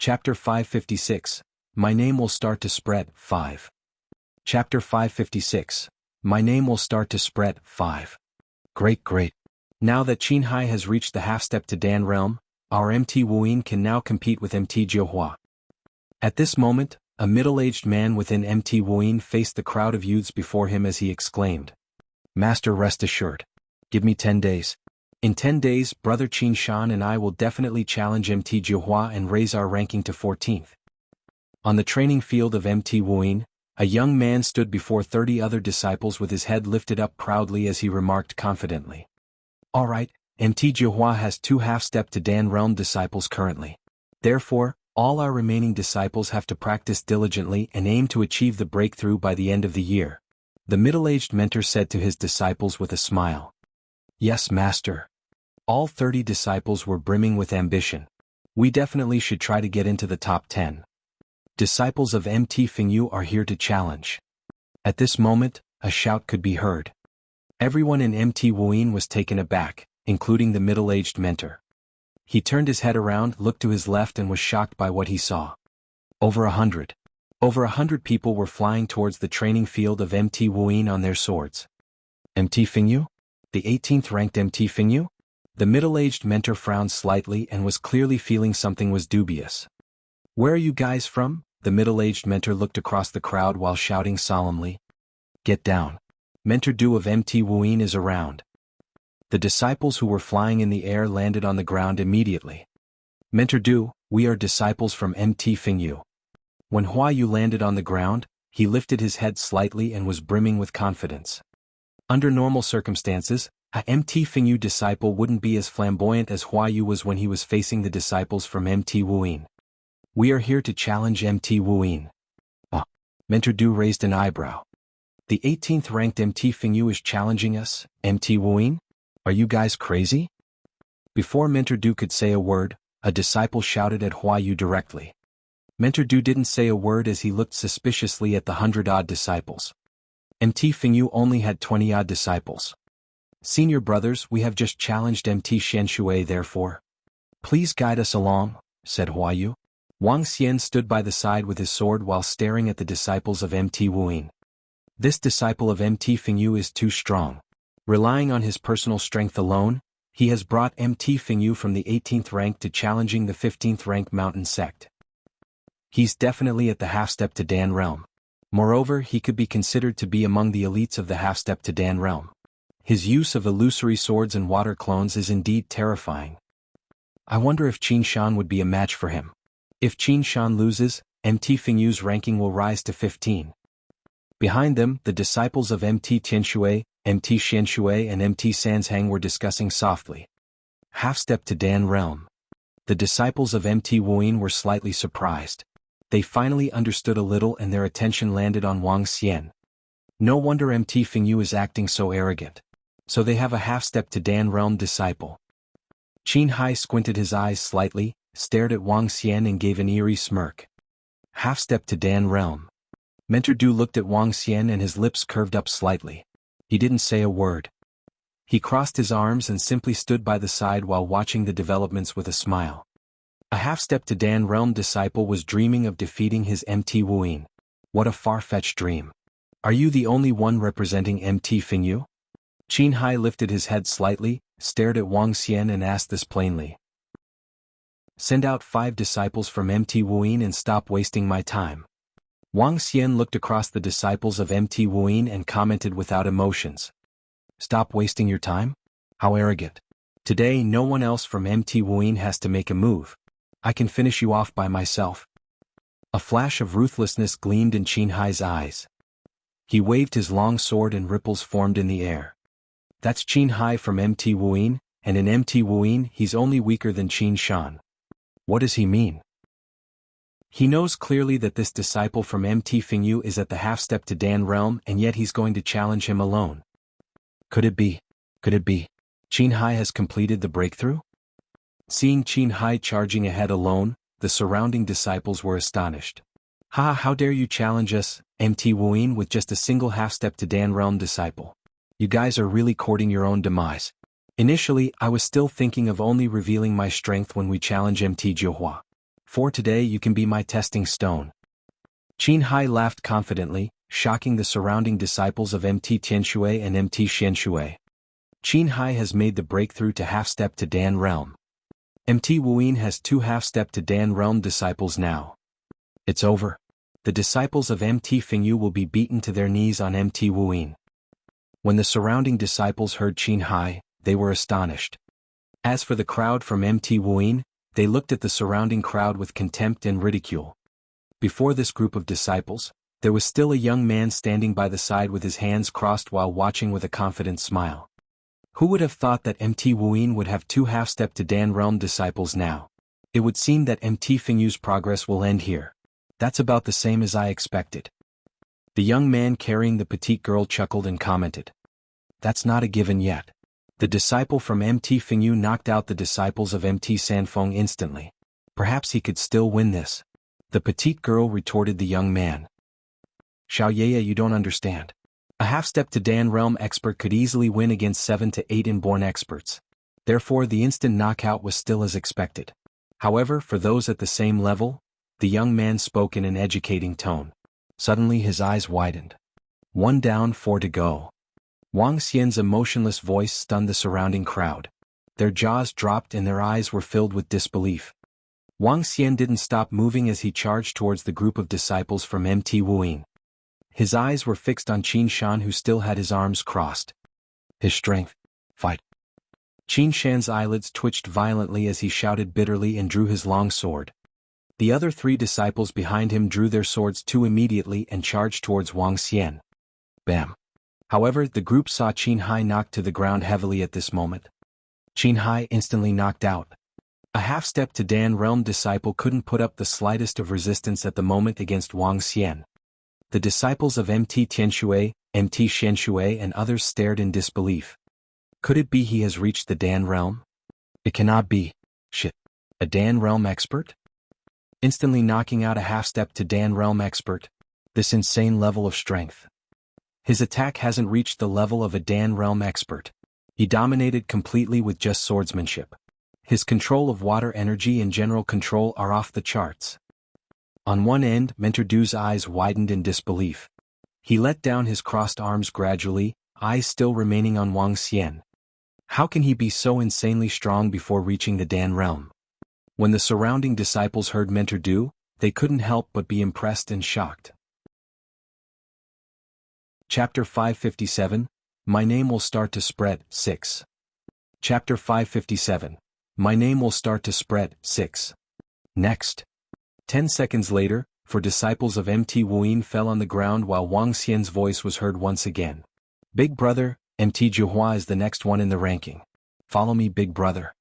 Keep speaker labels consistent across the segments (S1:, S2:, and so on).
S1: Chapter 556. My name will start to spread. 5. Chapter 556. My name will start to spread. 5. Great. Now that Qinghai has reached the half-step to Dan realm, our MT Wuyin can now compete with MT Jiuhua. At this moment, a middle-aged man within MT Wuyin faced the crowd of youths before him as he exclaimed, "Master, rest assured. Give me 10 days. In 10 days, Brother Qin Shan and I will definitely challenge MT Jiuhua and raise our ranking to 14th. On the training field of MT Wuyin, a young man stood before 30 other disciples with his head lifted up proudly as he remarked confidently, "Alright, MT Jiuhua has 2 half-step to Dan realm disciples currently. Therefore, all our remaining disciples have to practice diligently and aim to achieve the breakthrough by the end of the year," the middle-aged mentor said to his disciples with a smile. "Yes, Master." All 30 disciples were brimming with ambition. "We definitely should try to get into the top 10. Disciples of MT Fingyu are here to challenge." At this moment, a shout could be heard. Everyone in MT Wuyin was taken aback, including the middle-aged mentor. He turned his head around, looked to his left and was shocked by what he saw. Over 100 people were flying towards the training field of MT Wuyin on their swords. MT Fingyu? The 18th ranked MT Fingyu? The middle-aged mentor frowned slightly and was clearly feeling something was dubious. "Where are you guys from?" The middle-aged mentor looked across the crowd while shouting solemnly. "Get down. Mentor Du of MT Wuyin is around." The disciples who were flying in the air landed on the ground immediately. "Mentor Du, we are disciples from MT Fingyu." When Hua Yu landed on the ground, he lifted his head slightly and was brimming with confidence. Under normal circumstances, a MT Fingyu disciple wouldn't be as flamboyant as Hua Yu was when he was facing the disciples from MT Wuyin. "We are here to challenge MT Wuyin." Mentor Du raised an eyebrow. "The 18th ranked MT Fingyu is challenging us, MT Wuyin? Are you guys crazy?" Before Mentor Du could say a word, a disciple shouted at Hua Yu directly. Mentor Du didn't say a word as he looked suspiciously at the 100-odd disciples. MT Fingyu only had 20-odd disciples. "Senior brothers, we have just challenged MT Shanshui therefore. Please guide us along," said Hua Yu. Wang Xian stood by the side with his sword while staring at the disciples of MT Wuyin. This disciple of MT Fingyu is too strong. Relying on his personal strength alone, he has brought MT Fingyu from the 18th rank to challenging the 15th rank mountain sect. He's definitely at the half-step to Dan realm. Moreover, he could be considered to be among the elites of the half-step to Dan realm. His use of illusory swords and water clones is indeed terrifying. I wonder if Qin Shan would be a match for him. If Qin Shan loses, MT Fingyu's ranking will rise to 15. Behind them, the disciples of MT Tianshui, MT Xianshui and MT Sanshang were discussing softly. Half-step to Dan realm. The disciples of MT Wuyin were slightly surprised. They finally understood a little and their attention landed on Wang Xian. No wonder MT Fingyu is acting so arrogant. So they have a half-step to Dan realm disciple. Qin Hai squinted his eyes slightly, stared at Wang Xian and gave an eerie smirk. Half-step to Dan realm. Mentor Du looked at Wang Xian and his lips curved up slightly. He didn't say a word. He crossed his arms and simply stood by the side while watching the developments with a smile. A half-step to Dan realm disciple was dreaming of defeating his MT Wuyin. What a far-fetched dream. Are you the only one representing MT Fingyu? Qin Hai lifted his head slightly, stared at Wang Xian and asked this plainly. Send out 5 disciples from MT Wuyin and stop wasting my time. Wang Xian looked across the disciples of MT Wuyin and commented without emotions. Stop wasting your time? How arrogant. Today no one else from MT Wuyin has to make a move. I can finish you off by myself. A flash of ruthlessness gleamed in Qin Hai's eyes. He waved his long sword and ripples formed in the air. That's Qin Hai from MT Wuyin, and in MT Wuyin he's only weaker than Qin Shan. What does he mean? He knows clearly that this disciple from MT Fingyu is at the half-step to Dan realm and yet he's going to challenge him alone. Could it be? Qin Hai has completed the breakthrough? Seeing Qin Hai charging ahead alone, the surrounding disciples were astonished. How dare you challenge us, MT Wuyin, with just a single half-step to Dan realm disciple? You guys are really courting your own demise. Initially, I was still thinking of only revealing my strength when we challenge MT Jiuhua. For today you can be my testing stone. Qin Hai laughed confidently, shocking the surrounding disciples of MT Tianshui and MT Xianshui. Qin Hai has made the breakthrough to half-step to Dan Realm. MT Wuyin has 2 half-step to Dan Realm disciples now. It's over. The disciples of MT Fingyu will be beaten to their knees on MT Wuyin. When the surrounding disciples heard Qin Hai, they were astonished. As for the crowd from MT Wuyin, they looked at the surrounding crowd with contempt and ridicule. Before this group of disciples, there was still a young man standing by the side with his hands crossed while watching with a confident smile. Who would have thought that MT Wuyin would have 2 half-step to Dan Realm disciples now? It would seem that MT Fingyu's progress will end here. That's about the same as I expected. The young man carrying the petite girl chuckled and commented. That's not a given yet. The disciple from MT Fingyu knocked out the disciples of MT Sanfeng instantly. Perhaps he could still win this. The petite girl retorted the young man. Xiao Yeye, you don't understand. A half-step to Dan Realm expert could easily win against 7 to 8 inborn experts. Therefore the instant knockout was still as expected. However, for those at the same level, the young man spoke in an educating tone. Suddenly his eyes widened. 1 down, 4 to go. Wang Xian's emotionless voice stunned the surrounding crowd. Their jaws dropped and their eyes were filled with disbelief. Wang Xian didn't stop moving as he charged towards the group of disciples from MT Wuyin. His eyes were fixed on Qin Shan, who still had his arms crossed. His strength. Fight. Qin Shan's eyelids twitched violently as he shouted bitterly and drew his long sword. The other 3 disciples behind him drew their swords too immediately and charged towards Wang Xian. Bam. However, the group saw Qin Hai knocked to the ground heavily at this moment. Qin Hai instantly knocked out. A half-step to Dan Realm disciple couldn't put up the slightest of resistance at the moment against Wang Xian. The disciples of MT Tianshui, MT Xianshui and others stared in disbelief. Could it be he has reached the Dan Realm? It cannot be. Shit. A Dan Realm expert? Instantly knocking out a half-step to Dan Realm expert. This insane level of strength. His attack hasn't reached the level of a Dan Realm expert. He dominated completely with just swordsmanship. His control of water energy and general control are off the charts. On one end, Mentor Du's eyes widened in disbelief. He let down his crossed arms gradually, eyes still remaining on Wang Xian. How can he be so insanely strong before reaching the Dan Realm? When the surrounding disciples heard Mentor Du, they couldn't help but be impressed and shocked. Chapter 557, My Name Will Start to Spread, 6. Chapter 557, My Name Will Start to Spread, 6. Next. 10 seconds later, 4 disciples of MT Wuyin fell on the ground while Wang Xian's voice was heard once again. Big brother, MT Jiahua is the next one in the ranking. Follow me, big brother.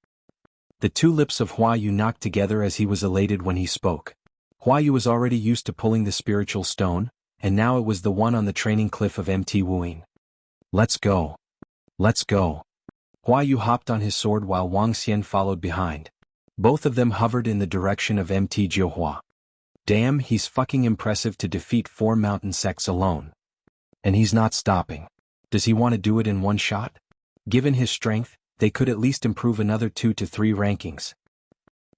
S1: The 2 lips of Hua Yu knocked together as he was elated when he spoke. Hua Yu was already used to pulling the spiritual stone, and now it was the one on the training cliff of MT Wuyin. Let's go. Let's go. Hua Yu hopped on his sword while Wang Xian followed behind. Both of them hovered in the direction of MT Jiahua. Damn, he's fucking impressive to defeat 4 mountain sects alone. And he's not stopping. Does he want to do it in one shot? Given his strength, they could at least improve another 2 to 3 rankings.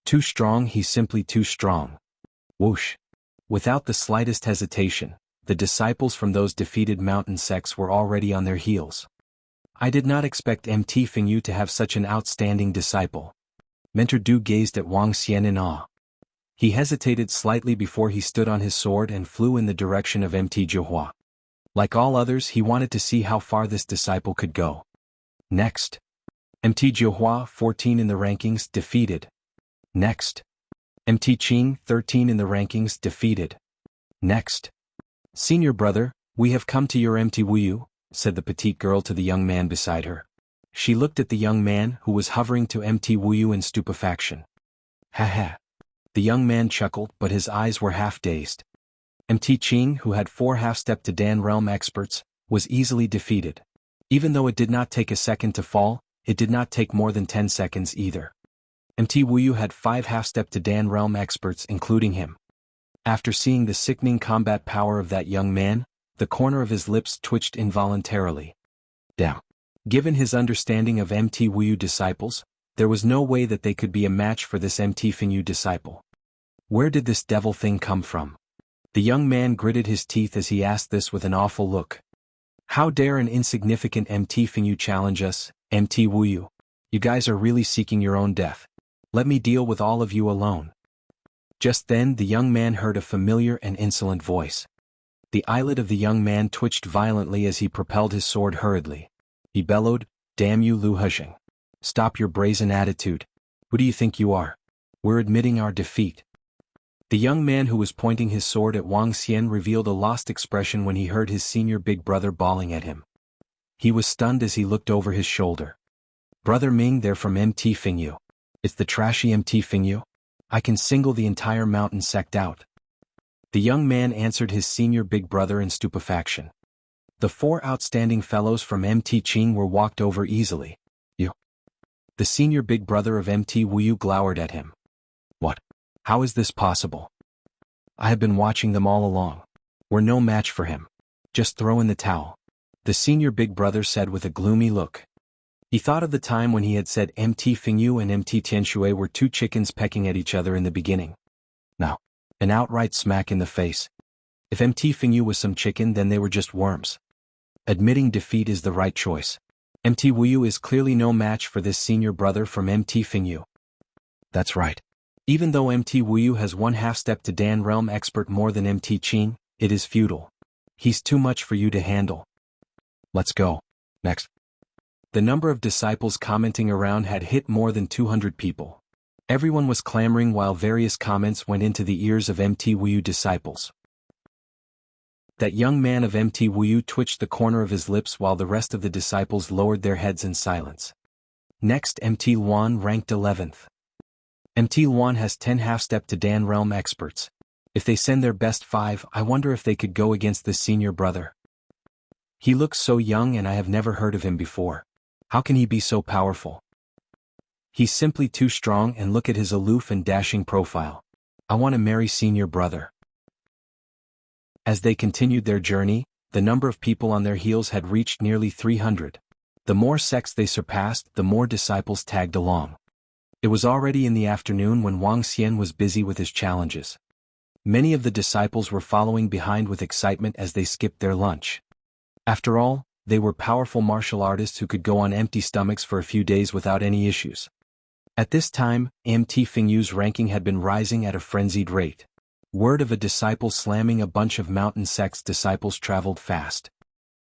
S1: Too strong, he's simply too strong. Whoosh. Without the slightest hesitation, the disciples from those defeated mountain sects were already on their heels. I did not expect MT Fingyu to have such an outstanding disciple. Mentor Du gazed at Wang Xian in awe. He hesitated slightly before he stood on his sword and flew in the direction of MT Jiahua. Like all others, he wanted to see how far this disciple could go. Next. MT Jiahua, 14 in the rankings, defeated. Next. MT Qing, 13 in the rankings, defeated. Next. Senior brother, we have come to your MT Wuyu, said the petite girl to the young man beside her. She looked at the young man who was hovering to MT Wuyu in stupefaction. Ha ha. The young man chuckled, but his eyes were half-dazed. MT Qing, who had 4 half-step to Dan Realm experts, was easily defeated. Even though it did not take a second to fall, it did not take more than 10 seconds either. MT Wuyu had 5 half-step to Dan Realm experts including him. After seeing the sickening combat power of that young man, the corner of his lips twitched involuntarily. Damn. Given his understanding of MT Wuyu disciples, there was no way that they could be a match for this MT Fingyu disciple. Where did this devil thing come from? The young man gritted his teeth as he asked this with an awful look. How dare an insignificant MT Fingyu challenge us, MT Wuyu? You guys are really seeking your own death. Let me deal with all of you alone. Just then the young man heard a familiar and insolent voice. The eyelid of the young man twitched violently as he propelled his sword hurriedly. He bellowed, "Damn you, Lu Husheng. Stop your brazen attitude. Who do you think you are? We're admitting our defeat." The young man who was pointing his sword at Wang Xian revealed a lost expression when he heard his senior big brother bawling at him. He was stunned as he looked over his shoulder. "Brother Ming, they're from MT Fingyu. It's the trashy MT Fingyu? I can single the entire mountain sect out." The young man answered his senior big brother in stupefaction. The 4 outstanding fellows from MT Qing were walked over easily. "You?" The senior big brother of MT Wuyu glowered at him. "What? How is this possible? I have been watching them all along. We're no match for him. Just throw in the towel," the senior big brother said with a gloomy look. He thought of the time when he had said MT Fingyu and MT Tianshui were 2 chickens pecking at each other in the beginning. Now, an outright smack in the face. If MT Fingyu was some chicken, then they were just worms. Admitting defeat is the right choice. MT Wuyu is clearly no match for this senior brother from MT Fingyu. That's right. Even though MT Wuyu has 1/2 step to Dan Realm expert more than MT Qing, it is futile. He's too much for you to handle. Let's go. Next. The number of disciples commenting around had hit more than 200 people. Everyone was clamoring while various comments went into the ears of MT Wuyu disciples. That young man of MT Wuyu twitched the corner of his lips while the rest of the disciples lowered their heads in silence. Next, MT Luan ranked 11th. MT Luan has 10 half-step to Dan Realm experts. If they send their best 5, I wonder if they could go against this senior brother. He looks so young and I have never heard of him before. How can he be so powerful? He's simply too strong, and look at his aloof and dashing profile. I want to marry senior brother. As they continued their journey, the number of people on their heels had reached nearly 300. The more sects they surpassed, the more disciples tagged along. It was already in the afternoon when Wang Xian was busy with his challenges. Many of the disciples were following behind with excitement as they skipped their lunch. After all, they were powerful martial artists who could go on empty stomachs for a few days without any issues. At this time, MT Fingyu's ranking had been rising at a frenzied rate. Word of a disciple slamming a bunch of mountain sects disciples traveled fast.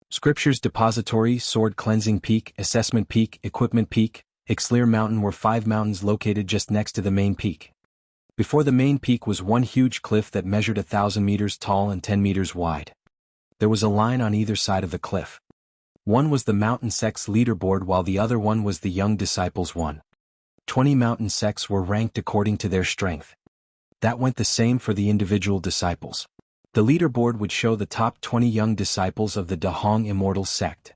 S1: Scriptures Depository, Sword Cleansing Peak, Assessment Peak, Equipment Peak, Elixir Mountain were 5 mountains located just next to the main peak. Before the main peak was one huge cliff that measured 1,000 meters tall and 10 meters wide. There was a line on either side of the cliff. One was the mountain sect's leaderboard while the other one was the young disciples one. 20 mountain sects were ranked according to their strength. That went the same for the individual disciples. The leaderboard would show the top 20 young disciples of the Dahong Immortal sect.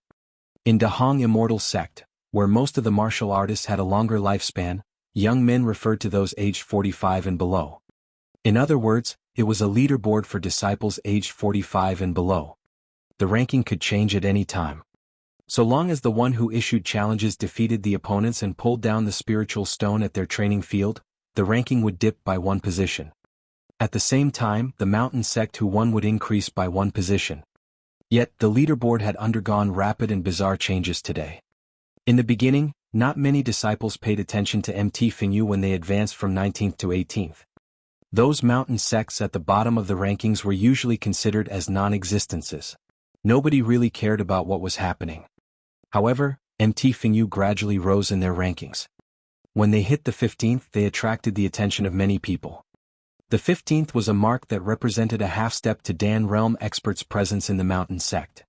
S1: In Dahong Immortal sect, where most of the martial artists had a longer lifespan, young men referred to those aged 45 and below. In other words, it was a leaderboard for disciples aged 45 and below. The ranking could change at any time. So long as the one who issued challenges defeated the opponents and pulled down the spiritual stone at their training field, the ranking would dip by 1 position. At the same time, the mountain sect who won would increase by 1 position. Yet, the leaderboard had undergone rapid and bizarre changes today. In the beginning, not many disciples paid attention to MT Fingyu when they advanced from 19th to 18th. Those mountain sects at the bottom of the rankings were usually considered as non-existences. Nobody really cared about what was happening. However, MT Fingyu gradually rose in their rankings. When they hit the 15th, they attracted the attention of many people. The 15th was a mark that represented a half-step to Dan Realm experts' presence in the mountain sect.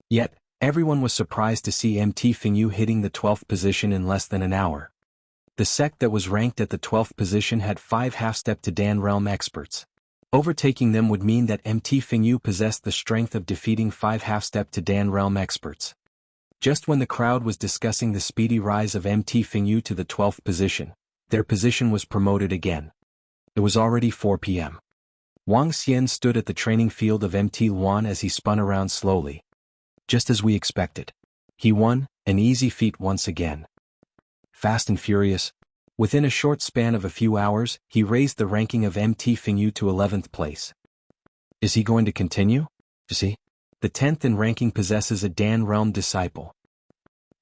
S1: Yet, everyone was surprised to see MT Fingyu hitting the 12th position in less than an hour. The sect that was ranked at the 12th position had 5 half-step to Dan Realm experts. Overtaking them would mean that MT Fingyu possessed the strength of defeating 5 half-step to Dan Realm experts. Just when the crowd was discussing the speedy rise of MT Fingyu to the 12th position, their position was promoted again. It was already 4 p.m. Wang Xian stood at the training field of MT Luan as he spun around slowly. Just as we expected. He won, an easy feat once again. Fast and Furious. Within a short span of a few hours, he raised the ranking of MT Fingyu to 11th place. Is he going to continue? Is he? The 10th in ranking possesses a Dan Realm disciple.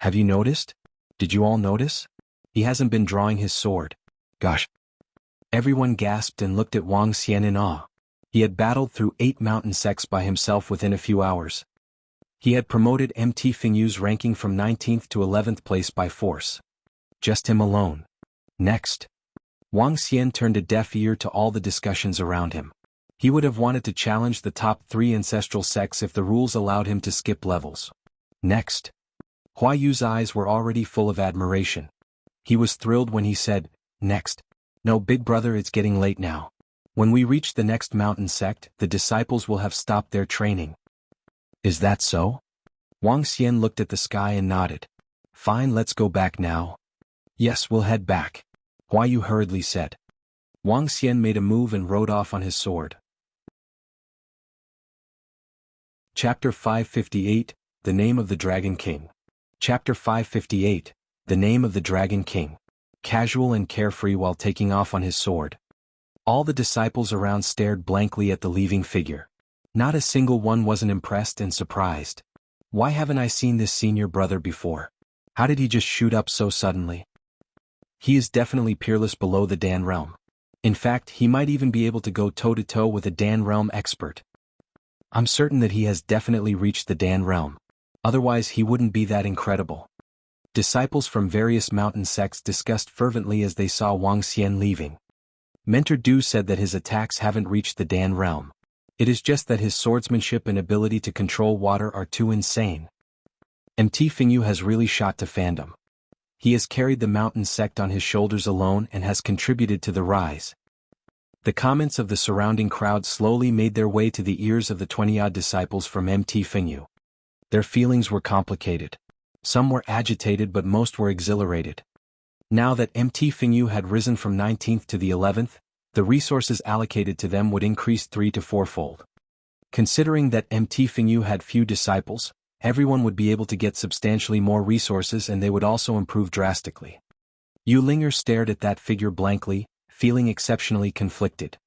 S1: Have you noticed? Did you all notice? He hasn't been drawing his sword. Gosh. Everyone gasped and looked at Wang Xian in awe. He had battled through 8 mountain sects by himself within a few hours. He had promoted MT Fingyu's ranking from 19th to 11th place by force. Just him alone. Next. Wang Xian turned a deaf ear to all the discussions around him. He would have wanted to challenge the top 3 ancestral sects if the rules allowed him to skip levels. Next. Hua Yu's eyes were already full of admiration. He was thrilled when he said, "Next. No, big brother, it's getting late now. When we reach the next mountain sect, the disciples will have stopped their training." Is that so? Wang Xian looked at the sky and nodded. Fine, let's go back now. Yes, we'll head back. Hua Yu hurriedly said. Wang Xian made a move and rode off on his sword. Chapter 558, The Name of the Dragon King. Chapter 558, The Name of the Dragon King. Casual and carefree while taking off on his sword. All the disciples around stared blankly at the leaving figure. Not a single one wasn't impressed and surprised. Why haven't I seen this senior brother before? How did he just shoot up so suddenly? He is definitely peerless below the Dan realm. In fact, he might even be able to go toe-to-toe with a Dan realm expert. I'm certain that he has definitely reached the Dan realm. Otherwise he wouldn't be that incredible. Disciples from various mountain sects discussed fervently as they saw Wang Xian leaving. Mentor Du said that his attacks haven't reached the Dan realm. It is just that his swordsmanship and ability to control water are too insane. MT Fingyu has really shot to fandom. He has carried the mountain sect on his shoulders alone and has contributed to the rise. The comments of the surrounding crowd slowly made their way to the ears of the 20-odd disciples from MT Fingyu. Their feelings were complicated. Some were agitated but most were exhilarated. Now that MT Fingyu had risen from 19th to the 11th, the resources allocated to them would increase 3 to 4-fold. Considering that MT Fingyu had few disciples, everyone would be able to get substantially more resources and they would also improve drastically. Yu Linger stared at that figure blankly, feeling exceptionally conflicted.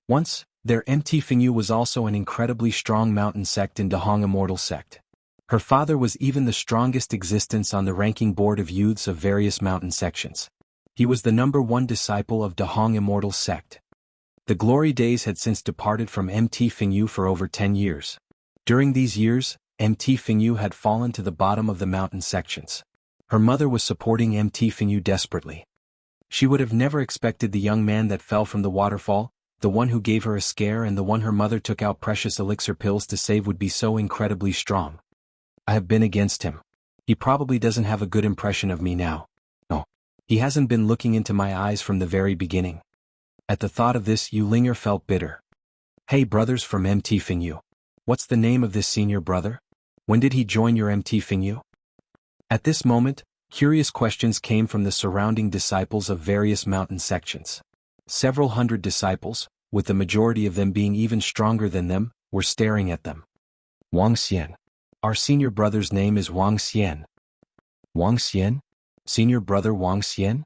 S1: Once, their MT Fingyu was also an incredibly strong mountain sect in Dahong Immortal sect. Her father was even the strongest existence on the ranking board of youths of various mountain sections. He was the #1 disciple of Dahong Immortal sect. The glory days had since departed from MT Fingyu for over 10 years. During these years, MT Fingyu had fallen to the bottom of the mountain sections. Her mother was supporting MT Fingyu desperately. She would have never expected the young man that fell from the waterfall, the one who gave her a scare and the one her mother took out precious elixir pills to save would be so incredibly strong. I have been against him. He probably doesn't have a good impression of me now. No. He hasn't been looking into my eyes from the very beginning. At the thought of this, Yu Linger felt bitter. Hey brothers from MT Fingyu. What's the name of this senior brother? When did he join your MT Fingyu? At this moment, curious questions came from the surrounding disciples of various mountain sections. Several hundred disciples, with the majority of them being even stronger than them, were staring at them. Wang Xian. Our senior brother's name is Wang Xian. Wang Xian? Senior brother Wang Xian?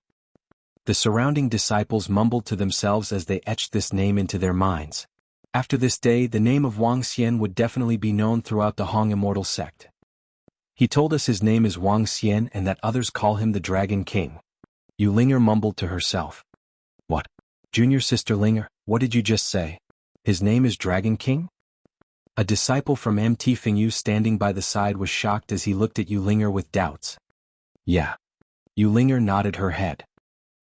S1: The surrounding disciples mumbled to themselves as they etched this name into their minds. After this day, the name of Wang Xian would definitely be known throughout the Hong Immortal sect. He told us his name is Wang Xian and that others call him the Dragon King. Yu Linger mumbled to herself. What? Junior sister Linger, what did you just say? His name is Dragon King? A disciple from MT Fingyu standing by the side was shocked as he looked at Yu Linger with doubts. Yeah. Yu Linger nodded her head.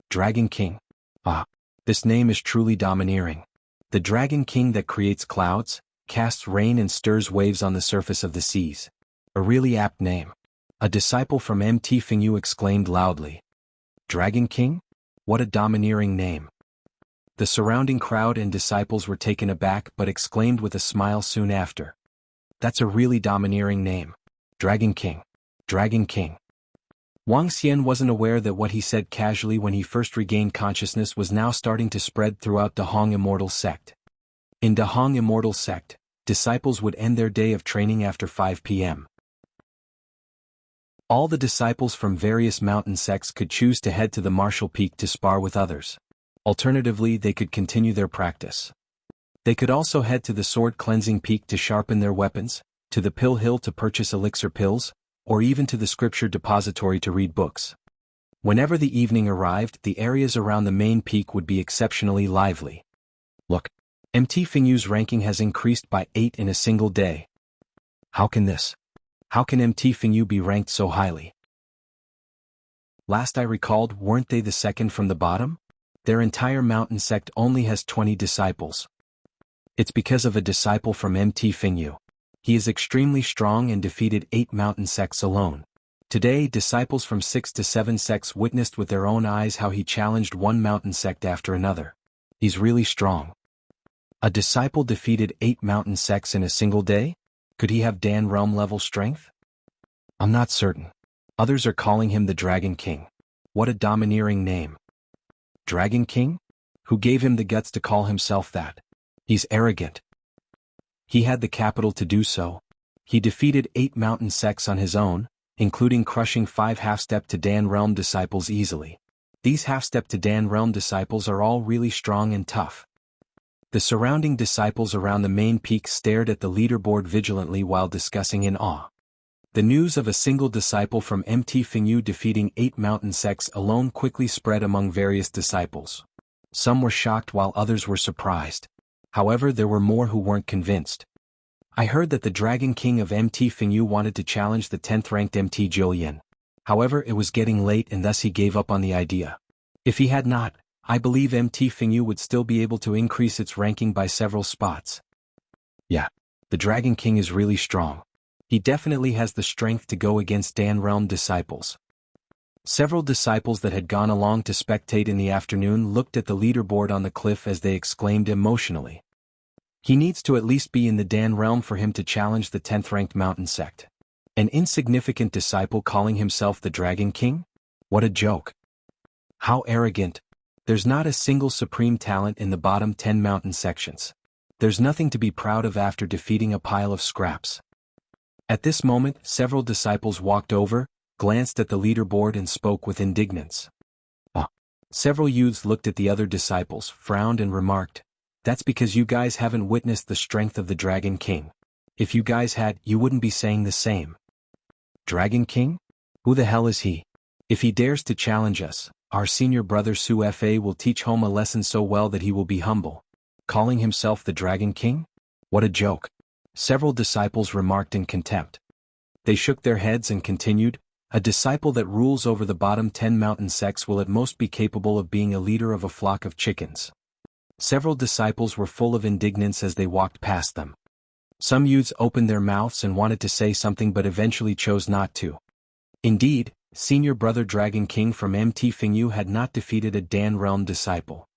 S1: Dragon King. Ah. This name is truly domineering. The Dragon King that creates clouds, casts rain and stirs waves on the surface of the seas. A really apt name. A disciple from MT Fingyu exclaimed loudly. Dragon King? What a domineering name. The surrounding crowd and disciples were taken aback but exclaimed with a smile soon after. That's a really domineering name. Dragon King. Dragon King. Wang Xian wasn't aware that what he said casually when he first regained consciousness was now starting to spread throughout Dahong Immortal sect. In Dahong Immortal sect, disciples would end their day of training after 5 p.m. All the disciples from various mountain sects could choose to head to the martial peak to spar with others. Alternatively, they could continue their practice. They could also head to the sword cleansing peak to sharpen their weapons, to the pill hill to purchase elixir pills, or even to the scripture depository to read books. Whenever the evening arrived, the areas around the main peak would be exceptionally lively. Look, MT Fingyu's ranking has increased by 8 in a single day. How can this? How can MT Fingyu be ranked so highly? Last I recalled, weren't they the second from the bottom? Their entire mountain sect only has 20 disciples. It's because of a disciple from MT Fingyu. He is extremely strong and defeated 8 mountain sects alone. Today, disciples from 6 to 7 sects witnessed with their own eyes how he challenged one mountain sect after another. He's really strong. A disciple defeated 8 mountain sects in a single day? Could he have Dan Realm level strength? I'm not certain. Others are calling him the Dragon King. What a domineering name. Dragon King? Who gave him the guts to call himself that? He's arrogant. He had the capital to do so. He defeated 8 mountain sects on his own, including crushing 5 half-step to Dan Realm disciples easily. These half-step to Dan Realm disciples are all really strong and tough. The surrounding disciples around the main peak stared at the leaderboard vigilantly while discussing in awe. The news of a single disciple from MT Fingyu defeating 8 mountain sects alone quickly spread among various disciples. Some were shocked while others were surprised. However, there were more who weren't convinced. I heard that the Dragon King of MT Fingyu wanted to challenge the 10th-ranked MT Julian. However, it was getting late and thus he gave up on the idea. If he had not, I believe MT Fingyu would still be able to increase its ranking by several spots. Yeah, the Dragon King is really strong. He definitely has the strength to go against Dan Realm disciples. Several disciples that had gone along to spectate in the afternoon looked at the leaderboard on the cliff as they exclaimed emotionally. He needs to at least be in the Dan Realm for him to challenge the 10th-ranked mountain sect. An insignificant disciple calling himself the Dragon King? What a joke. How arrogant. There's not a single supreme talent in the bottom 10 mountain sections. There's nothing to be proud of after defeating a pile of scraps. At this moment, several disciples walked over, glanced at the leaderboard and spoke with indignance. Several youths looked at the other disciples, frowned and remarked, "That's because you guys haven't witnessed the strength of the Dragon King. If you guys had, you wouldn't be saying the same." Dragon King? Who the hell is he? If he dares to challenge us, our senior brother Su Fa will teach home a lesson so well that he will be humble. Calling himself the Dragon King? What a joke. Several disciples remarked in contempt. They shook their heads and continued, "A disciple that rules over the bottom 10 mountain sects will at most be capable of being a leader of a flock of chickens." Several disciples were full of indignance as they walked past them. Some youths opened their mouths and wanted to say something but eventually chose not to. Indeed, senior brother Dragon King from MT Fingyu had not defeated a Dan Realm disciple.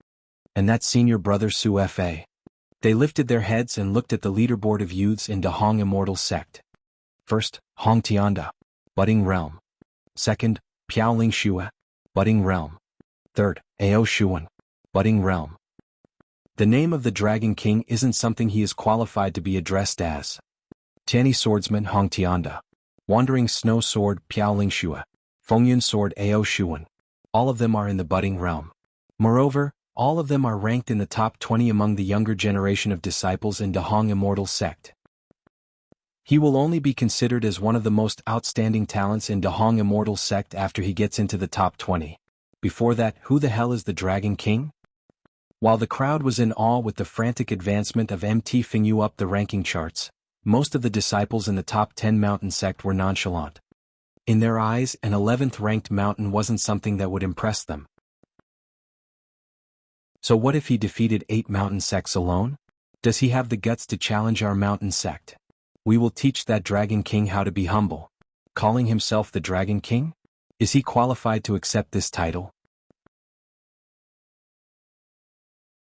S1: And that senior brother Su Fa. They lifted their heads and looked at the leaderboard of youths in Dahong Immortal sect. First, Hong Tianda, Budding Realm. Second, Piao Ling Shua, Budding Realm. Third, Ao Shuan, Budding Realm. The name of the Dragon King isn't something he is qualified to be addressed as. Tianyi Swordsman Hong Tianda, Wandering Snow Sword Piao Ling Shua, Fengyun Sword Ao Shuan. All of them are in the Budding Realm. Moreover, all of them are ranked in the top 20 among the younger generation of disciples in Dahong Immortal sect. He will only be considered as one of the most outstanding talents in Dahong Immortal sect after he gets into the top 20. Before that, who the hell is the Dragon King? While the crowd was in awe with the frantic advancement of MT Fingyu up the ranking charts, most of the disciples in the top 10 mountain sect were nonchalant. In their eyes, an 11th ranked mountain wasn't something that would impress them. So what if he defeated 8 mountain sects alone? Does he have the guts to challenge our mountain sect? We will teach that Dragon King how to be humble. Calling himself the Dragon King? Is he qualified to accept this title?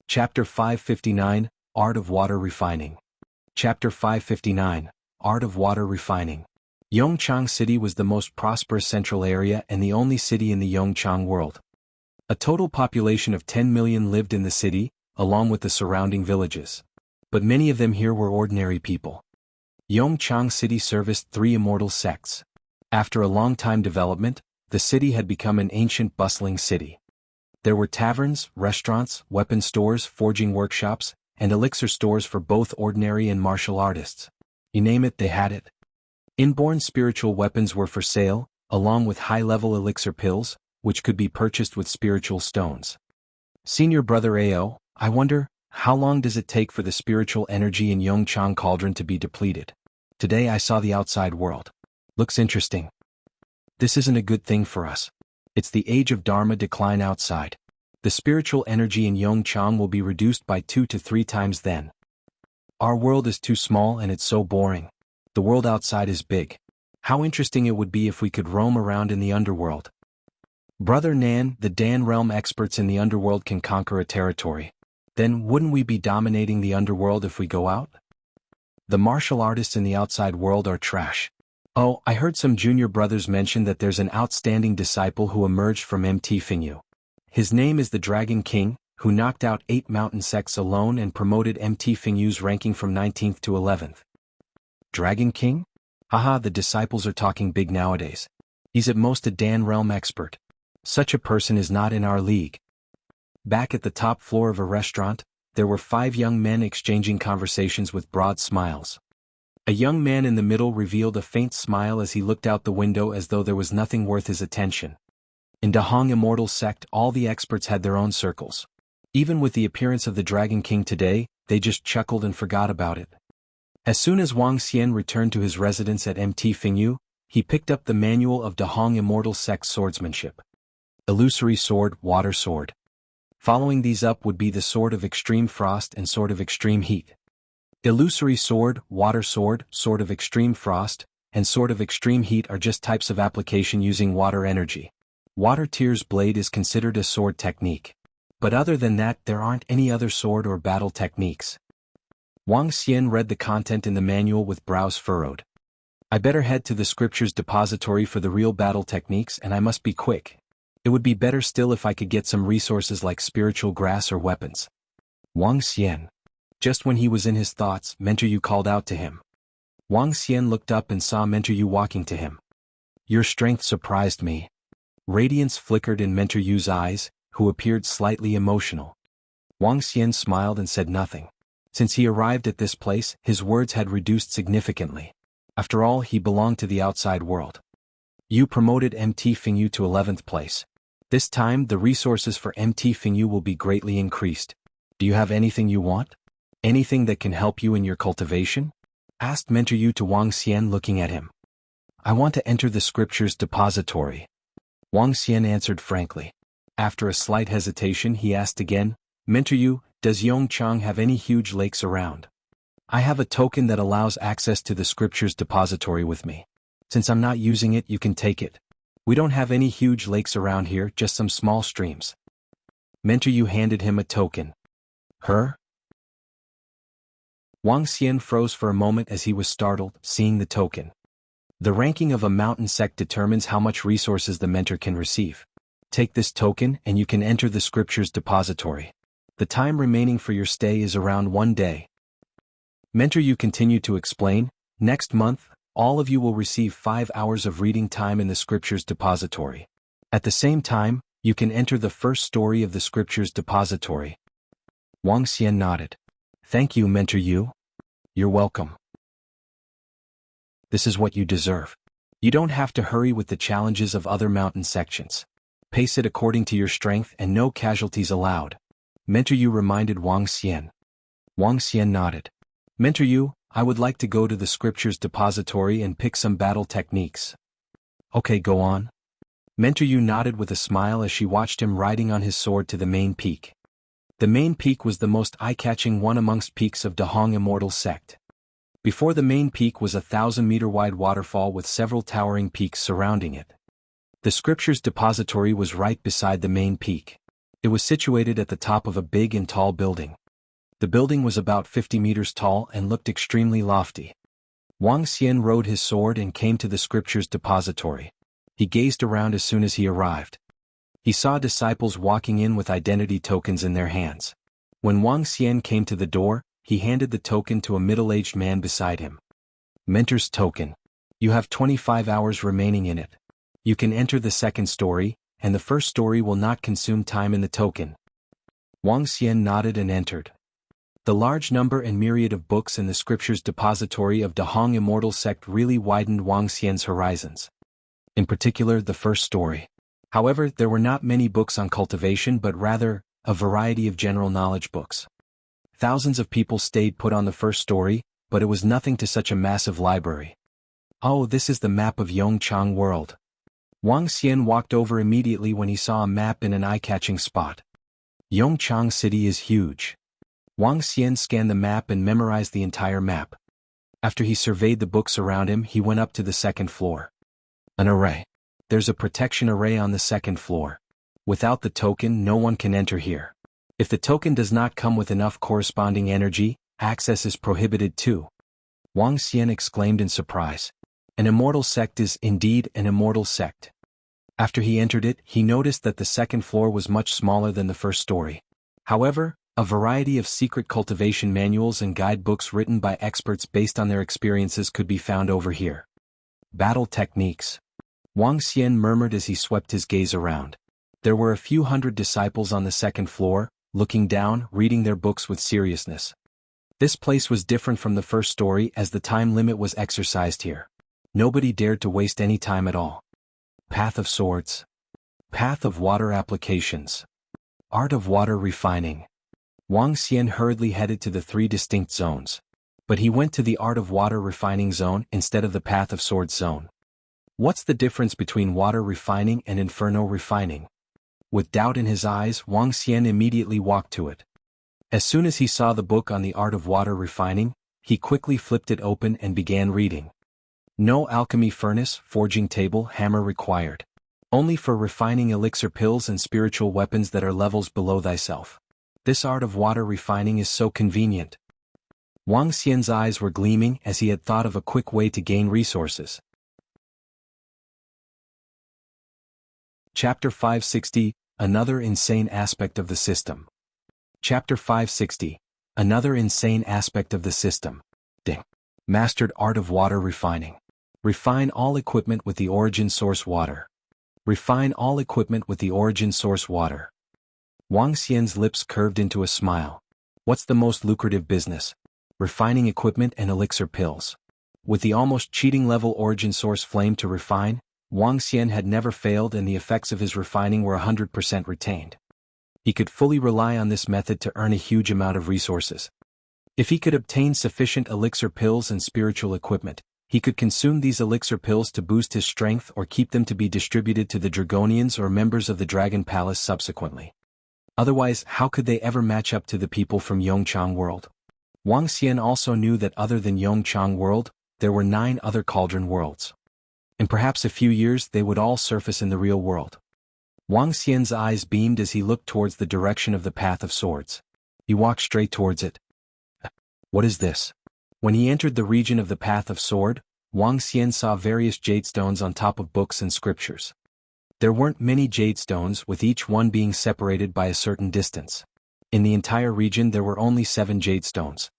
S1: Chapter 559, Art of Water Refining. Chapter 559, Art of Water Refining. Yongchang City was the most prosperous central area and the only city in the Yongchang world. A total population of 10 million lived in the city, along with the surrounding villages. But many of them here were ordinary people. Yongchang City serviced 3 immortal sects. After a long-time development, the city had become an ancient bustling city. There were taverns, restaurants, weapon stores, forging workshops, and elixir stores for both ordinary and martial artists. You name it, they had it. Inborn spiritual weapons were for sale, along with high-level elixir pills, which could be purchased with spiritual stones. Senior Brother Ao, I wonder, how long does it take for the spiritual energy in Yongchang Cauldron to be depleted? Today I saw the outside world. Looks interesting. This isn't a good thing for us. It's the age of Dharma decline outside. The spiritual energy in Yongchang will be reduced by 2 to 3 times then. Our world is too small and it's so boring. The world outside is big. How interesting it would be if we could roam around in the underworld. Brother Nan, the Dan realm experts in the underworld can conquer a territory. Then wouldn't we be dominating the underworld if we go out? The martial artists in the outside world are trash. Oh, I heard some junior brothers mention that there's an outstanding disciple who emerged from MT Fingyu. His name is the Dragon King, who knocked out 8 mountain sects alone and promoted MT Fingyu's ranking from 19th to 11th. Dragon King? Haha, the disciples are talking big nowadays. He's at most a Dan realm expert. Such a person is not in our league. Back at the top floor of a restaurant, there were 5 young men exchanging conversations with broad smiles. A young man in the middle revealed a faint smile as he looked out the window as though there was nothing worth his attention. In Dahong Immortal sect, all the experts had their own circles. Even with the appearance of the Dragon King today, they just chuckled and forgot about it. As soon as Wang Xian returned to his residence at MT Fingyu, he picked up the manual of Dahong Immortal sect Swordsmanship. Illusory Sword, Water Sword. Following these up would be the Sword of Extreme Frost and Sword of Extreme Heat. Illusory Sword, Water Sword, Sword of Extreme Frost, and Sword of Extreme Heat are just types of application using water energy. Water Tear's blade is considered a sword technique. But other than that, there aren't any other sword or battle techniques. Wang Xian read the content in the manual with brows furrowed. I better head to the scriptures depository for the real battle techniques, and I must be quick. It would be better still if I could get some resources like spiritual grass or weapons. Wang Xian. Just when he was in his thoughts, Mentor Yu called out to him. Wang Xian looked up and saw Mentor Yu walking to him. Your strength surprised me. Radiance flickered in Mentor Yu's eyes, who appeared slightly emotional. Wang Xian smiled and said nothing. Since he arrived at this place, his words had reduced significantly. After all, he belonged to the outside world. You promoted MT Fingyu to 11th place. This time, the resources for MT Fingyu will be greatly increased. Do you have anything you want? Anything that can help you in your cultivation? Asked Mentor Yu to Wang Xian looking at him. I want to enter the scriptures depository. Wang Xian answered frankly. After a slight hesitation he asked again, Mentor Yu, does Yongchang have any huge lakes around? I have a token that allows access to the scriptures depository with me. Since I'm not using it, you can take it. We don't have any huge lakes around here, just some small streams. Mentor Yu handed him a token. Her? Wang Xian froze for a moment as he was startled, seeing the token. The ranking of a mountain sect determines how much resources the mentor can receive. Take this token and you can enter the scriptures depository. The time remaining for your stay is around 1 day. Mentor Yu continued to explain, next month, all of you will receive 5 hours of reading time in the scriptures depository. At the same time, you can enter the first story of the scriptures depository. Wang Xian nodded. Thank you, Mentor Yu. You're welcome. This is what you deserve. You don't have to hurry with the challenges of other mountain sections. Pace it according to your strength and no casualties allowed. Mentor Yu reminded Wang Xian. Wang Xian nodded. Mentor Yu, I would like to go to the scriptures depository and pick some battle techniques. Okay, go on. Mentor Yu nodded with a smile as she watched him riding on his sword to the main peak. The main peak was the most eye-catching one amongst peaks of Dahong Immortal sect. Before the main peak was a 1,000-meter-wide waterfall with several towering peaks surrounding it. The scriptures depository was right beside the main peak. It was situated at the top of a big and tall building. The building was about 50 meters tall and looked extremely lofty. Wang Xian rode his sword and came to the scriptures depository. He gazed around as soon as he arrived. He saw disciples walking in with identity tokens in their hands. When Wang Xian came to the door, he handed the token to a middle-aged man beside him. Mentor's token. You have 25 hours remaining in it. You can enter the second story, and the first story will not consume time in the token. Wang Xian nodded and entered. The large number and myriad of books in the scriptures depository of Dahong Immortal Sect really widened Wang Xian's horizons. In particular, the first story. However, there were not many books on cultivation but rather, a variety of general knowledge books. Thousands of people stayed put on the first story, but it was nothing to such a massive library. Oh, this is the map of Yongchang World. Wang Xian walked over immediately when he saw a map in an eye-catching spot. Yongchang City is huge. Wang Xian scanned the map and memorized the entire map. After he surveyed the books around him, he went up to the second floor. An array. There's a protection array on the second floor. Without the token, no one can enter here. If the token does not come with enough corresponding energy, access is prohibited too. Wang Xian exclaimed in surprise. An immortal sect is indeed an immortal sect. After he entered it, he noticed that the second floor was much smaller than the first story. However, a variety of secret cultivation manuals and guidebooks written by experts based on their experiences could be found over here. Battle techniques. Wang Xian murmured as he swept his gaze around. There were a few hundred disciples on the second floor, looking down, reading their books with seriousness. This place was different from the first story as the time limit was exercised here. Nobody dared to waste any time at all. Path of Swords. Path of Water Applications. Art of Water Refining. Wang Xian hurriedly headed to the three distinct zones. But he went to the Art of Water Refining zone instead of the Path of Swords zone. What's the difference between water refining and inferno refining? With doubt in his eyes, Wang Xian immediately walked to it. As soon as he saw the book on the Art of Water Refining, he quickly flipped it open and began reading. No alchemy furnace, forging table, hammer required. Only for refining elixir pills and spiritual weapons that are levels below thyself. This art of water refining is so convenient. Wang Xian's eyes were gleaming as he had thought of a quick way to gain resources. Chapter 560, Another Insane Aspect of the System. Chapter 560, Another Insane Aspect of the System. Ding. Mastered Art of Water Refining. Refine all equipment with the origin source water. Refine all equipment with the origin source water. Wang Xian's lips curved into a smile. What's the most lucrative business? Refining equipment and elixir pills. With the almost cheating level origin source flame to refine, Wang Xian had never failed and the effects of his refining were 100% retained. He could fully rely on this method to earn a huge amount of resources. If he could obtain sufficient elixir pills and spiritual equipment, he could consume these elixir pills to boost his strength or keep them to be distributed to the Dragonians or members of the Dragon Palace subsequently. Otherwise, how could they ever match up to the people from Yongchang World? Wang Xian also knew that other than Yongchang World, there were 9 other cauldron worlds. In perhaps a few years they would all surface in the real world. Wang Xian's eyes beamed as he looked towards the direction of the Path of Swords. He walked straight towards it. What is this? When he entered the region of the Path of Sword, Wang Xian saw various jade stones on top of books and scriptures. There weren't many jade stones, with each one being separated by a certain distance. In the entire region there were only 7 jade stones.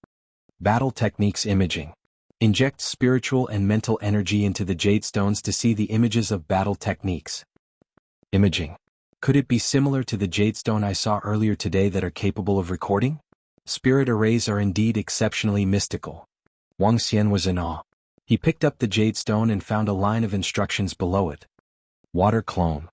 S1: Battle Techniques Imaging. Inject spiritual and mental energy into the jade stones to see the images of battle techniques. Imaging. Could it be similar to the jade stone I saw earlier today that are capable of recording? Spirit arrays are indeed exceptionally mystical. Wang Xian was in awe. He picked up the jade stone and found a line of instructions below it. Water clone.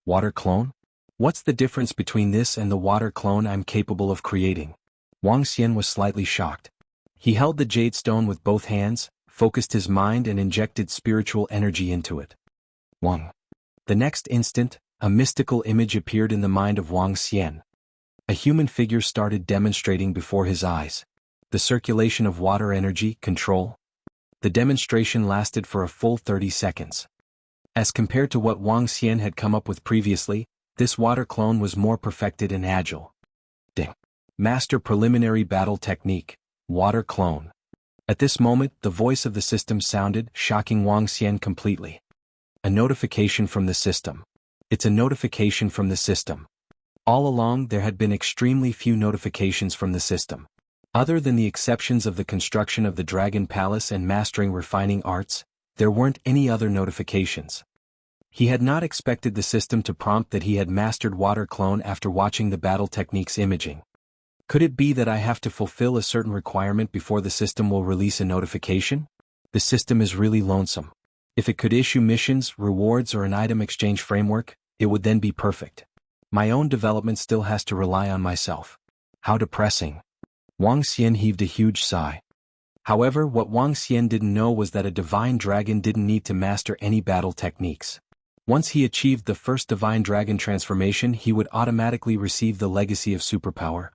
S1: Water clone? What's the difference between this and the water clone I'm capable of creating? Wang Xian was slightly shocked. He held the jade stone with both hands, focused his mind and injected spiritual energy into it. Wang. The next instant, a mystical image appeared in the mind of Wang Xian. A human figure started demonstrating before his eyes. The circulation of water energy, control. The demonstration lasted for a full 30 seconds. As compared to what Wang Xian had come up with previously, this water clone was more perfected and agile. Ding. Master Preliminary Battle Technique, Water Clone. At this moment, the voice of the system sounded, shocking Wang Xian completely. A notification from the system. It's a notification from the system. All along, there had been extremely few notifications from the system. Other than the exceptions of the construction of the Dragon Palace and mastering refining arts, There weren't any other notifications. He had not expected the system to prompt that he had mastered water clone after watching the battle techniques imaging. Could it be that I have to fulfill a certain requirement before the system will release a notification? The system is really lonesome. If it could issue missions, rewards, or an item exchange framework, it would then be perfect. My own development still has to rely on myself. How depressing. Wang Xian heaved a huge sigh. However, what Wang Xian didn't know was that a divine dragon didn't need to master any battle techniques. Once he achieved the first divine dragon transformation, he would automatically receive the legacy of superpower.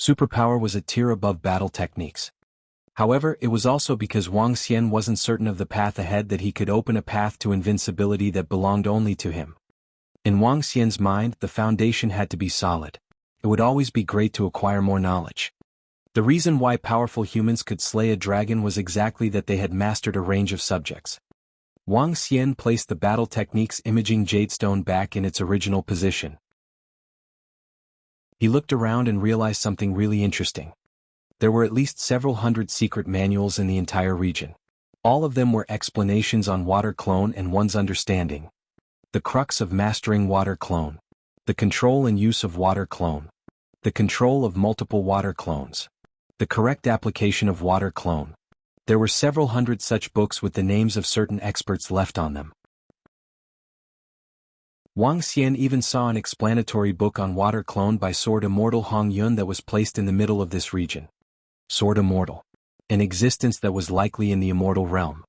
S1: Superpower was a tier above battle techniques. However, it was also because Wang Xian wasn't certain of the path ahead that he could open a path to invincibility that belonged only to him. In Wang Xian's mind, the foundation had to be solid. It would always be great to acquire more knowledge. The reason why powerful humans could slay a dragon was exactly that they had mastered a range of subjects. Wang Xian placed the battle techniques imaging jadestone back in its original position. He looked around and realized something really interesting. There were at least several hundred secret manuals in the entire region. All of them were explanations on water clone and one's understanding. The crux of mastering water clone. The control and use of water clone. The control of multiple water clones. The correct application of water clone. There were several hundred such books with the names of certain experts left on them. Wang Xian even saw an explanatory book on water clone by Sword Immortal Hong Yun that was placed in the middle of this region. Sword Immortal. An existence that was likely in the immortal realm.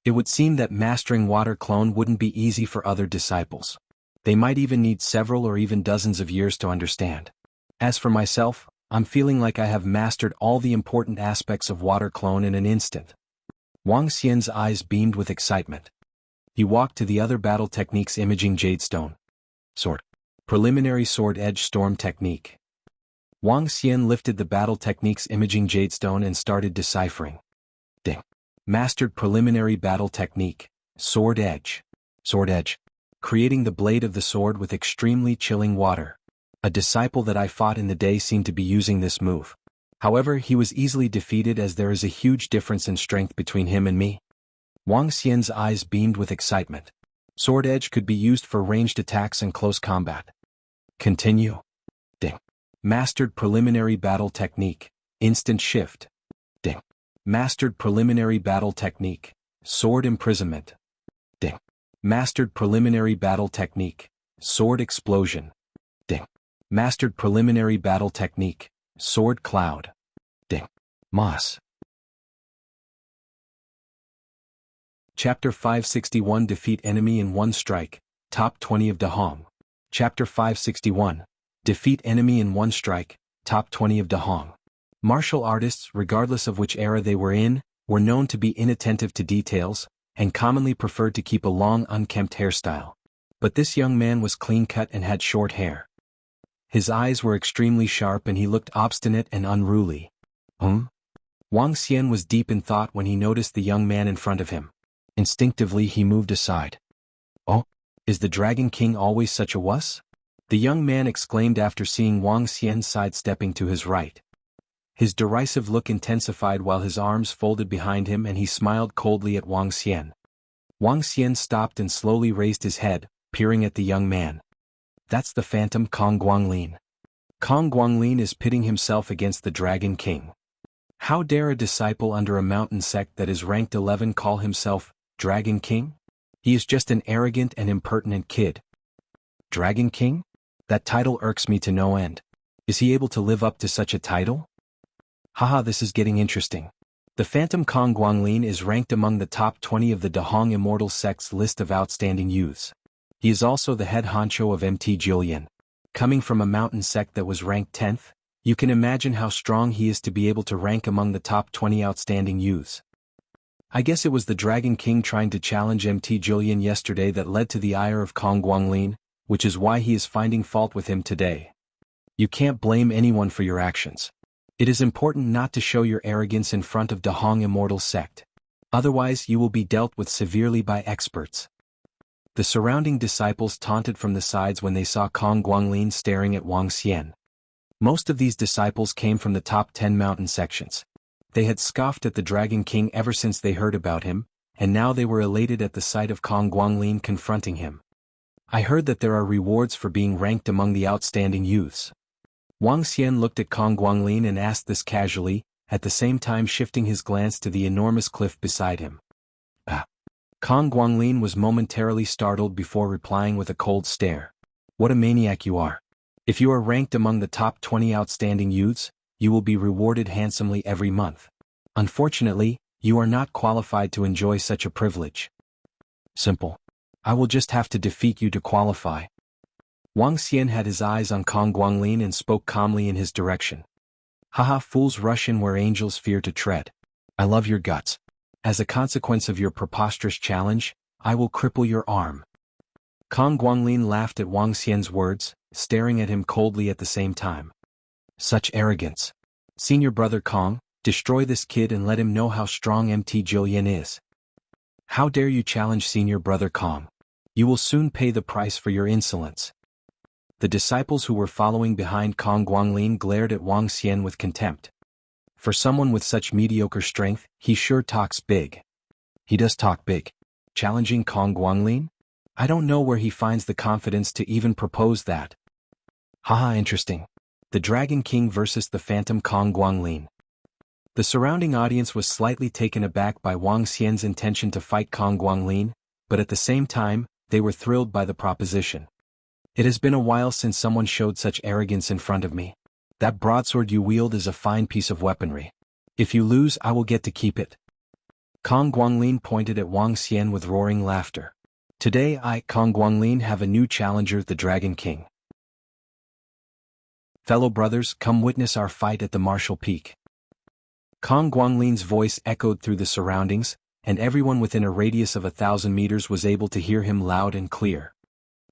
S1: It would seem that mastering water clone wouldn't be easy for other disciples. They might even need several or even dozens of years to understand. As for myself, I'm feeling like I have mastered all the important aspects of water clone in an instant. Wang Xian's eyes beamed with excitement. He walked to the other battle techniques imaging jadestone. Sword. Preliminary sword edge storm technique. Wang Xian lifted the battle techniques imaging jadestone and started deciphering. Ding. Mastered preliminary battle technique. Sword edge. Sword edge. Creating the blade of the sword with extremely chilling water. A disciple that I fought in the day seemed to be using this move. However, he was easily defeated as there is a huge difference in strength between him and me. Wang Xian's eyes beamed with excitement. Sword edge could be used for ranged attacks and close combat. Continue. Ding. Mastered preliminary battle technique. Instant shift. Ding. Mastered preliminary battle technique. Sword imprisonment. Ding. Mastered preliminary battle technique. Sword explosion. Ding. Mastered preliminary battle technique. Sword cloud. Ding. Moss. Chapter 561 Defeat enemy in one strike. Top 20 of Dahong. Chapter 561. Defeat enemy in one strike. Top 20 of Dahong. Martial artists, regardless of which era they were in, were known to be inattentive to details, and commonly preferred to keep a long unkempt hairstyle. But this young man was clean-cut and had short hair. His eyes were extremely sharp and he looked obstinate and unruly. Wang Xian was deep in thought when he noticed the young man in front of him. Instinctively he moved aside. Oh, is the Dragon King always such a wuss? The young man exclaimed after seeing Wang Xian sidestepping to his right. His derisive look intensified while his arms folded behind him and he smiled coldly at Wang Xian. Wang Xian stopped and slowly raised his head, peering at the young man. That's the phantom Kong Guanglin. Kong Guanglin is pitting himself against the Dragon King. How dare a disciple under a mountain sect that is ranked 11 call himself Dragon King? He is just an arrogant and impertinent kid. Dragon King? That title irks me to no end. Is he able to live up to such a title? Haha, this is getting interesting. The phantom Kong Guanglin is ranked among the top 20 of the Dahong Immortal Sect's list of outstanding youths. He is also the head honcho of MT Jillian. Coming from a mountain sect that was ranked 10th, you can imagine how strong he is to be able to rank among the top 20 outstanding youths. I guess it was the Dragon King trying to challenge MT Jillian yesterday that led to the ire of Kong Guanglin, which is why he is finding fault with him today. You can't blame anyone for your actions. It is important not to show your arrogance in front of Dahong Immortal Sect. Otherwise you will be dealt with severely by experts. The surrounding disciples taunted from the sides when they saw Kong Guanglin staring at Wang Xian. Most of these disciples came from the top 10 mountain sections. They had scoffed at the Dragon King ever since they heard about him, and now they were elated at the sight of Kong Guanglin confronting him. I heard that there are rewards for being ranked among the outstanding youths. Wang Xian looked at Kong Guanglin and asked this casually, at the same time shifting his glance to the enormous cliff beside him. Kong Guanglin was momentarily startled before replying with a cold stare. What a maniac you are. If you are ranked among the top 20 outstanding youths, you will be rewarded handsomely every month. Unfortunately, you are not qualified to enjoy such a privilege. Simple. I will just have to defeat you to qualify. Wang Xian had his eyes on Kong Guanglin and spoke calmly in his direction. Haha, fools rush in where angels fear to tread. I love your guts. As a consequence of your preposterous challenge, I will cripple your arm. Kong Guanglin laughed at Wang Xian's words, staring at him coldly at the same time. Such arrogance. Senior brother Kong, destroy this kid and let him know how strong MT Jillian is. How dare you challenge senior brother Kong? You will soon pay the price for your insolence. The disciples who were following behind Kong Guanglin glared at Wang Xian with contempt. For someone with such mediocre strength, he sure talks big. He does talk big. Challenging Kong Guanglin? I don't know where he finds the confidence to even propose that. Haha, interesting. The Dragon King versus the Phantom Kong Guanglin. The surrounding audience was slightly taken aback by Wang Xian's intention to fight Kong Guanglin, but at the same time, they were thrilled by the proposition. It has been a while since someone showed such arrogance in front of me. That broadsword you wield is a fine piece of weaponry. If you lose, I will get to keep it. Kong Guanglin pointed at Wang Xian with roaring laughter. Today I, Kong Guanglin, have a new challenger, the Dragon King. Fellow brothers, come witness our fight at the Martial Peak. Kong Guanglin's voice echoed through the surroundings, and everyone within a radius of 1,000 meters was able to hear him loud and clear.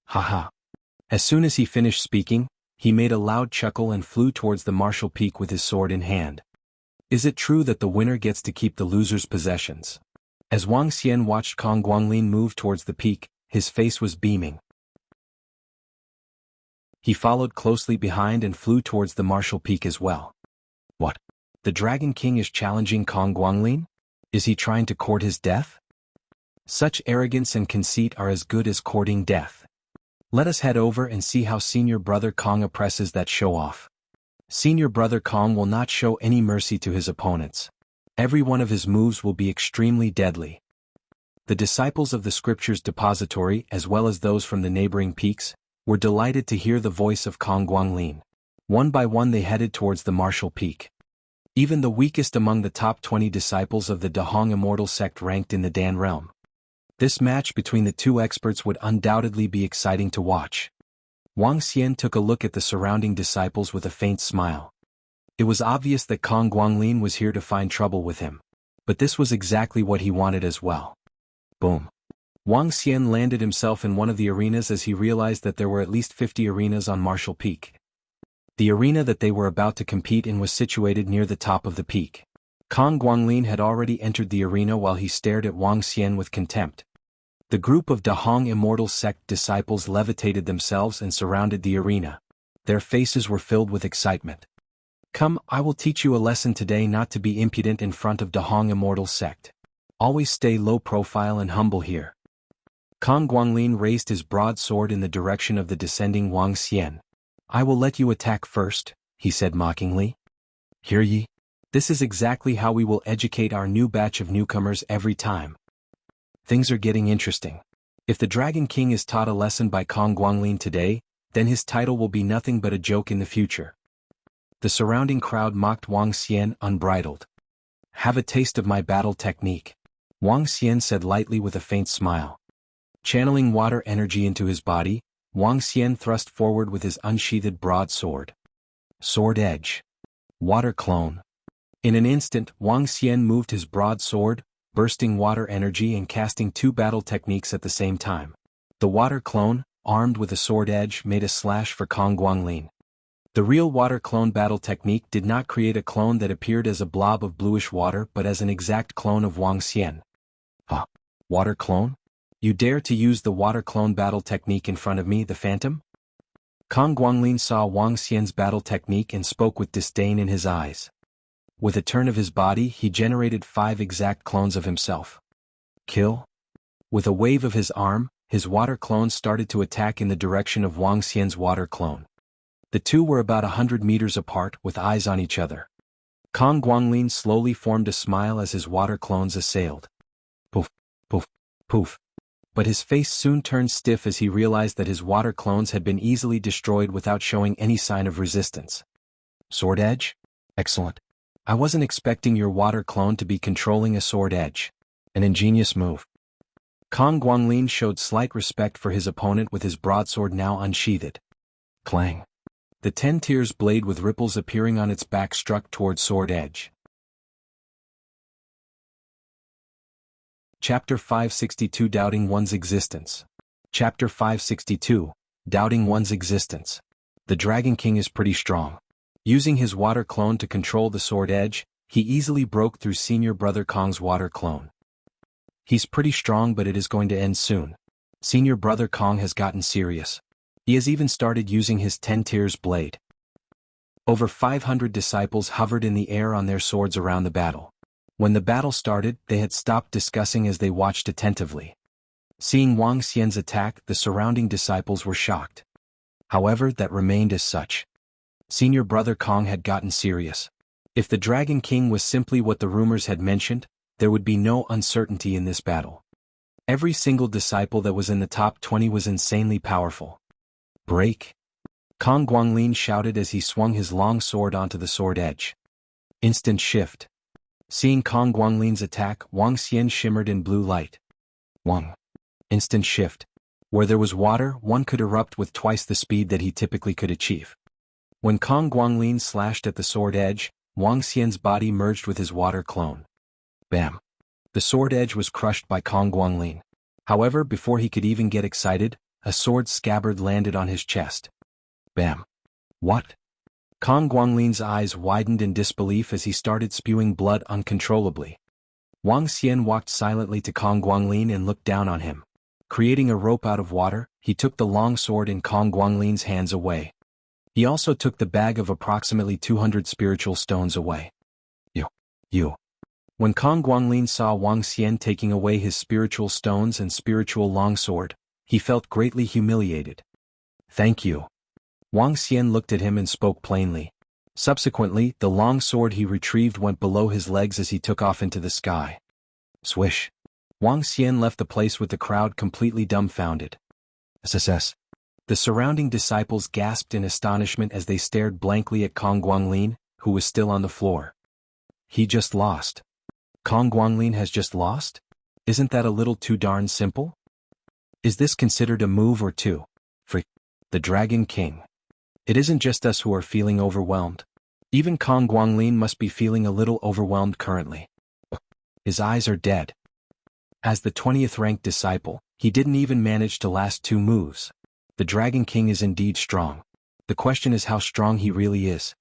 S1: Haha. As soon as he finished speaking, he made a loud chuckle and flew towards the Martial Peak with his sword in hand. Is it true that the winner gets to keep the loser's possessions? As Wang Xian watched Kong Guanglin move towards the peak, his face was beaming. He followed closely behind and flew towards the Martial Peak as well. What? The Dragon King is challenging Kong Guanglin? Is he trying to court his death? Such arrogance and conceit are as good as courting death. Let us head over and see how senior brother Kong oppresses that show-off. Senior brother Kong will not show any mercy to his opponents. Every one of his moves will be extremely deadly. The disciples of the scriptures depository, as well as those from the neighboring peaks, were delighted to hear the voice of Kong Guanglin. One by one they headed towards the Martial Peak. Even the weakest among the top 20 disciples of the Dahong Immortal sect ranked in the Dan realm. This match between the two experts would undoubtedly be exciting to watch. Wang Xian took a look at the surrounding disciples with a faint smile. It was obvious that Kong Guanglin was here to find trouble with him. But this was exactly what he wanted as well. Boom. Wang Xian landed himself in one of the arenas as he realized that there were at least 50 arenas on Martial Peak. The arena that they were about to compete in was situated near the top of the peak. Kong Guanglin had already entered the arena while he stared at Wang Xian with contempt. The group of Dahong Immortal sect disciples levitated themselves and surrounded the arena. Their faces were filled with excitement. Come, I will teach you a lesson today not to be impudent in front of Dahong Immortal sect. Always stay low profile and humble here. Kong Guanglin raised his broadsword in the direction of the descending Wang Xian. I will let you attack first, he said mockingly. Hear ye? This is exactly how we will educate our new batch of newcomers every time. Things are getting interesting. If the Dragon King is taught a lesson by Kong Guanglin today, then his title will be nothing but a joke in the future. The surrounding crowd mocked Wang Xian unbridled. Have a taste of my battle technique, Wang Xian said lightly with a faint smile. Channeling water energy into his body, Wang Xian thrust forward with his unsheathed broadsword. Sword edge. Water clone. In an instant, Wang Xian moved his broadsword, bursting water energy and casting two battle techniques at the same time. The water clone, armed with a sword edge, made a slash for Kong Guanglin. The real water clone battle technique did not create a clone that appeared as a blob of bluish water but as an exact clone of Wang Xian. Huh? Water clone? You dare to use the water clone battle technique in front of me, the Phantom? Kong Guanglin saw Wang Xian's battle technique and spoke with disdain in his eyes. With a turn of his body, he generated 5 exact clones of himself. Kill? With a wave of his arm, his water clone started to attack in the direction of Wang Xian's water clone. The two were about 100 meters apart, with eyes on each other. Kong Guanglin slowly formed a smile as his water clones assailed. Poof, poof, poof. But his face soon turned stiff as he realized that his water clones had been easily destroyed without showing any sign of resistance. Sword edge? Excellent. I wasn't expecting your water clone to be controlling a sword edge. An ingenious move. Kong Guanglin showed slight respect for his opponent with his broadsword now unsheathed. Clang. The 10 tiers blade with ripples appearing on its back struck toward sword edge. Chapter 562 Doubting One's Existence. Chapter 562, Doubting One's Existence. The Dragon King is pretty strong. Using his water clone to control the sword edge, he easily broke through senior brother Kong's water clone. He's pretty strong, but it is going to end soon. Senior brother Kong has gotten serious. He has even started using his 10 tiers blade. Over 500 disciples hovered in the air on their swords around the battle. When the battle started, they had stopped discussing as they watched attentively. Seeing Wang Xian's attack, the surrounding disciples were shocked. However, that remained as such. Senior brother Kong had gotten serious. If the Dragon King was simply what the rumors had mentioned, there would be no uncertainty in this battle. Every single disciple that was in the top 20 was insanely powerful. Break! Kong Guanglin shouted as he swung his long sword onto the sword edge. Instant shift. Seeing Kong Guanglin's attack, Wang Xian shimmered in blue light. Wang. Instant shift. Where there was water, one could erupt with twice the speed that he typically could achieve. When Kong Guanglin slashed at the sword edge, Wang Xian's body merged with his water clone. Bam. The sword edge was crushed by Kong Guanglin. However, before he could even get excited, a sword scabbard landed on his chest. Bam. What? Kong Guanglin's eyes widened in disbelief as he started spewing blood uncontrollably. Wang Xian walked silently to Kong Guanglin and looked down on him. Creating a rope out of water, he took the long sword in Kong Guanglin's hands away. He also took the bag of approximately 200 spiritual stones away. You. When Kong Guanglin saw Wang Xian taking away his spiritual stones and spiritual longsword, he felt greatly humiliated. Thank you. Wang Xian looked at him and spoke plainly. Subsequently, the long sword he retrieved went below his legs as he took off into the sky. Swish. Wang Xian left the place with the crowd completely dumbfounded. SSS. The surrounding disciples gasped in astonishment as they stared blankly at Kong Guanglin, who was still on the floor. He just lost. Kong Guanglin has just lost? Isn't that a little too darn simple? Is this considered a move or two? Freak. The Dragon King. It isn't just us who are feeling overwhelmed. Even Kong Guanglin must be feeling a little overwhelmed currently. His eyes are dead. As the 20th ranked disciple, he didn't even manage to last 2 moves. The Dragon King is indeed strong. The question is how strong he really is.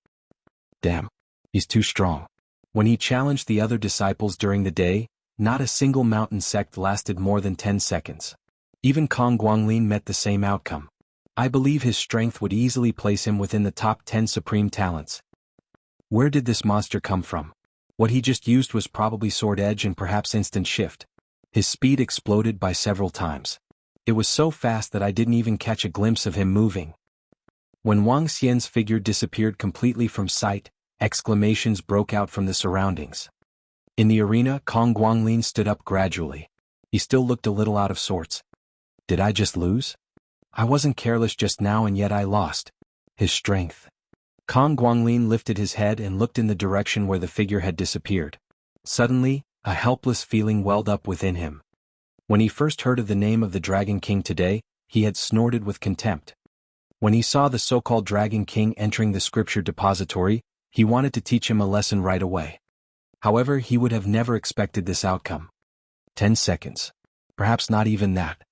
S1: Damn. He's too strong. When he challenged the other disciples during the day, not a single mountain sect lasted more than 10 seconds. Even Kong Guanglin met the same outcome. I believe his strength would easily place him within the top 10 supreme talents. Where did this monster come from? What he just used was probably sword edge and perhaps instant shift. His speed exploded by several times. It was so fast that I didn't even catch a glimpse of him moving. When Wang Xian's figure disappeared completely from sight, exclamations broke out from the surroundings. In the arena, Kong Guanglin stood up gradually. He still looked a little out of sorts. Did I just lose? I wasn't careless just now and yet I lost. His strength. Kong Guanglin lifted his head and looked in the direction where the figure had disappeared. Suddenly, a helpless feeling welled up within him. When he first heard of the name of the Dragon King today, he had snorted with contempt. When he saw the so-called Dragon King entering the scripture depository, he wanted to teach him a lesson right away. However, he would have never expected this outcome. 10 seconds. Perhaps not even that.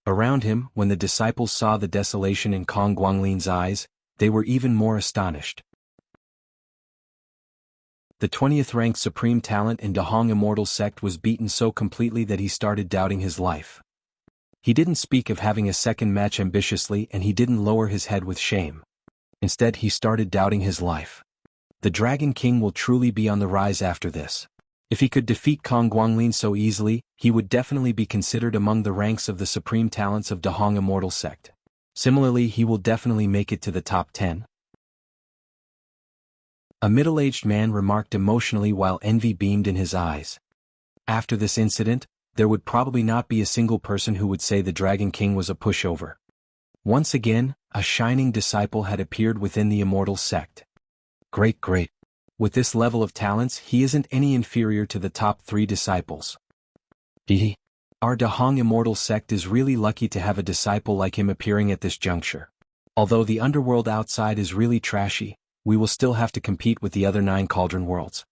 S1: Around him, when the disciples saw the desolation in Kong Guanglin's eyes, they were even more astonished. The 20th ranked supreme talent in Dahong Immortal sect was beaten so completely that he started doubting his life. He didn't speak of having a second match ambitiously and he didn't lower his head with shame. Instead, he started doubting his life. The Dragon King will truly be on the rise after this. If he could defeat Kong Guanglin so easily, he would definitely be considered among the ranks of the supreme talents of Dahong Immortal Sect. Similarly, he will definitely make it to the top 10. A middle-aged man remarked emotionally while envy beamed in his eyes. After this incident, there would probably not be a single person who would say the Dragon King was a pushover. Once again, a shining disciple had appeared within the Immortal Sect. Great. With this level of talents, he isn't any inferior to the top 3 disciples. Our Dahong Immortal Sect is really lucky to have a disciple like him appearing at this juncture. Although the underworld outside is really trashy, we will still have to compete with the other 9 cauldron worlds.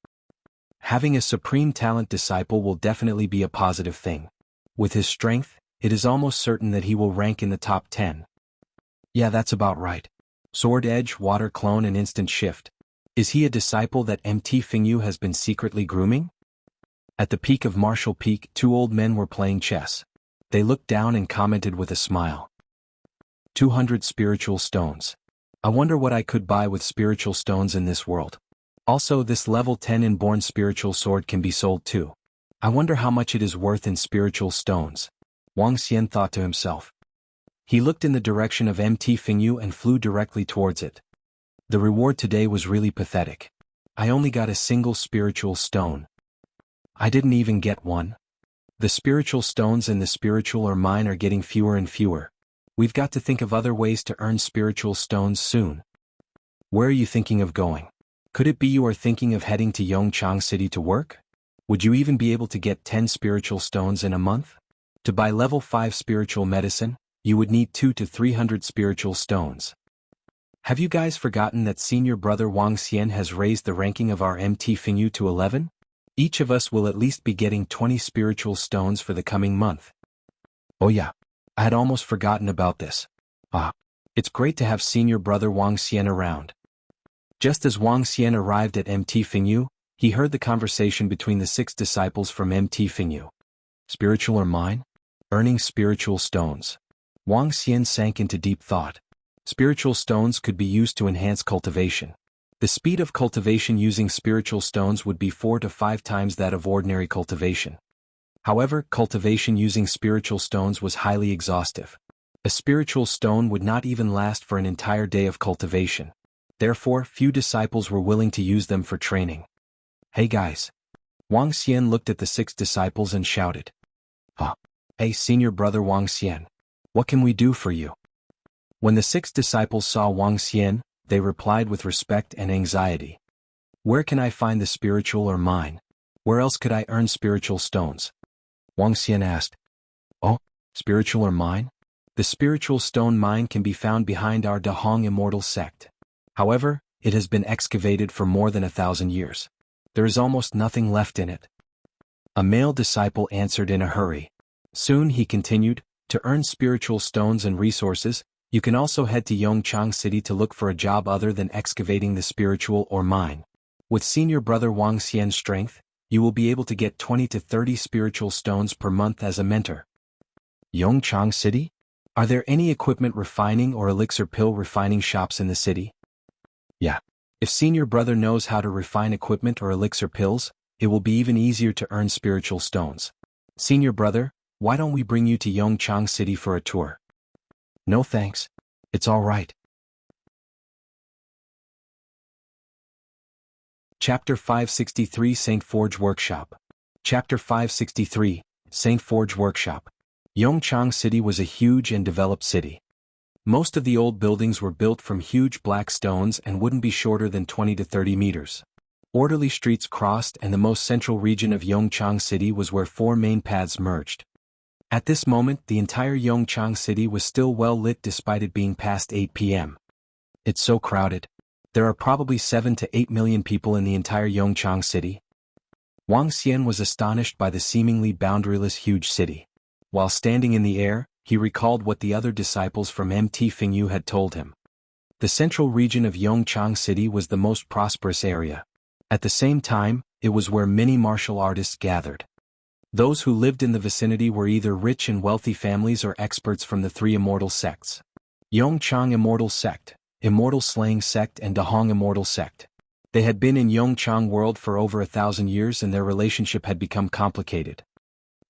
S1: Having a supreme talent disciple will definitely be a positive thing. With his strength, it is almost certain that he will rank in the top 10. Yeah, that's about right. Sword Edge, Water Clone and Instant Shift. Is he a disciple that MT Fingyu has been secretly grooming? At the peak of Martial Peak, 2 old men were playing chess. They looked down and commented with a smile. 200 spiritual stones. I wonder what I could buy with spiritual stones in this world. Also, this level 10 inborn spiritual sword can be sold too. I wonder how much it is worth in spiritual stones. Wang Xian thought to himself. He looked in the direction of MT Fingyu and flew directly towards it. The reward today was really pathetic. I only got a single spiritual stone. I didn't even get one. The spiritual stones in the spiritual or mine are getting fewer and fewer. We've got to think of other ways to earn spiritual stones soon. Where are you thinking of going? Could it be you are thinking of heading to Yongchang City to work? Would you even be able to get 10 spiritual stones in a month? To buy level 5 spiritual medicine, you would need 200 to 300 spiritual stones. Have you guys forgotten that senior brother Wang Xian has raised the ranking of our MT Fingyu to 11? Each of us will at least be getting 20 spiritual stones for the coming month. Oh yeah, I had almost forgotten about this. It's great to have senior brother Wang Xian around. Just as Wang Xian arrived at MT Fingyu, he heard the conversation between the 6 disciples from MT Fingyu. Spiritual or mine? Earning spiritual stones. Wang Xian sank into deep thought. Spiritual stones could be used to enhance cultivation. The speed of cultivation using spiritual stones would be 4 to 5 times that of ordinary cultivation. However, cultivation using spiritual stones was highly exhaustive. A spiritual stone would not even last for an entire day of cultivation. Therefore, few disciples were willing to use them for training. Hey guys! Wang Xian looked at the 6 disciples and shouted. Hey senior brother Wang Xian! What can we do for you? When the 6 disciples saw Wang Xian, they replied with respect and anxiety. Where can I find the spiritual or mine? Where else could I earn spiritual stones? Wang Xian asked. Oh, spiritual or mine? The spiritual stone mine can be found behind our Dahong Immortal Sect. However, it has been excavated for more than 1,000 years. There is almost nothing left in it. A male disciple answered in a hurry. Soon he continued, to earn spiritual stones and resources, you can also head to Yongchang City to look for a job other than excavating the spiritual or mine. With senior brother Wang Xian's strength, you will be able to get 20 to 30 spiritual stones per month as a mentor. Yongchang City? Are there any equipment refining or elixir pill refining shops in the city? Yeah. If senior brother knows how to refine equipment or elixir pills, it will be even easier to earn spiritual stones. Senior brother, why don't we bring you to Yongchang City for a tour? No thanks. It's all right. Chapter 563 Saint Forge Workshop. Chapter 563 Saint Forge Workshop. Yongchang City was a huge and developed city. Most of the old buildings were built from huge black stones and wouldn't be shorter than 20 to 30 meters. Orderly streets crossed and the most central region of Yongchang City was where 4 main paths merged. At this moment, the entire Yongchang City was still well lit despite it being past 8 p.m. It's so crowded. There are probably 7 to 8 million people in the entire Yongchang City. Wang Xian was astonished by the seemingly boundaryless huge city. While standing in the air, he recalled what the other disciples from MT Fingyu had told him. The central region of Yongchang City was the most prosperous area. At the same time, it was where many martial artists gathered. Those who lived in the vicinity were either rich and wealthy families or experts from the 3 immortal sects. Yongchang Immortal Sect, Immortal Slaying Sect and Dahong Immortal Sect. They had been in Yongchang world for over 1,000 years and their relationship had become complicated.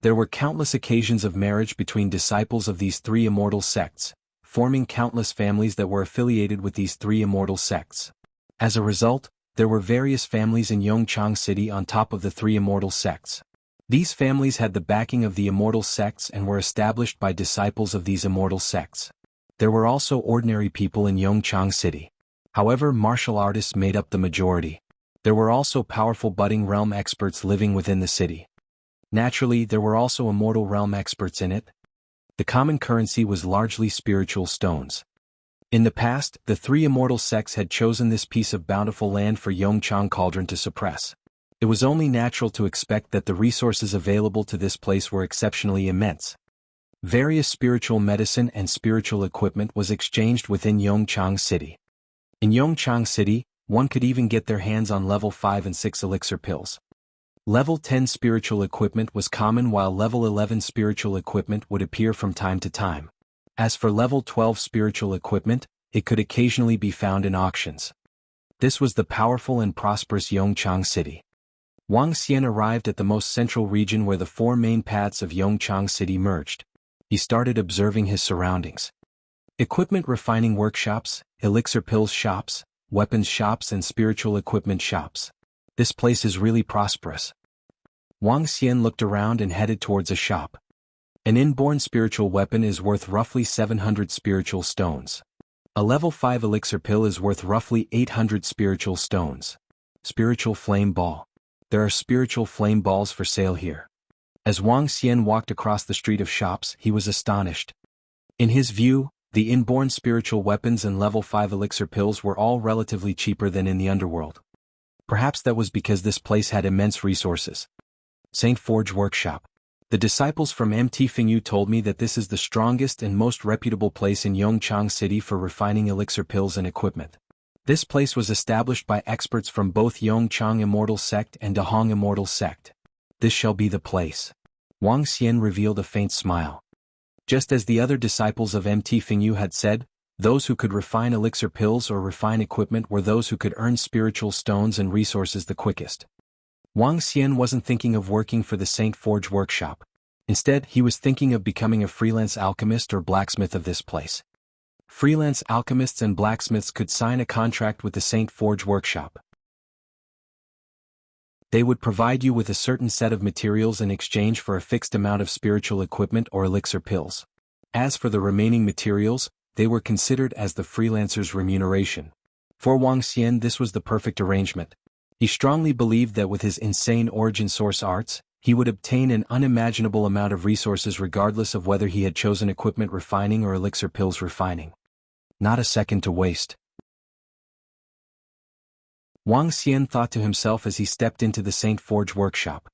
S1: There were countless occasions of marriage between disciples of these three immortal sects, forming countless families that were affiliated with these three immortal sects. As a result, there were various families in Yongchang City on top of the three immortal sects. These families had the backing of the immortal sects and were established by disciples of these immortal sects. There were also ordinary people in Yongchang City. However, martial artists made up the majority. There were also powerful budding realm experts living within the city. Naturally, there were also immortal realm experts in it. The common currency was largely spiritual stones. In the past, the three immortal sects had chosen this piece of bountiful land for Yongchang Cauldron to suppress. It was only natural to expect that the resources available to this place were exceptionally immense. Various spiritual medicine and spiritual equipment was exchanged within Yongchang City. In Yongchang City, one could even get their hands on level 5 and 6 elixir pills. Level 10 spiritual equipment was common while level 11 spiritual equipment would appear from time to time. As for level 12 spiritual equipment, it could occasionally be found in auctions. This was the powerful and prosperous Yongchang City. Wang Xian arrived at the most central region where the four main paths of Yongchang City merged. He started observing his surroundings. Equipment refining workshops, elixir pills shops, weapons shops and spiritual equipment shops. This place is really prosperous. Wang Xian looked around and headed towards a shop. An inborn spiritual weapon is worth roughly 700 spiritual stones. A level 5 elixir pill is worth roughly 800 spiritual stones. Spiritual flame ball. There are spiritual flame balls for sale here. As Wang Xian walked across the street of shops, he was astonished. In his view, the inborn spiritual weapons and level 5 elixir pills were all relatively cheaper than in the underworld. Perhaps that was because this place had immense resources. Saint Forge Workshop. The disciples from MT Fingyu told me that this is the strongest and most reputable place in Yongchang City for refining elixir pills and equipment. This place was established by experts from both Yongchang Immortal Sect and Dahong Immortal Sect. This shall be the place. Wang Xian revealed a faint smile. Just as the other disciples of MT Fingyu had said, those who could refine elixir pills or refine equipment were those who could earn spiritual stones and resources the quickest. Wang Xian wasn't thinking of working for the Saint Forge Workshop. Instead, he was thinking of becoming a freelance alchemist or blacksmith of this place. Freelance alchemists and blacksmiths could sign a contract with the Saint Forge Workshop. They would provide you with a certain set of materials in exchange for a fixed amount of spiritual equipment or elixir pills. As for the remaining materials, they were considered as the freelancer's remuneration. For Wang Xian, this was the perfect arrangement. He strongly believed that with his insane origin source arts, he would obtain an unimaginable amount of resources regardless of whether he had chosen equipment refining or elixir pills refining. Not a second to waste. Wang Xian thought to himself as he stepped into the Saint Forge Workshop.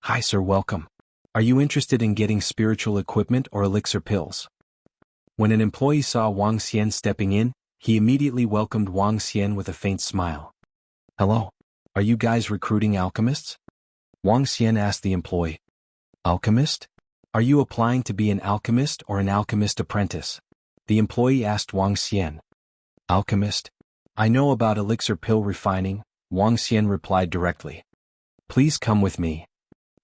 S1: Hi sir, welcome. Are you interested in getting spiritual equipment or elixir pills? When an employee saw Wang Xian stepping in, he immediately welcomed Wang Xian with a faint smile. Hello. Are you guys recruiting alchemists? Wang Xian asked the employee. Alchemist? Are you applying to be an alchemist or an alchemist apprentice? The employee asked Wang Xian. Alchemist? I know about elixir pill refining, Wang Xian replied directly. Please come with me.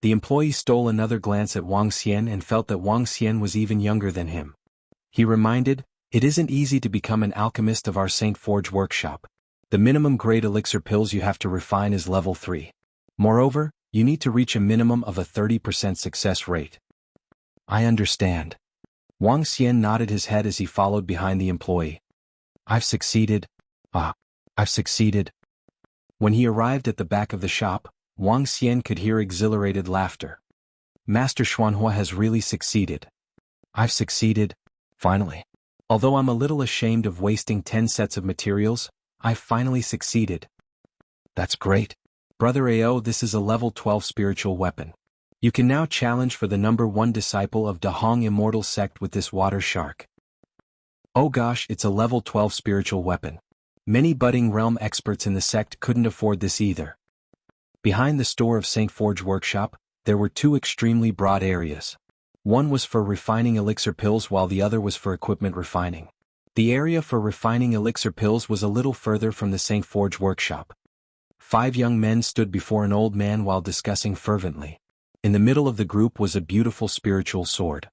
S1: The employee stole another glance at Wang Xian and felt that Wang Xian was even younger than him. He reminded, it isn't easy to become an alchemist of our Saint Forge Workshop. The minimum grade elixir pills you have to refine is level 3. Moreover, you need to reach a minimum of a 30% success rate. I understand. Wang Xian nodded his head as he followed behind the employee. I've succeeded. I've succeeded. When he arrived at the back of the shop, Wang Xian could hear exhilarated laughter. Master Xuanhua has really succeeded. I've succeeded. Finally. Although I'm a little ashamed of wasting 10 sets of materials, I've finally succeeded. That's great. Brother Ao, this is a level 12 spiritual weapon. You can now challenge for the number 1 disciple of Dahong Immortal Sect with this water shark. Oh gosh, it's a level 12 spiritual weapon. Many budding realm experts in the sect couldn't afford this either. Behind the store of Saint Forge Workshop, there were 2 extremely broad areas. One was for refining elixir pills while the other was for equipment refining. The area for refining elixir pills was a little further from the Saint Forge Workshop. 5 young men stood before an old man while discussing fervently. In the middle of the group was a beautiful spiritual sword.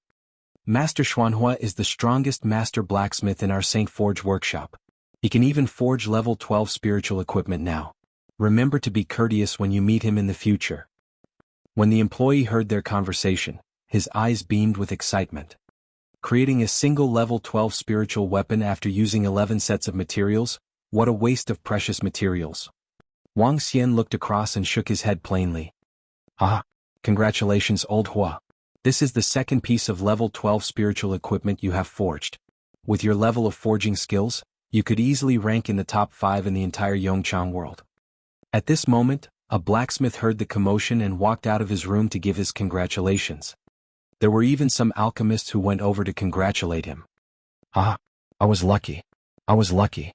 S1: Master Xuanhua is the strongest master blacksmith in our St. Forge workshop. He can even forge level 12 spiritual equipment now. Remember to be courteous when you meet him in the future. When the employee heard their conversation, his eyes beamed with excitement. Creating a single level 12 spiritual weapon after using 11 sets of materials, what a waste of precious materials. Wang Xian looked across and shook his head plainly. Ah, congratulations old Hua. This is the second piece of level 12 spiritual equipment you have forged. With your level of forging skills, you could easily rank in the top 5 in the entire Yongchang world. At this moment, a blacksmith heard the commotion and walked out of his room to give his congratulations. There were even some alchemists who went over to congratulate him. Ah, I was lucky. I was lucky.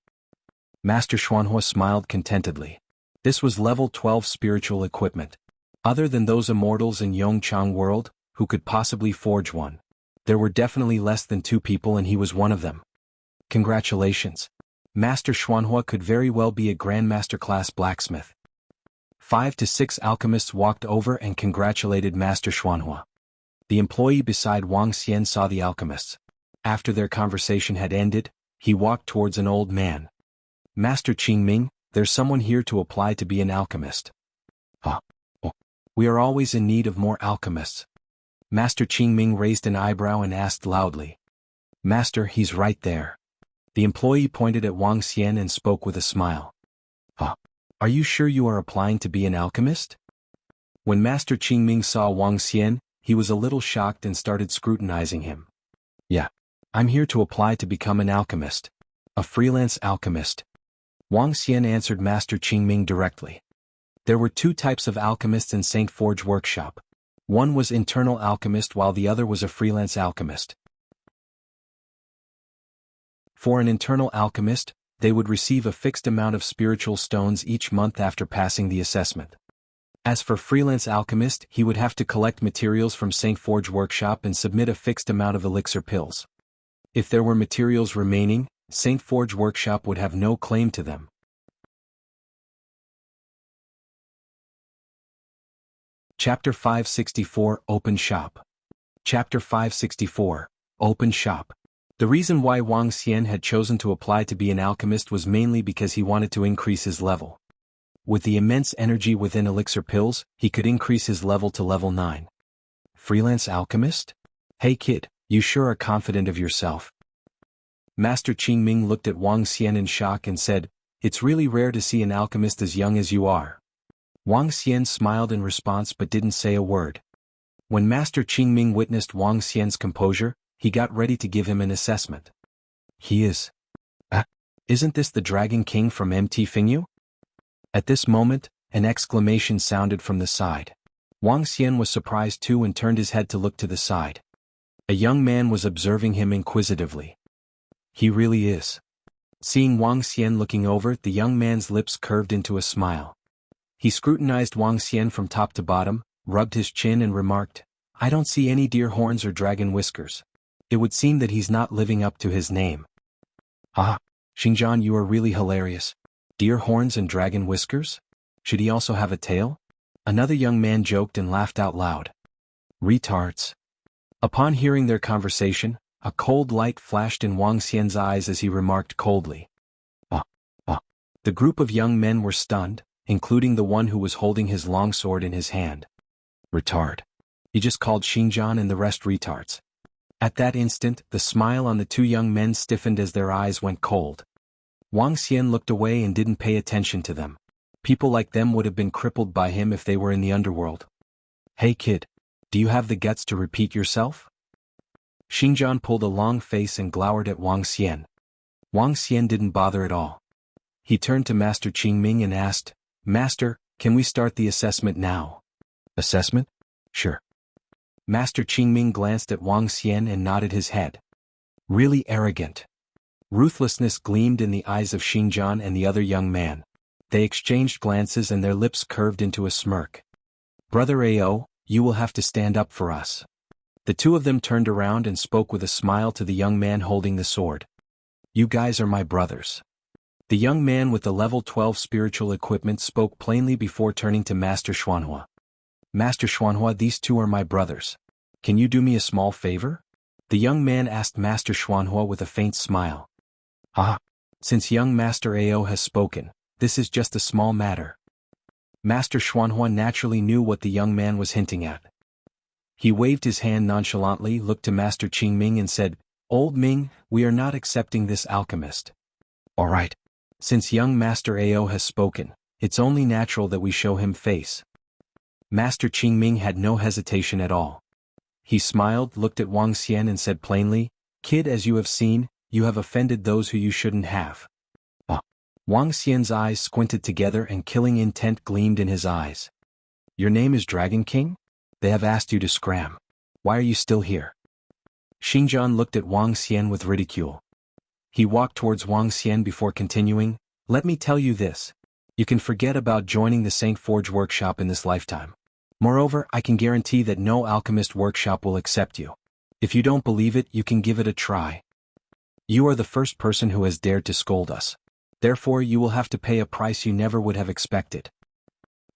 S1: Master Xuanhua smiled contentedly. This was level 12 spiritual equipment. Other than those immortals in Yongchang world, who could possibly forge one, there were definitely less than 2 people and he was one of them. Congratulations. Master Xuanhua could very well be a Grandmaster class blacksmith. 5 to 6 alchemists walked over and congratulated Master Xuanhua. The employee beside Wang Xian saw the alchemists. After their conversation had ended, he walked towards an old man. Master Qingming, there's someone here to apply to be an alchemist. Ah, oh. We are always in need of more alchemists. Master Qingming raised an eyebrow and asked loudly. Master, he's right there. The employee pointed at Wang Xian and spoke with a smile. Ah, are you sure you are applying to be an alchemist? When Master Qingming saw Wang Xian, he was a little shocked and started scrutinizing him. Yeah, I'm here to apply to become an alchemist. A freelance alchemist. Wang Xian answered Master Qingming directly. There were 2 types of alchemists in St. Forge workshop. One was internal alchemist while the other was a freelance alchemist. For an internal alchemist, they would receive a fixed amount of spiritual stones each month after passing the assessment. As for freelance alchemist, he would have to collect materials from St. Forge workshop and submit a fixed amount of elixir pills. If there were materials remaining, St. Forge workshop would have no claim to them. Chapter 564 Open Shop. Chapter 564 Open Shop. The reason why Wang Xian had chosen to apply to be an alchemist was mainly because he wanted to increase his level. With the immense energy within elixir pills, he could increase his level to level 9. Freelance alchemist? Hey kid, you sure are confident of yourself. Master Qingming looked at Wang Xian in shock and said, It's really rare to see an alchemist as young as you are. Wang Xian smiled in response but didn't say a word. When Master Qingming witnessed Wang Xian's composure, he got ready to give him an assessment. He is. Isn't this the Dragon King from MT Fingyu? At this moment, an exclamation sounded from the side. Wang Xian was surprised too and turned his head to look to the side. A young man was observing him inquisitively. He really is. Seeing Wang Xian looking over, the young man's lips curved into a smile. He scrutinized Wang Xian from top to bottom, rubbed his chin and remarked, I don't see any deer horns or dragon whiskers. It would seem that he's not living up to his name. Ah, Xingzhan, you are really hilarious. Deer horns and dragon whiskers? Should he also have a tail? Another young man joked and laughed out loud. Retards. Upon hearing their conversation, a cold light flashed in Wang Xian's eyes as he remarked coldly. The group of young men were stunned, including the one who was holding his longsword in his hand. Retard. He just called Xingzhan and the rest retards. At that instant, the smile on the 2 young men stiffened as their eyes went cold. Wang Xian looked away and didn't pay attention to them. People like them would have been crippled by him if they were in the underworld. Hey kid, do you have the guts to repeat yourself? Xingzhan pulled a long face and glowered at Wang Xian. Wang Xian didn't bother at all. He turned to Master Qingming and asked, Master, can we start the assessment now? Assessment? Sure. Master Qingming glanced at Wang Xian and nodded his head. Really arrogant. Ruthlessness gleamed in the eyes of Xingzhan and the other young man. They exchanged glances and their lips curved into a smirk. Brother Ao, you will have to stand up for us. The 2 of them turned around and spoke with a smile to the young man holding the sword. You guys are my brothers. The young man with the level 12 spiritual equipment spoke plainly before turning to Master Xuanhua. Master Xuanhua, these two are my brothers. Can you do me a small favor? The young man asked Master Xuanhua with a faint smile. Ah, since young Master Ao has spoken, this is just a small matter. Master Xuanhua naturally knew what the young man was hinting at. He waved his hand nonchalantly, looked to Master Qingming and said, Old Ming, we are not accepting this alchemist. All right. Since young Master Ao has spoken, it's only natural that we show him face. Master Qingming had no hesitation at all. He smiled, looked at Wang Xian and said plainly, Kid, as you have seen, you have offended those who you shouldn't have. Wang Xian's eyes squinted together and killing intent gleamed in his eyes. Your name is Dragon King? They have asked you to scram. Why are you still here? Xingjian looked at Wang Xian with ridicule. He walked towards Wang Xian before continuing, Let me tell you this. You can forget about joining the Saint Forge workshop in this lifetime. Moreover, I can guarantee that no alchemist workshop will accept you. If you don't believe it, you can give it a try. You are the first person who has dared to scold us. Therefore, you will have to pay a price you never would have expected.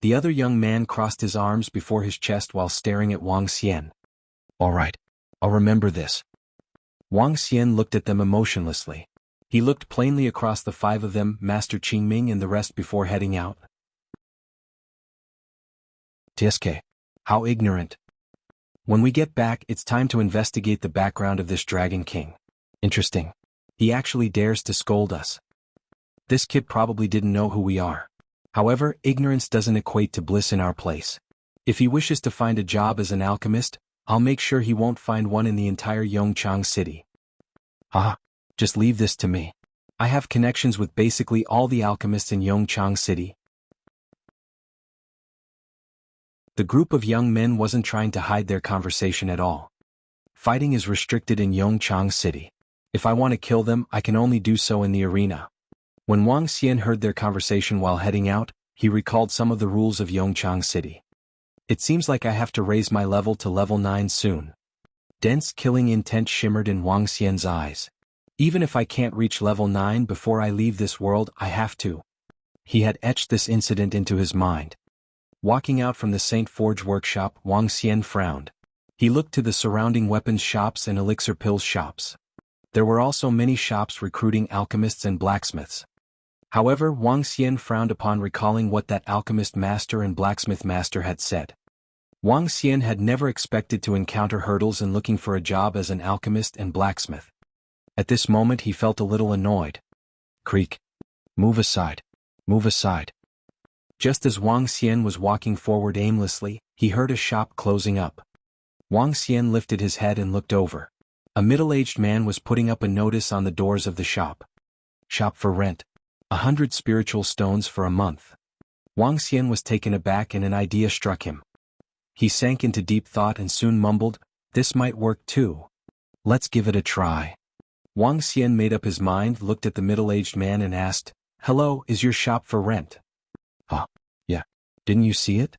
S1: The other young man crossed his arms before his chest while staring at Wang Xian. All right. I'll remember this. Wang Xian looked at them emotionlessly. He looked plainly across the five of them, Master Qingming and the rest before heading out. TSK. How ignorant. When we get back, it's time to investigate the background of this Dragon King. Interesting. He actually dares to scold us. This kid probably didn't know who we are. However, ignorance doesn't equate to bliss in our place. If he wishes to find a job as an alchemist, I'll make sure he won't find one in the entire Yongchang city. Just leave this to me. I have connections with basically all the alchemists in Yongchang city. The group of young men wasn't trying to hide their conversation at all. Fighting is restricted in Yongchang city. If I want to kill them, I can only do so in the arena. When Wang Xian heard their conversation while heading out, he recalled some of the rules of Yongchang city. It seems like I have to raise my level to level 9 soon. Dense killing intent shimmered in Wang Xian's eyes. Even if I can't reach level 9 before I leave this world, I have to. He had etched this incident into his mind. Walking out from the Saint Forge workshop, Wang Xian frowned. He looked to the surrounding weapons shops and elixir pills shops. There were also many shops recruiting alchemists and blacksmiths. However, Wang Xian frowned upon recalling what that alchemist master and blacksmith master had said. Wang Xian had never expected to encounter hurdles in looking for a job as an alchemist and blacksmith. At this moment he felt a little annoyed. Creak. Move aside. Move aside. Just as Wang Xian was walking forward aimlessly, he heard a shop closing up. Wang Xian lifted his head and looked over. A middle-aged man was putting up a notice on the doors of the shop. Shop for rent. 100 spiritual stones for a month. Wang Xian was taken aback and an idea struck him. He sank into deep thought and soon mumbled, This might work too. Let's give it a try. Wang Xian made up his mind, looked at the middle-aged man and asked, Hello, is your shop for rent? Yeah. Didn't you see it?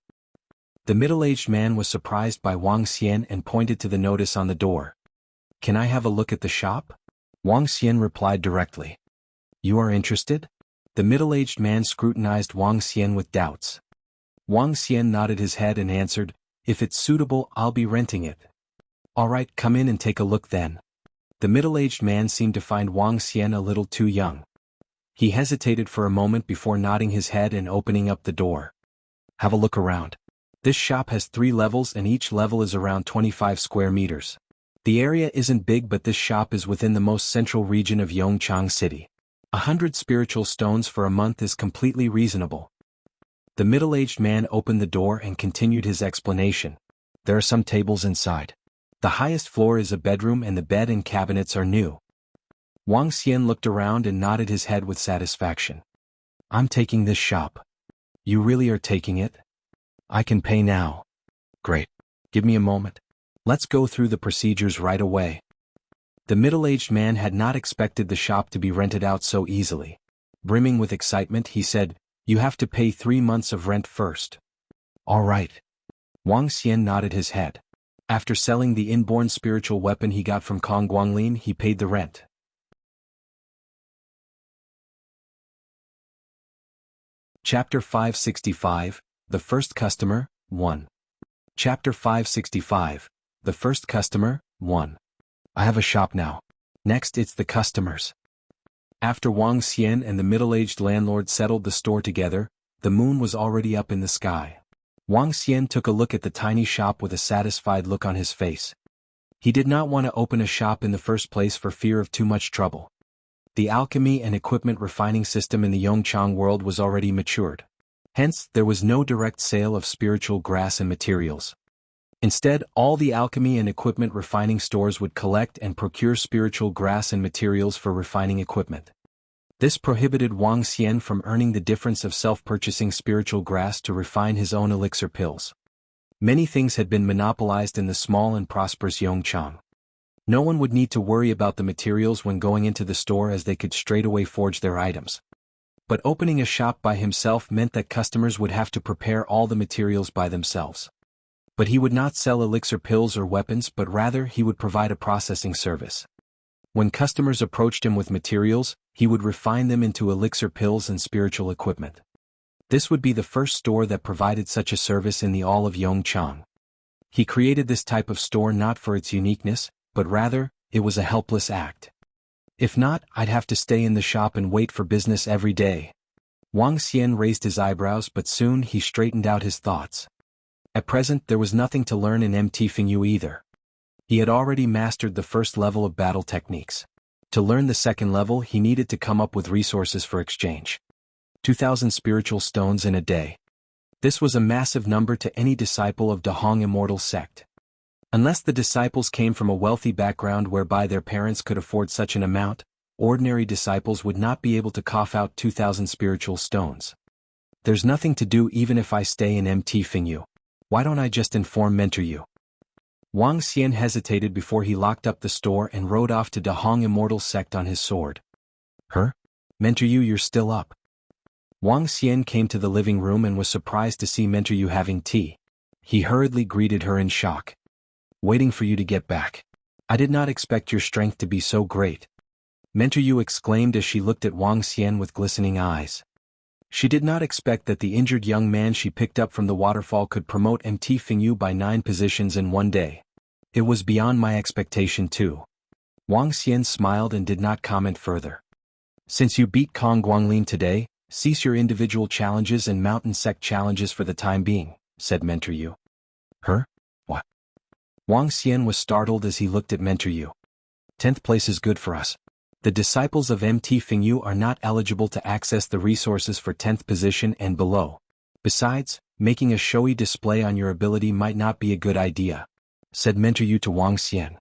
S1: The middle-aged man was surprised by Wang Xian and pointed to the notice on the door. Can I have a look at the shop? Wang Xian replied directly. You are interested? The middle-aged man scrutinized Wang Xian with doubts. Wang Xian nodded his head and answered, If it's suitable, I'll be renting it. All right, come in and take a look then. The middle-aged man seemed to find Wang Xian a little too young. He hesitated for a moment before nodding his head and opening up the door. Have a look around. This shop has 3 levels and each level is around 25 square meters. The area isn't big, but this shop is within the most central region of Yongchang city. 100 spiritual stones for a month is completely reasonable. The middle-aged man opened the door and continued his explanation. There are some tables inside. The highest floor is a bedroom and the bed and cabinets are new. Wang Xian looked around and nodded his head with satisfaction. I'm taking this shop. You really are taking it? I can pay now. Great. Give me a moment. Let's go through the procedures right away. The middle-aged man had not expected the shop to be rented out so easily. Brimming with excitement, he said, You have to pay 3 months of rent first. All right. Wang Xian nodded his head. After selling the inborn spiritual weapon he got from Kong Guanglin, he paid the rent. Chapter 565, The First Customer, 1. Chapter 565, The First Customer, 1. I have a shop now. Next it's the customers. After Wang Xian and the middle-aged landlord settled the store together, the moon was already up in the sky. Wang Xian took a look at the tiny shop with a satisfied look on his face. He did not want to open a shop in the first place for fear of too much trouble. The alchemy and equipment refining system in the Yongchang world was already matured. Hence, there was no direct sale of spiritual grass and materials. Instead, all the alchemy and equipment refining stores would collect and procure spiritual grass and materials for refining equipment. This prohibited Wang Xian from earning the difference of self-purchasing spiritual grass to refine his own elixir pills. Many things had been monopolized in the small and prosperous Yongchang. No one would need to worry about the materials when going into the store as they could straightaway forge their items. But opening a shop by himself meant that customers would have to prepare all the materials by themselves. But he would not sell elixir pills or weapons, but rather he would provide a processing service. When customers approached him with materials, he would refine them into elixir pills and spiritual equipment. This would be the first store that provided such a service in the all of Yongchang. He created this type of store not for its uniqueness, but rather, it was a helpless act. If not, I'd have to stay in the shop and wait for business every day. Wang Xian raised his eyebrows, but soon he straightened out his thoughts. At present there was nothing to learn in MT Fingyu either. He had already mastered the first level of battle techniques. To learn the second level he needed to come up with resources for exchange. 2,000 spiritual stones in a day. This was a massive number to any disciple of Dahong Immortal sect. Unless the disciples came from a wealthy background whereby their parents could afford such an amount, ordinary disciples would not be able to cough out 2,000 spiritual stones. There's nothing to do even if I stay in MT Fingyu. Why don't I just inform Mentor Yu? Wang Xian hesitated before he locked up the store and rode off to Dahong Immortal sect on his sword. Her? Mentor Yu, you're still up. Wang Xian came to the living room and was surprised to see Mentor Yu having tea. He hurriedly greeted her in shock. Waiting for you to get back. I did not expect your strength to be so great. Mentor Yu exclaimed as she looked at Wang Xian with glistening eyes. She did not expect that the injured young man she picked up from the waterfall could promote MT Fingyu by 9 positions in one day. It was beyond my expectation too. Wang Xian smiled and did not comment further. Since you beat Kong Guanglin today, cease your individual challenges and mountain sect challenges for the time being, said Mentor Yu. Her? What? Wang Xian was startled as he looked at Mentor Yu. 10th place is good for us. The disciples of MT Fingyu are not eligible to access the resources for 10th position and below. Besides, making a showy display on your ability might not be a good idea, said Mentor Yu to Wang Xian.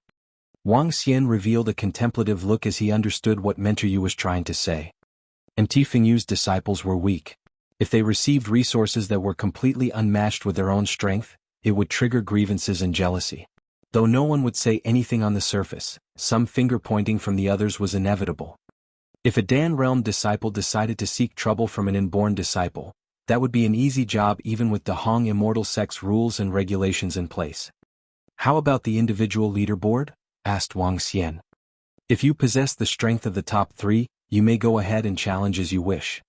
S1: Wang Xian revealed a contemplative look as he understood what Mentor Yu was trying to say. MT Fingyu's disciples were weak. If they received resources that were completely unmatched with their own strength, it would trigger grievances and jealousy. Though no one would say anything on the surface, some finger-pointing from the others was inevitable. If a Dan Realm disciple decided to seek trouble from an inborn disciple, that would be an easy job even with Dahong Immortal sect's rules and regulations in place. How about the individual leaderboard? Asked Wang Xian. If you possess the strength of the top 3, you may go ahead and challenge as you wish.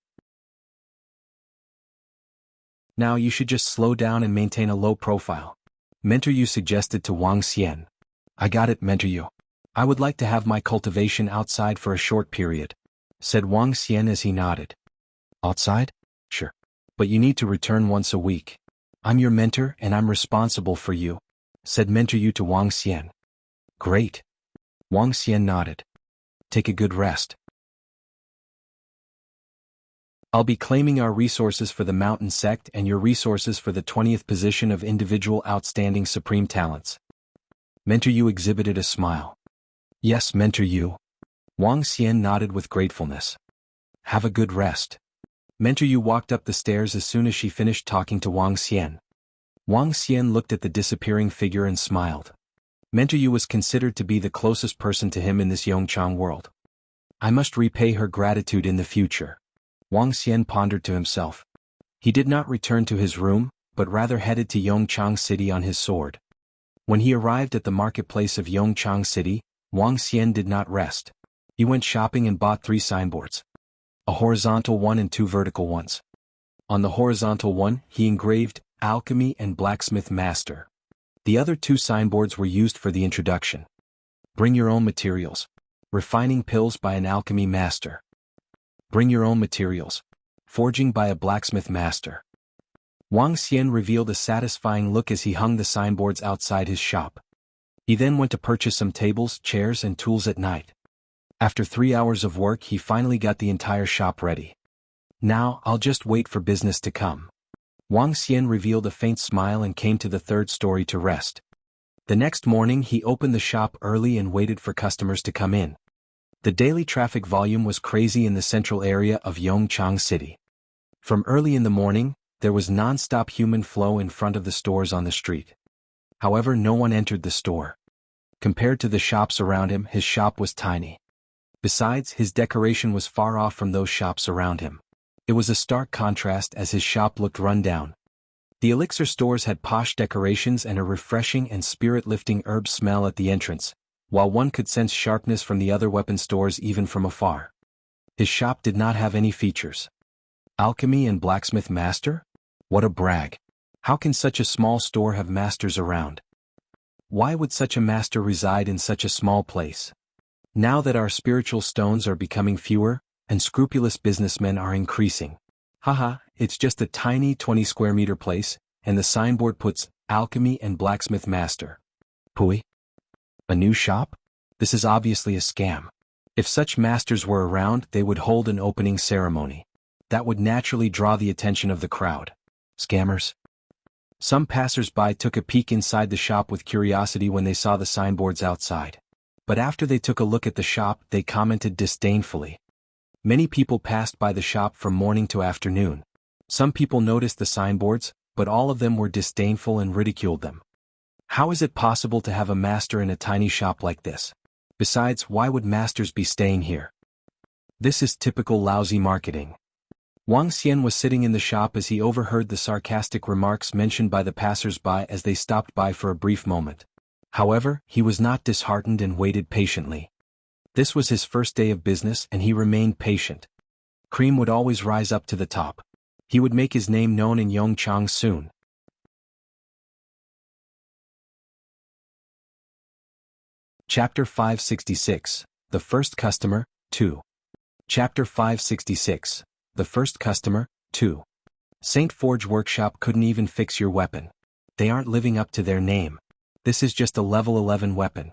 S1: Now you should just slow down and maintain a low profile. Mentor Yu suggested to Wang Xian. I got it, Mentor Yu. I would like to have my cultivation outside for a short period, said Wang Xian as he nodded. Outside? Sure. But you need to return once a week. I'm your mentor and I'm responsible for you, said Mentor Yu to Wang Xian. Great. Wang Xian nodded. Take a good rest. I'll be claiming our resources for the Mountain Sect and your resources for the 20th position of individual outstanding supreme talents. Mentor Yu exhibited a smile. Yes, Mentor Yu. Wang Xian nodded with gratefulness. Have a good rest. Mentor Yu walked up the stairs as soon as she finished talking to Wang Xian. Wang Xian looked at the disappearing figure and smiled. Mentor Yu was considered to be the closest person to him in this Yongchang world. I must repay her gratitude in the future. Wang Xian pondered to himself. He did not return to his room, but rather headed to Yongchang City on his sword. When he arrived at the marketplace of Yongchang City, Wang Xian did not rest. He went shopping and bought 3 signboards. A horizontal one and 2 vertical ones. On the horizontal one, he engraved, Alchemy and Blacksmith Master. The other two signboards were used for the introduction. Bring your own materials. Refining pills by an alchemy master. Bring your own materials. Forging by a blacksmith master. Wang Xian revealed a satisfying look as he hung the signboards outside his shop. He then went to purchase some tables, chairs and tools at night. After 3 hours of work he finally got the entire shop ready. Now, I'll just wait for business to come. Wang Xian revealed a faint smile and came to the 3rd story to rest. The next morning he opened the shop early and waited for customers to come in. The daily traffic volume was crazy in the central area of Yongchang City. From early in the morning, there was non-stop human flow in front of the stores on the street. However, no one entered the store. Compared to the shops around him, his shop was tiny. Besides, his decoration was far off from those shops around him. It was a stark contrast as his shop looked run down. The Elixir stores had posh decorations and a refreshing and spirit-lifting herb smell at the entrance, while one could sense sharpness from the other weapon stores even from afar. His shop did not have any features. Alchemy and Blacksmith Master? What a brag. How can such a small store have masters around? Why would such a master reside in such a small place? Now that our spiritual stones are becoming fewer, and scrupulous businessmen are increasing. Haha, it's just a tiny 20 square meter place, and the signboard puts, Alchemy and Blacksmith Master. Pui? A new shop? This is obviously a scam. If such masters were around, they would hold an opening ceremony. That would naturally draw the attention of the crowd. Scammers? Some passers-by took a peek inside the shop with curiosity when they saw the signboards outside. But after they took a look at the shop, they commented disdainfully. Many people passed by the shop from morning to afternoon. Some people noticed the signboards, but all of them were disdainful and ridiculed them. How is it possible to have a master in a tiny shop like this? Besides, why would masters be staying here? This is typical lousy marketing. Wang Xian was sitting in the shop as he overheard the sarcastic remarks mentioned by the passers-by as they stopped by for a brief moment. However, he was not disheartened and waited patiently. This was his first day of business and he remained patient. Cream would always rise up to the top. He would make his name known in Yongchang soon. Chapter 566, The First Customer, 2. Chapter 566, The First Customer, 2. Saint Forge Workshop couldn't even fix your weapon. They aren't living up to their name. This is just a level 11 weapon.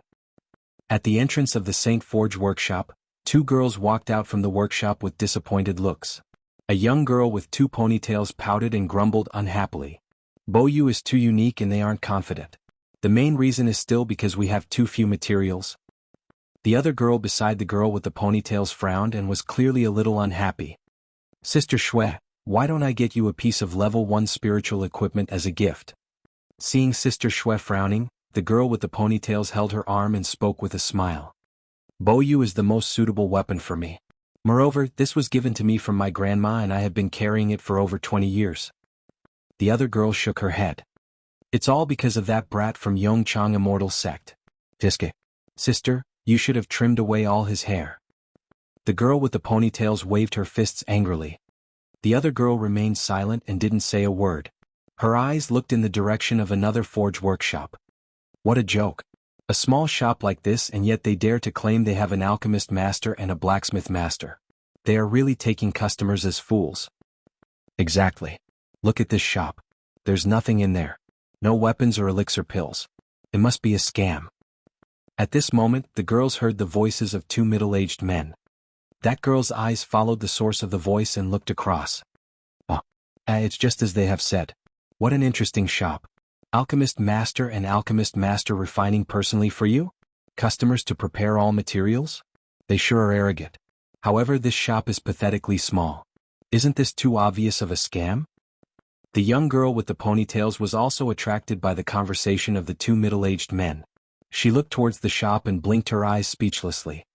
S1: At the entrance of the Saint Forge Workshop, 2 girls walked out from the workshop with disappointed looks. A young girl with 2 ponytails pouted and grumbled unhappily. Boyu is too unique and they aren't confident. The main reason is still because we have too few materials. The other girl beside the girl with the ponytails frowned and was clearly a little unhappy. Sister Shui, why don't I get you a piece of level 1 spiritual equipment as a gift? Seeing Sister Shui frowning, the girl with the ponytails held her arm and spoke with a smile. Boyu is the most suitable weapon for me. Moreover, this was given to me from my grandma and I have been carrying it for over 20 years. The other girl shook her head. It's all because of that brat from Yongchang Immortal Sect. Tiske. Sister, you should have trimmed away all his hair. The girl with the ponytails waved her fists angrily. The other girl remained silent and didn't say a word. Her eyes looked in the direction of another forge workshop. What a joke. A small shop like this and yet they dare to claim they have an alchemist master and a blacksmith master. They are really taking customers as fools. Exactly. Look at this shop. There's nothing in there. No weapons or elixir pills. It must be a scam. At this moment, the girls heard the voices of 2 middle-aged men. That girl's eyes followed the source of the voice and looked across. Oh, it's just as they have said. What an interesting shop. Alchemist Master and Alchemist Master refining personally for you? Customers to prepare all materials? They sure are arrogant. However, this shop is pathetically small. Isn't this too obvious of a scam? The young girl with the ponytails was also attracted by the conversation of the 2 middle-aged men. She looked towards the shop and blinked her eyes speechlessly.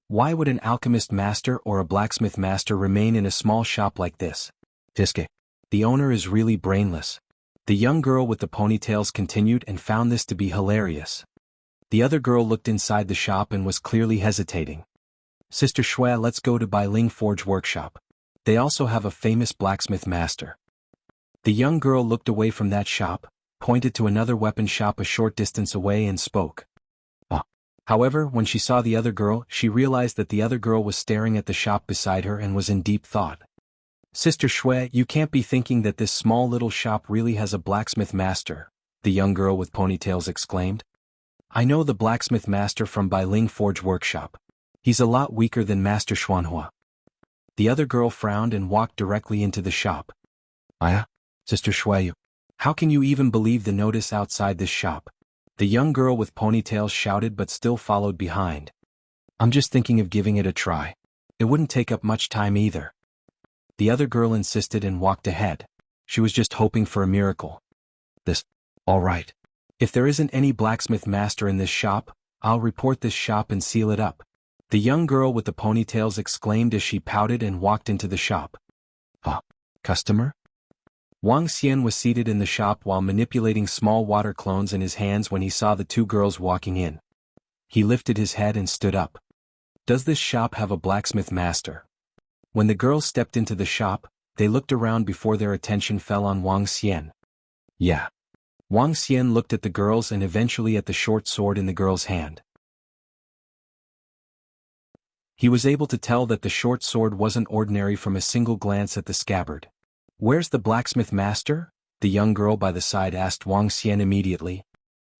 S1: Why would an alchemist master or a blacksmith master remain in a small shop like this? Tiske. The owner is really brainless. The young girl with the ponytails continued and found this to be hilarious. The other girl looked inside the shop and was clearly hesitating. Sister Shui, let's go to Bailing Forge Workshop. They also have a famous blacksmith master. The young girl looked away from that shop, pointed to another weapon shop a short distance away and spoke. However, when she saw the other girl, she realized that the other girl was staring at the shop beside her and was in deep thought. Sister Shui, you can't be thinking that this small little shop really has a blacksmith master, the young girl with ponytails exclaimed. I know the blacksmith master from Bailing Forge Workshop. He's a lot weaker than Master Xuanhua. The other girl frowned and walked directly into the shop. Sister Shui, how can you even believe the notice outside this shop? The young girl with ponytails shouted but still followed behind. I'm just thinking of giving it a try. It wouldn't take up much time either. The other girl insisted and walked ahead. She was just hoping for a miracle. All right. If there isn't any blacksmith master in this shop, I'll report this shop and seal it up. The young girl with the ponytails exclaimed as she pouted and walked into the shop. Customer? Wang Xian was seated in the shop while manipulating small water clones in his hands when he saw the two girls walking in. He lifted his head and stood up. Does this shop have a blacksmith master? When the girls stepped into the shop, they looked around before their attention fell on Wang Xian. Yeah. Wang Xian looked at the girls and eventually at the short sword in the girl's hand. He was able to tell that the short sword wasn't ordinary from a single glance at the scabbard. Where's the blacksmith master? The young girl by the side asked Wang Xian immediately.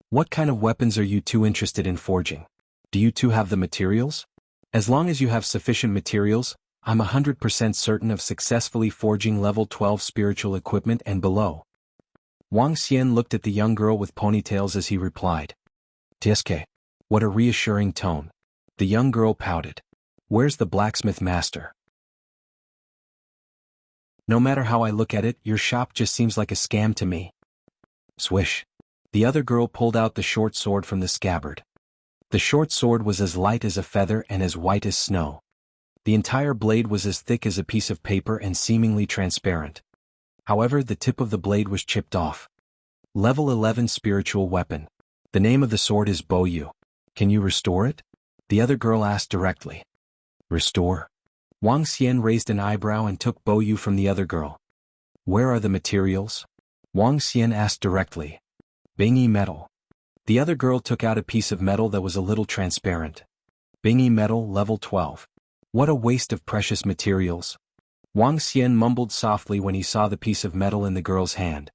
S1: What kind of weapons are you two interested in forging? Do you two have the materials? As long as you have sufficient materials, I'm 100% certain of successfully forging level 12 spiritual equipment and below. Wang Xian looked at the young girl with ponytails as he replied. TSK. What a reassuring tone. The young girl pouted. Where's the blacksmith master? No matter how I look at it, your shop just seems like a scam to me. Swish. The other girl pulled out the short sword from the scabbard. The short sword was as light as a feather and as white as snow. The entire blade was as thick as a piece of paper and seemingly transparent. However, the tip of the blade was chipped off. Level 11 spiritual weapon. The name of the sword is Bo Yu. Can you restore it? The other girl asked directly. Restore? Wang Xian raised an eyebrow and took Bo Yu from the other girl. Where are the materials? Wang Xian asked directly. Bingyi metal. The other girl took out a piece of metal that was a little transparent. Bingyi metal, level 12. What a waste of precious materials. Wang Xian mumbled softly when he saw the piece of metal in the girl's hand.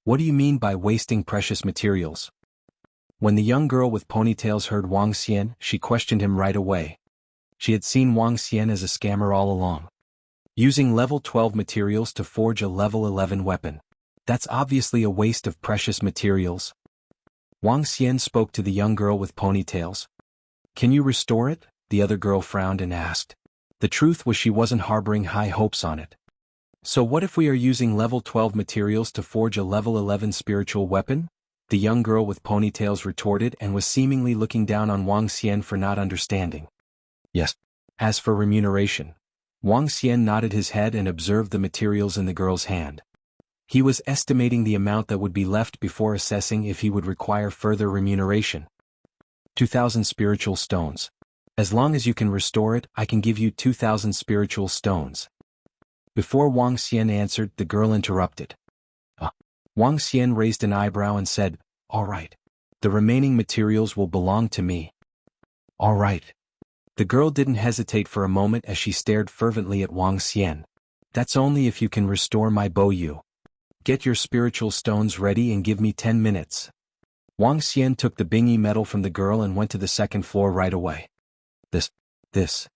S1: What do you mean by wasting precious materials? When the young girl with ponytails heard Wang Xian, she questioned him right away. She had seen Wang Xian as a scammer all along. Using level 12 materials to forge a level 11 weapon. That's obviously a waste of precious materials. Wang Xian spoke to the young girl with ponytails. Can you restore it? The other girl frowned and asked. The truth was she wasn't harboring high hopes on it. So what if we are using level 12 materials to forge a level 11 spiritual weapon? The young girl with ponytails retorted and was seemingly looking down on Wang Xian for not understanding. Yes. As for remuneration, Wang Xian nodded his head and observed the materials in the girl's hand. He was estimating the amount that would be left before assessing if he would require further remuneration. 2,000 spiritual stones. As long as you can restore it, I can give you 2,000 spiritual stones. Before Wang Xian answered, the girl interrupted. Wang Xian raised an eyebrow and said, All right. The remaining materials will belong to me. All right. The girl didn't hesitate for a moment as she stared fervently at Wang Xian. That's only if you can restore my Bo Yu. Get your spiritual stones ready and give me 10 minutes. Wang Xian took the Bingyi metal from the girl and went to the second floor right away. This.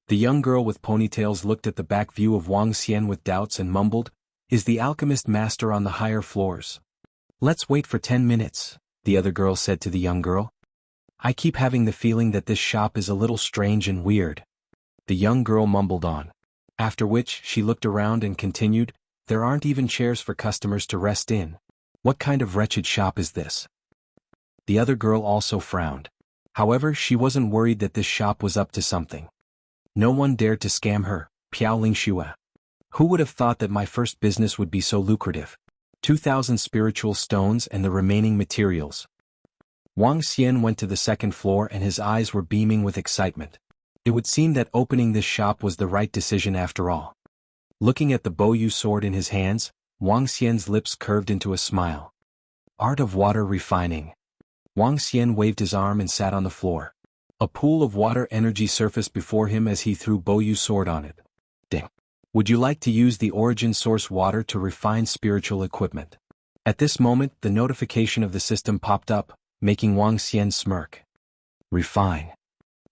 S1: The young girl with ponytails looked at the back view of Wang Xian with doubts and mumbled, Is the alchemist master on the higher floors? Let's wait for 10 minutes, the other girl said to the young girl. I keep having the feeling that this shop is a little strange and weird. The young girl mumbled on. After which, she looked around and continued, There aren't even chairs for customers to rest in. What kind of wretched shop is this? The other girl also frowned. However, she wasn't worried that this shop was up to something. No one dared to scam her, Piao Lingxue. Who would have thought that my first business would be so lucrative? 2,000 spiritual stones and the remaining materials. Wang Xian went to the second floor and his eyes were beaming with excitement. It would seem that opening this shop was the right decision after all. Looking at the Bo Yu sword in his hands, Wang Xian's lips curved into a smile. Art of water refining. Wang Xian waved his arm and sat on the floor. A pool of water energy surfaced before him as he threw Boyu sword on it. Ding. Would you like to use the origin source water to refine spiritual equipment? At this moment, the notification of the system popped up, making Wang Xian smirk. Refine.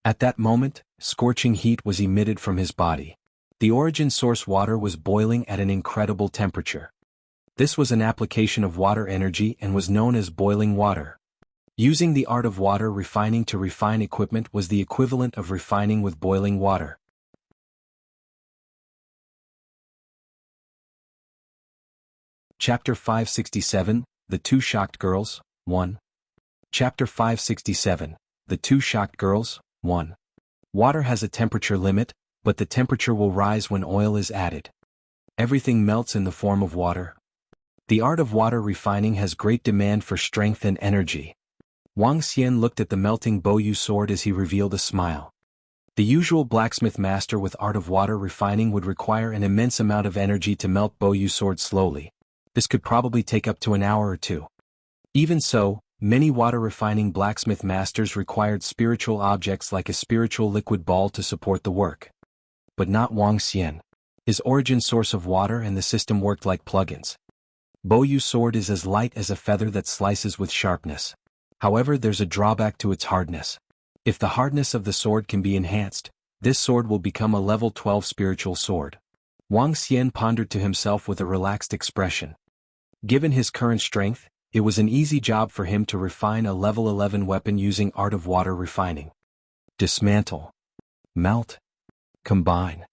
S1: At that moment, scorching heat was emitted from his body. The origin source water was boiling at an incredible temperature. This was an application of water energy and was known as boiling water. Using the art of water refining to refine equipment was the equivalent of refining with boiling water. Chapter 567, The Two Shocked Girls, 1. Chapter 567, The Two Shocked Girls, 1. Water has a temperature limit, but the temperature will rise when oil is added. Everything melts in the form of water. The art of water refining has great demand for strength and energy. Wang Xian looked at the melting Boyu sword as he revealed a smile. The usual blacksmith master with art of water refining would require an immense amount of energy to melt Boyu sword slowly. This could probably take up to an hour or two. Even so, many water refining blacksmith masters required spiritual objects like a spiritual liquid ball to support the work. But not Wang Xian. His origin source of water and the system worked like plugins. Boyu sword is as light as a feather that slices with sharpness. However, there's a drawback to its hardness. If the hardness of the sword can be enhanced, this sword will become a level 12 spiritual sword. Wang Xian pondered to himself with a relaxed expression. Given his current strength, it was an easy job for him to refine a level 11 weapon using art of water refining. Dismantle. Melt. Combine.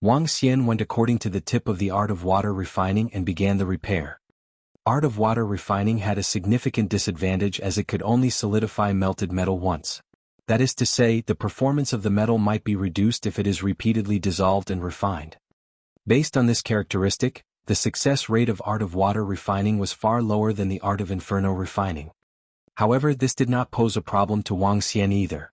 S1: Wang Xian went according to the tip of the art of water refining and began the repair. Art of water refining had a significant disadvantage as it could only solidify melted metal once. That is to say, the performance of the metal might be reduced if it is repeatedly dissolved and refined. Based on this characteristic, the success rate of art of water refining was far lower than the art of inferno refining. However, this did not pose a problem to Wang Xian either.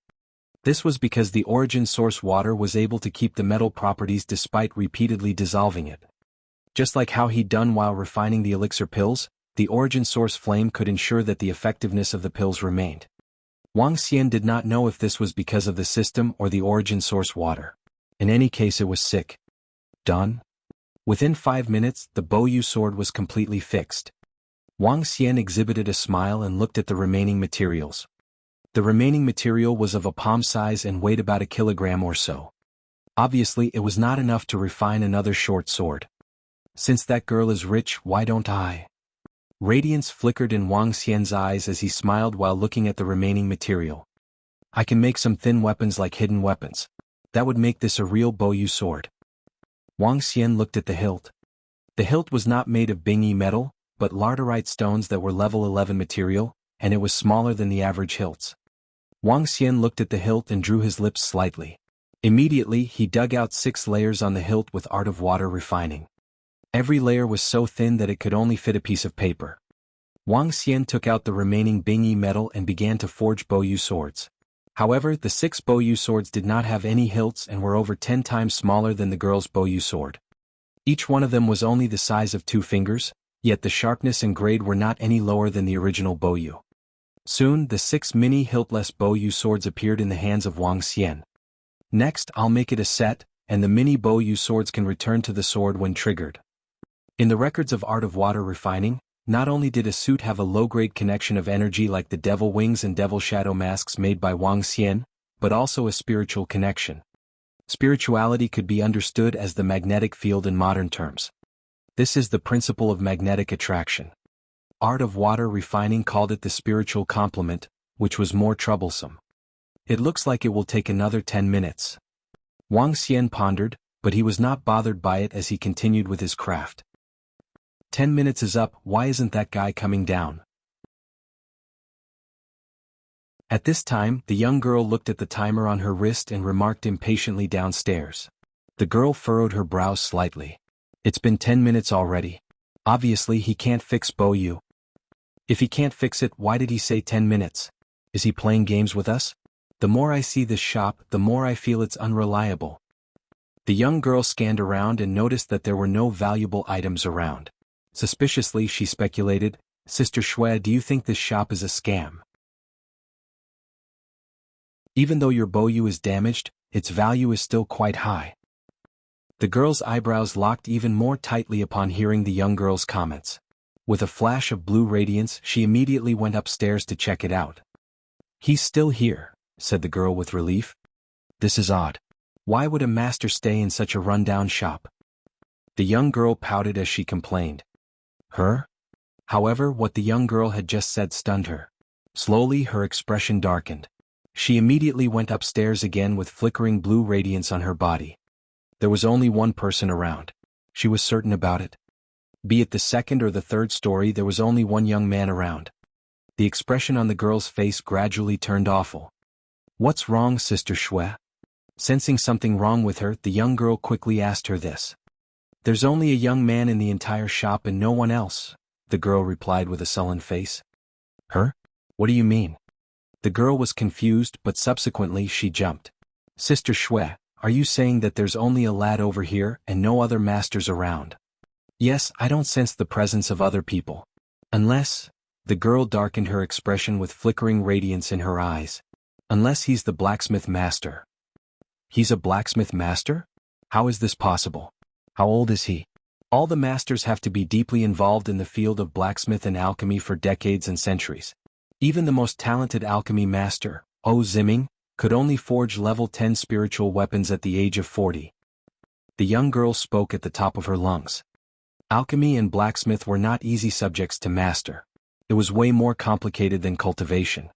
S1: This was because the origin source water was able to keep the metal properties despite repeatedly dissolving it. Just like how he'd done while refining the elixir pills, the origin source flame could ensure that the effectiveness of the pills remained. Wang Xian did not know if this was because of the system or the origin source water. In any case, it was sick. Done? Within 5 minutes, the Boyu sword was completely fixed. Wang Xian exhibited a smile and looked at the remaining materials. The remaining material was of a palm size and weighed about 1 kilogram or so. Obviously, it was not enough to refine another short sword. Since that girl is rich, why don't I? Radiance flickered in Wang Xian's eyes as he smiled while looking at the remaining material. I can make some thin weapons like hidden weapons. That would make this a real Boyu sword. Wang Xian looked at the hilt. The hilt was not made of bingy metal, but laterite stones that were level 11 material, and it was smaller than the average hilts. Wang Xian looked at the hilt and drew his lips slightly. Immediately, he dug out 6 layers on the hilt with art of water refining. Every layer was so thin that it could only fit a piece of paper. Wang Xian took out the remaining bingy metal and began to forge Boyu swords. However, the 6 Boyu swords did not have any hilts and were over 10 times smaller than the girl's Boyu sword. Each one of them was only the size of 2 fingers, yet the sharpness and grade were not any lower than the original Boyu. Soon, the 6 mini hiltless Boyu swords appeared in the hands of Wang Xian. Next, I'll make it a set, and the mini Boyu swords can return to the sword when triggered. In the records of art of water refining, not only did a suit have a low-grade connection of energy like the devil wings and devil shadow masks made by Wang Xian, but also a spiritual connection. Spirituality could be understood as the magnetic field in modern terms. This is the principle of magnetic attraction. Art of water refining called it the spiritual complement, which was more troublesome. It looks like it will take another 10 minutes. Wang Xian pondered, but he was not bothered by it as he continued with his craft. 10 minutes is up, why isn't that guy coming down? At this time, the young girl looked at the timer on her wrist and remarked impatiently downstairs. The girl furrowed her brows slightly. It's been 10 minutes already. Obviously he can't fix Boyu. If he can't fix it, why did he say 10 minutes? Is he playing games with us? The more I see this shop, the more I feel it's unreliable. The young girl scanned around and noticed that there were no valuable items around. Suspiciously she speculated, Sister Shui, do you think this shop is a scam? Even though your Boyu is damaged, its value is still quite high. The girl's eyebrows locked even more tightly upon hearing the young girl's comments. With a flash of blue radiance, she immediately went upstairs to check it out. He's still here, said the girl with relief. This is odd. Why would a master stay in such a rundown shop? The young girl pouted as she complained. Her? However, what the young girl had just said stunned her. Slowly her expression darkened. She immediately went upstairs again with flickering blue radiance on her body. There was only one person around. She was certain about it. Be it the second or the third story, there was only one young man around. The expression on the girl's face gradually turned awful. What's wrong, Sister Shui? Sensing something wrong with her, the young girl quickly asked her this. There's only a young man in the entire shop and no one else, the girl replied with a sullen face. Her? What do you mean? The girl was confused, but subsequently she jumped. Sister Shui, are you saying that there's only a lad over here and no other masters around? Yes, I don't sense the presence of other people. Unless, the girl darkened her expression with flickering radiance in her eyes. Unless he's the blacksmith master. He's a blacksmith master? How is this possible? How old is he? All the masters have to be deeply involved in the field of blacksmith and alchemy for decades and centuries. Even the most talented alchemy master, Ziming, could only forge level 10 spiritual weapons at the age of 40. The young girl spoke at the top of her lungs. Alchemy and blacksmith were not easy subjects to master. It was way more complicated than cultivation.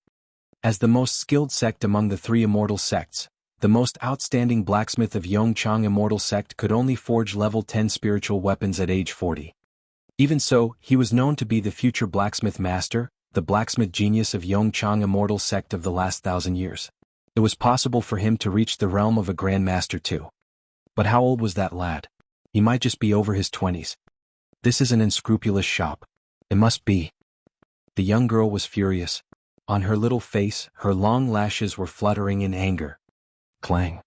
S1: As the most skilled sect among the three immortal sects, the most outstanding blacksmith of Yongchang Immortal Sect could only forge level 10 spiritual weapons at age 40. Even so, he was known to be the future blacksmith master, the blacksmith genius of Yongchang Immortal Sect of the last 1,000 years. It was possible for him to reach the realm of a grandmaster too. But how old was that lad? He might just be over his 20s. This is an unscrupulous shop. It must be. The young girl was furious. On her little face, her long lashes were fluttering in anger. Clang.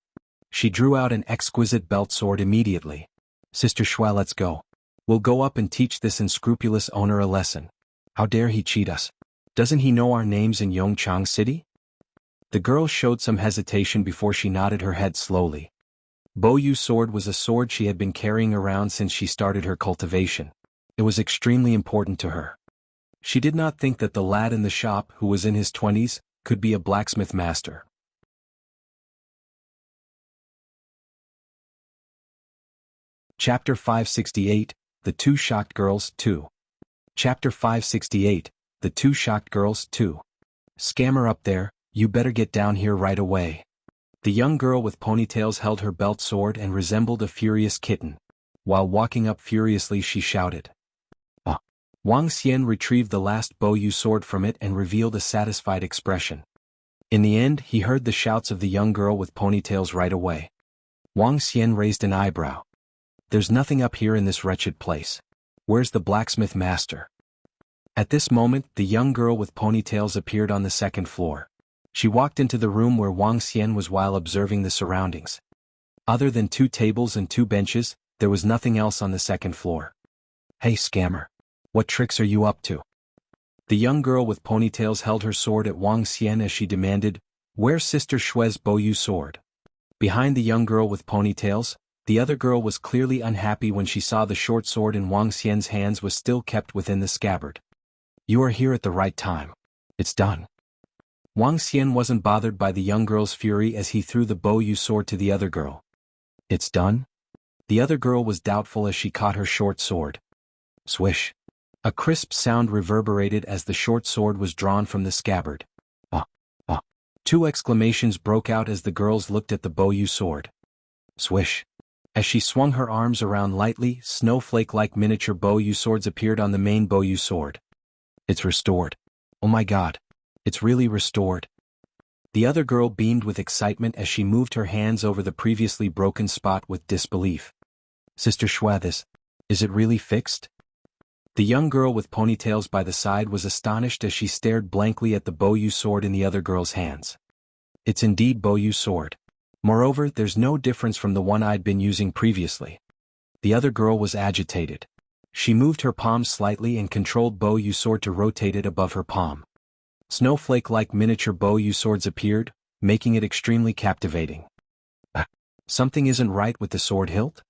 S1: She drew out an exquisite belt sword immediately. Sister Shui, let's go. We'll go up and teach this unscrupulous owner a lesson. How dare he cheat us? Doesn't he know our names in Yongchang City? The girl showed some hesitation before she nodded her head slowly. Boyu sword was a sword she had been carrying around since she started her cultivation. It was extremely important to her. She did not think that the lad in the shop, who was in his 20s, could be a blacksmith master. Chapter 568, The Two Shocked Girls 2. Chapter 568, The Two Shocked Girls 2. Scammer up there, you better get down here right away. The young girl with ponytails held her belt sword and resembled a furious kitten. While walking up furiously she shouted. Wang Xian retrieved the last Boyu sword from it and revealed a satisfied expression. In the end, he heard the shouts of the young girl with ponytails right away. Wang Xian raised an eyebrow. There's nothing up here in this wretched place. Where's the blacksmith master? At this moment, the young girl with ponytails appeared on the second floor. She walked into the room where Wang Xian was while observing the surroundings. Other than 2 tables and 2 benches, there was nothing else on the second floor. Hey scammer. What tricks are you up to? The young girl with ponytails held her sword at Wang Xian as she demanded, Where's Sister Shui's Boyu sword? Behind the young girl with ponytails, the other girl was clearly unhappy when she saw the short sword in Wang Xian's hands was still kept within the scabbard. You are here at the right time. It's done. Wang Xian wasn't bothered by the young girl's fury as he threw the Boyu sword to the other girl. It's done? The other girl was doubtful as she caught her short sword. Swish. A crisp sound reverberated as the short sword was drawn from the scabbard. Ah. 2 exclamations broke out as the girls looked at the Boyu sword. Swish. As she swung her arms around lightly, snowflake-like miniature Boyu swords appeared on the main Boyu sword. It's restored. Oh my god. It's really restored. The other girl beamed with excitement as she moved her hands over the previously broken spot with disbelief. Sister Shui, is it really fixed? The young girl with ponytails by the side was astonished as she stared blankly at the Boyu sword in the other girl's hands. It's indeed Boyu sword. Moreover, there's no difference from the one I'd been using previously. The other girl was agitated. She moved her palm slightly and controlled bow yu sword to rotate it above her palm. Snowflake-like miniature bow yu swords appeared, making it extremely captivating. Something isn't right with the sword hilt?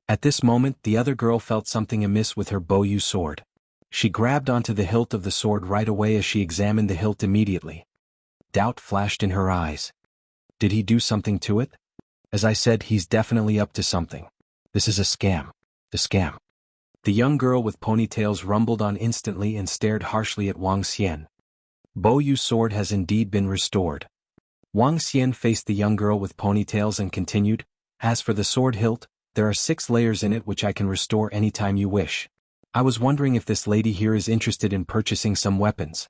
S1: At this moment the other girl felt something amiss with her bow yu sword. She grabbed onto the hilt of the sword right away as she examined the hilt immediately. Doubt flashed in her eyes. Did he do something to it? As I said, he's definitely up to something. This is a scam. A scam. The young girl with ponytails rumbled on instantly and stared harshly at Wang Xian. Bow Yu's sword has indeed been restored. Wang Xian faced the young girl with ponytails and continued, as for the sword hilt, there are 6 layers in it which I can restore anytime you wish. I was wondering if this lady here is interested in purchasing some weapons.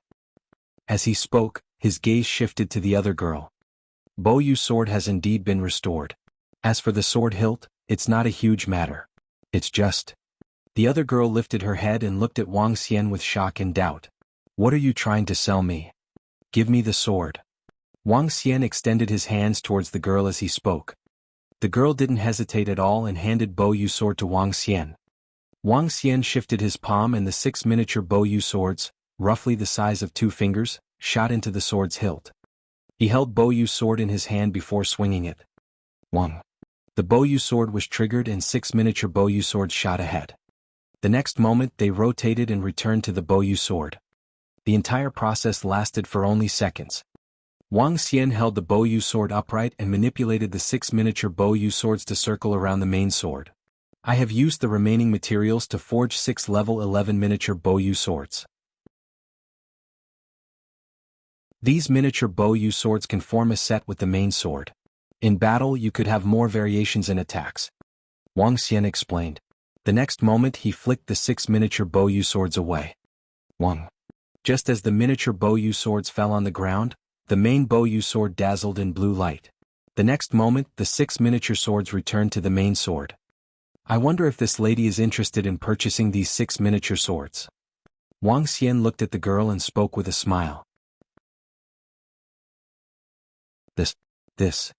S1: As he spoke, his gaze shifted to the other girl. Bow Yu's sword has indeed been restored. As for the sword hilt, it's not a huge matter. It's just... The other girl lifted her head and looked at Wang Xian with shock and doubt. What are you trying to sell me? Give me the sword. Wang Xian extended his hands towards the girl as he spoke. The girl didn't hesitate at all and handed Bow Yu's sword to Wang Xian. Wang Xian shifted his palm and the 6 miniature Bow Yu swords, roughly the size of 2 fingers, shot into the sword's hilt. He held Bow Yu's sword in his hand before swinging it. Wang. The Bow Yu sword was triggered and 6 miniature Bow Yu swords shot ahead. The next moment they rotated and returned to the Bow Yu sword. The entire process lasted for only seconds. Wang Xian held the Bow Yu sword upright and manipulated the 6 miniature Bow Yu swords to circle around the main sword. I have used the remaining materials to forge 6 level 11 miniature Bow Yu swords. These miniature Bow Yu swords can form a set with the main sword. In battle you could have more variations in attacks. Wang Xian explained. The next moment he flicked the 6 miniature Bow Yu swords away. Wang. Just as the miniature Bow Yu swords fell on the ground, the main Bow Yu sword dazzled in blue light. The next moment the 6 miniature swords returned to the main sword. I wonder if this lady is interested in purchasing these 6 miniature swords. Wang Xian looked at the girl and spoke with a smile. This.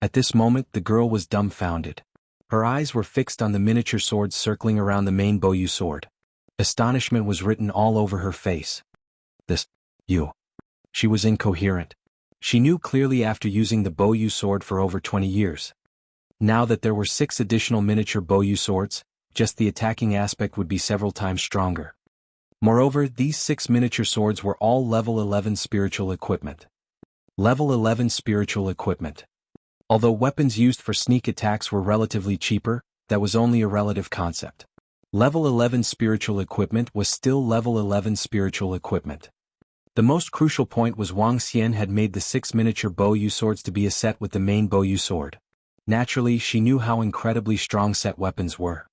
S1: At this moment the girl was dumbfounded. Her eyes were fixed on the miniature swords circling around the main Bow Yu sword. Astonishment was written all over her face. You. She was incoherent. She knew clearly after using the Bow Yu sword for over 20 years. Now that there were 6 additional miniature Bow Yu swords, just the attacking aspect would be several times stronger. Moreover, these 6 miniature swords were all level 11 spiritual equipment. Level 11 spiritual equipment. Although weapons used for sneak attacks were relatively cheaper, that was only a relative concept. Level 11 spiritual equipment was still level 11 spiritual equipment. The most crucial point was Wang Xian had made the 6 miniature Bow Yu swords to be a set with the main Bow Yu sword. Naturally, she knew how incredibly strong set weapons were.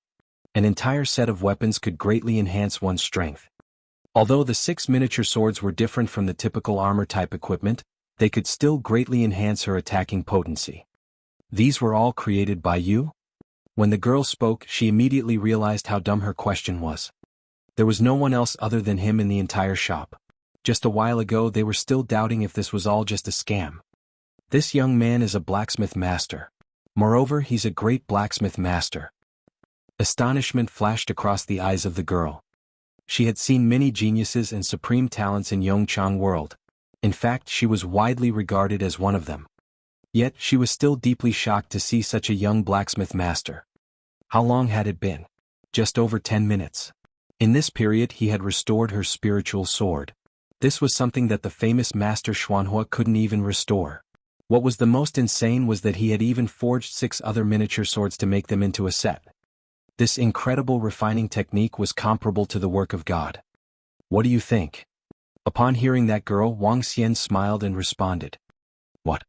S1: An entire set of weapons could greatly enhance one's strength. Although the 6 miniature swords were different from the typical armor-type equipment, they could still greatly enhance her attacking potency. These were all created by you? When the girl spoke, she immediately realized how dumb her question was. There was no one else other than him in the entire shop. Just a while ago they were still doubting if this was all just a scam. This young man is a blacksmith master. Moreover, he's a great blacksmith master. Astonishment flashed across the eyes of the girl. She had seen many geniuses and supreme talents in Yongchang world. In fact, she was widely regarded as one of them. Yet, she was still deeply shocked to see such a young blacksmith master. How long had it been? Just over 10 minutes. In this period he had restored her spiritual sword. This was something that the famous master Xuanhua couldn't even restore. What was the most insane was that he had even forged 6 other miniature swords to make them into a set. This incredible refining technique was comparable to the work of God. What do you think? Upon hearing that girl, Wang Xian smiled and responded. What?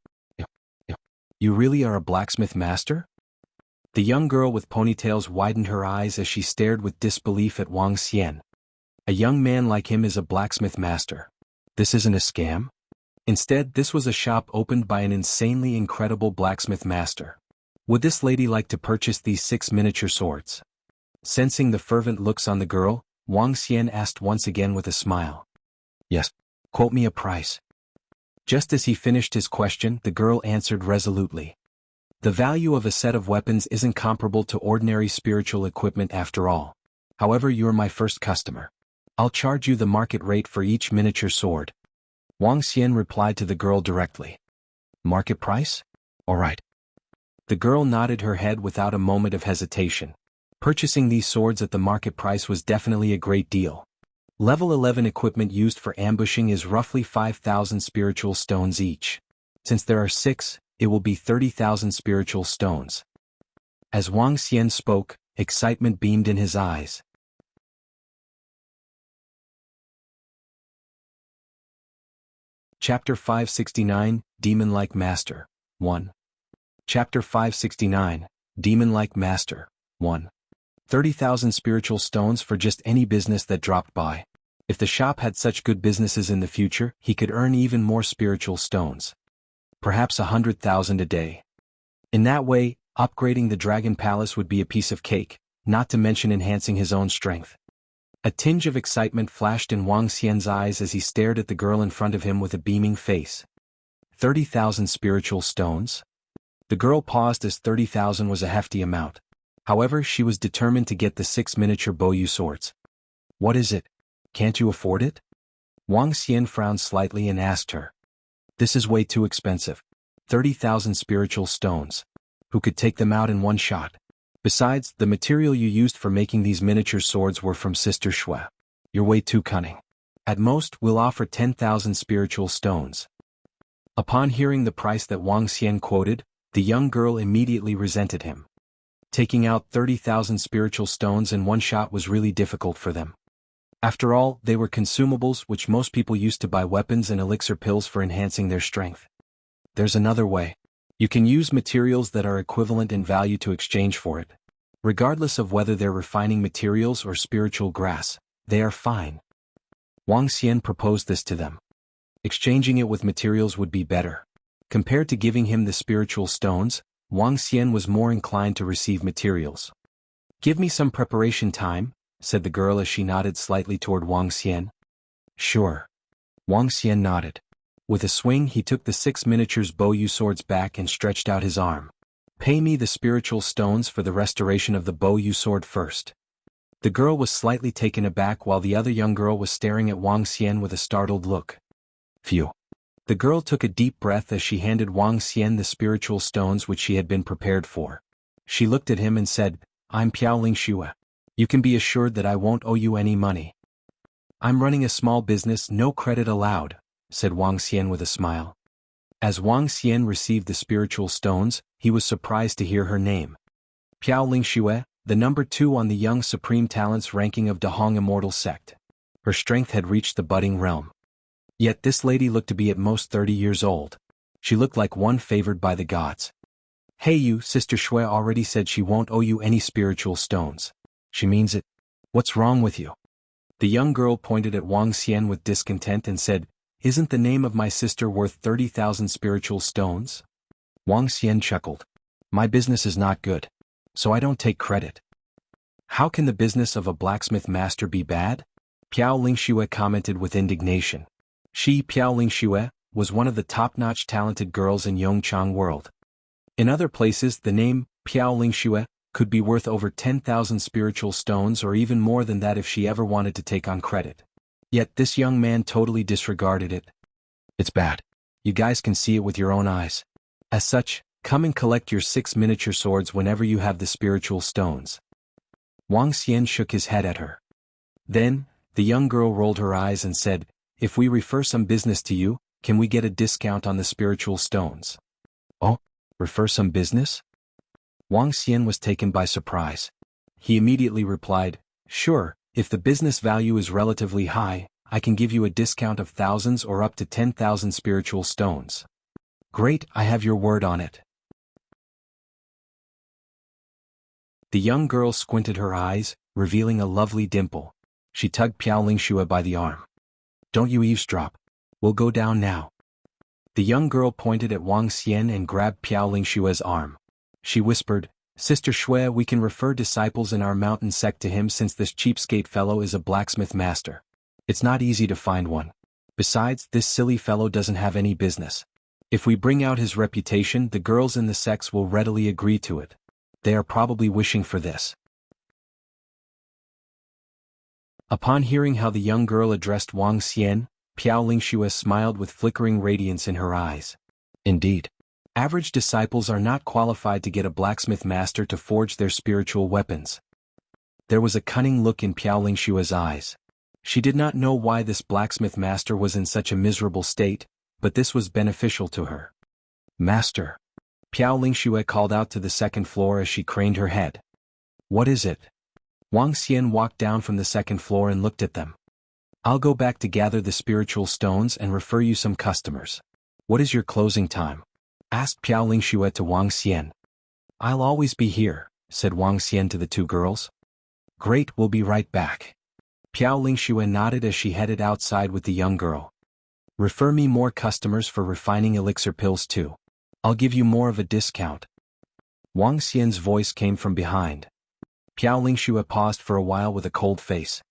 S1: You really are a blacksmith master? The young girl with ponytails widened her eyes as she stared with disbelief at Wang Xian. A young man like him is a blacksmith master. This isn't a scam? Instead, this was a shop opened by an insanely incredible blacksmith master. Would this lady like to purchase these 6 miniature swords? Sensing the fervent looks on the girl, Wang Xian asked once again with a smile. Yes. Quote me a price. Just as he finished his question, the girl answered resolutely. The value of a set of weapons isn't comparable to ordinary spiritual equipment after all. However, you're my first customer. I'll charge you the market rate for each miniature sword. Wang Xian replied to the girl directly. Market price? All right. The girl nodded her head without a moment of hesitation. Purchasing these swords at the market price was definitely a great deal. Level 11 equipment used for ambushing is roughly 5,000 spiritual stones each. Since there are 6, it will be 30,000 spiritual stones. As Wang Xian spoke, excitement beamed in his eyes. Chapter 569, Demon-like Master, 1. Chapter 569, Demon-like Master, 1. 30,000 spiritual stones for just any business that dropped by. If the shop had such good businesses in the future, he could earn even more spiritual stones. Perhaps 100,000 a day. In that way, upgrading the Dragon Palace would be a piece of cake, not to mention enhancing his own strength. A tinge of excitement flashed in Wang Xian's eyes as he stared at the girl in front of him with a beaming face. 30,000 spiritual stones? The girl paused as 30,000 was a hefty amount. However, she was determined to get the 6 miniature Boyu swords. What is it? Can't you afford it? Wang Xian frowned slightly and asked her. This is way too expensive. 30,000 spiritual stones. Who could take them out in one shot? Besides, the material you used for making these miniature swords were from Sister Shui. You're way too cunning. At most, we'll offer 10,000 spiritual stones. Upon hearing the price that Wang Xian quoted, the young girl immediately resented him. Taking out 30,000 spiritual stones in one shot was really difficult for them. After all, they were consumables which most people used to buy weapons and elixir pills for enhancing their strength. There's another way. You can use materials that are equivalent in value to exchange for it. Regardless of whether they're refining materials or spiritual grass, they are fine. Wang Xian proposed this to them. Exchanging it with materials would be better. Compared to giving him the spiritual stones, Wang Xian was more inclined to receive materials. Give me some preparation time, said the girl as she nodded slightly toward Wang Xian. Sure. Wang Xian nodded. With a swing he took the 6 miniatures Boyu swords back and stretched out his arm. Pay me the spiritual stones for the restoration of the Boyu sword first. The girl was slightly taken aback while the other young girl was staring at Wang Xian with a startled look. Phew. The girl took a deep breath as she handed Wang Xian the spiritual stones which she had been prepared for. She looked at him and said, I'm Piaoling Xue. You can be assured that I won't owe you any money. I'm running a small business, no credit allowed, said Wang Xian with a smile. As Wang Xian received the spiritual stones, he was surprised to hear her name. Piaoling Xue, the number 2 on the Young Supreme Talents ranking of Dahong Immortal Sect. Her strength had reached the budding realm. Yet this lady looked to be at most 30 years old. She looked like one favored by the gods. Hey you, Sister Shui already said she won't owe you any spiritual stones. She means it. What's wrong with you? The young girl pointed at Wang Xian with discontent and said, Isn't the name of my sister worth 30,000 spiritual stones? Wang Xian chuckled. My business is not good. So I don't take credit. How can the business of a blacksmith master be bad? Piaoling Xue commented with indignation. She, Piaoling Xue, was one of the top-notch talented girls in Yongchang world. In other places the name, Piaoling Xue, could be worth over 10,000 spiritual stones or even more than that if she ever wanted to take on credit. Yet this young man totally disregarded it. It's bad. You guys can see it with your own eyes. As such, come and collect your 6 miniature swords whenever you have the spiritual stones. Wang Xian shook his head at her. Then, the young girl rolled her eyes and said, If we refer some business to you, can we get a discount on the spiritual stones? Oh, refer some business? Wang Xian was taken by surprise. He immediately replied, Sure, if the business value is relatively high, I can give you a discount of thousands or up to 10,000 spiritual stones. Great, I have your word on it. The young girl squinted her eyes, revealing a lovely dimple. She tugged Piaoling Xue by the arm. Don't you eavesdrop. We'll go down now. The young girl pointed at Wang Xian and grabbed Piaoling Xue's arm. She whispered, Sister Shui, we can refer disciples in our mountain sect to him since this cheapskate fellow is a blacksmith master. It's not easy to find one. Besides, this silly fellow doesn't have any business. If we bring out his reputation, the girls in the sects will readily agree to it. They are probably wishing for this. Upon hearing how the young girl addressed Wang Xian, Piao Lingxue smiled with flickering radiance in her eyes. Indeed, average disciples are not qualified to get a blacksmith master to forge their spiritual weapons. There was a cunning look in Piao Lingxue's eyes. She did not know why this blacksmith master was in such a miserable state, but this was beneficial to her. Master. Piao Lingxue called out to the second floor as she craned her head. What is it? Wang Xian walked down from the second floor and looked at them. I'll go back to gather the spiritual stones and refer you some customers. What is your closing time? Asked Piao Lingxue to Wang Xian. I'll always be here, said Wang Xian to the two girls. Great, we'll be right back. Piao Lingxue nodded as she headed outside with the young girl. Refer me more customers for refining elixir pills too. I'll give you more of a discount. Wang Xian's voice came from behind. Piao Lingxue paused for a while with a cold face.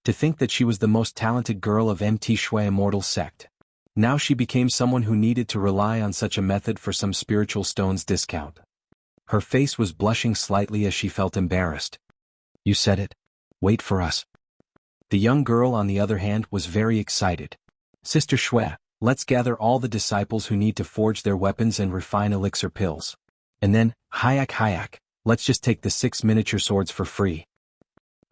S1: To think that she was the most talented girl of MT Shui Immortal Sect. Now she became someone who needed to rely on such a method for some spiritual stones discount. Her face was blushing slightly as she felt embarrassed. You said it. Wait for us. The young girl, on the other hand, was very excited. Sister Shui, let's gather all the disciples who need to forge their weapons and refine elixir pills. And then, hayak, let's just take the 6 miniature swords for free.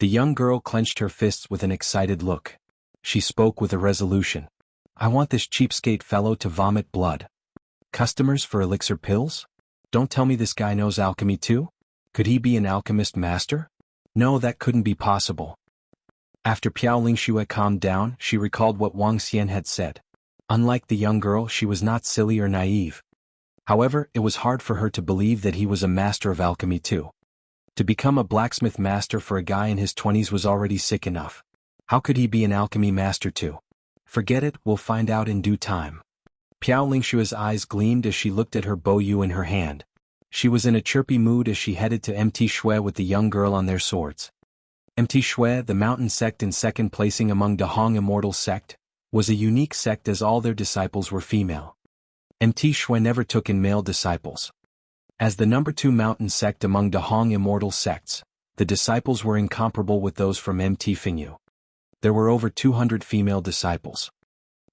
S1: The young girl clenched her fists with an excited look. She spoke with a resolution. I want this cheapskate fellow to vomit blood. Customers for elixir pills? Don't tell me this guy knows alchemy too? Could he be an alchemist master? No, that couldn't be possible. After Piao Lingxue calmed down, she recalled what Wang Xian had said. Unlike the young girl, she was not silly or naive. However, it was hard for her to believe that he was a master of alchemy too. To become a blacksmith master for a guy in his 20s was already sick enough. How could he be an alchemy master too? Forget it, we'll find out in due time. Piao Lingxue's eyes gleamed as she looked at her bow yu in her hand. She was in a chirpy mood as she headed to MT Shui with the young girl on their swords. MT Shui, the mountain sect in second placing among Dahong Immortal Sect, was a unique sect as all their disciples were female. MT Shui never took in male disciples. As the number 2 mountain sect among Dahong Immortal Sects, the disciples were incomparable with those from MT Fingyu. There were over 200 female disciples.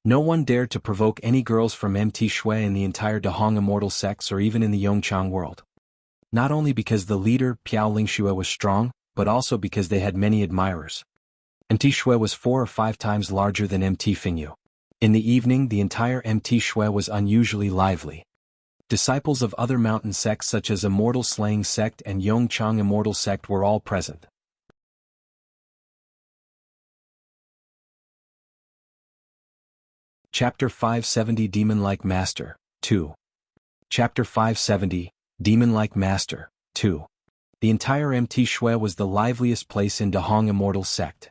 S1: No one dared to provoke any girls from MT Shui in the entire Dahong Immortal Sects or even in the Yongchang world. Not only because the leader, Piao Lingxue, was strong, but also because they had many admirers. MT Shui was 4 or 5 times larger than MT Fingyu. In the evening, the entire MT Shui was unusually lively. Disciples of other mountain sects such as Immortal Slaying Sect and Yongchang Immortal Sect were all present. Chapter 570 Demon-like Master, 2. Chapter 570, Demon-like Master, 2. The entire MT Shui was the liveliest place in Dahong Immortal Sect.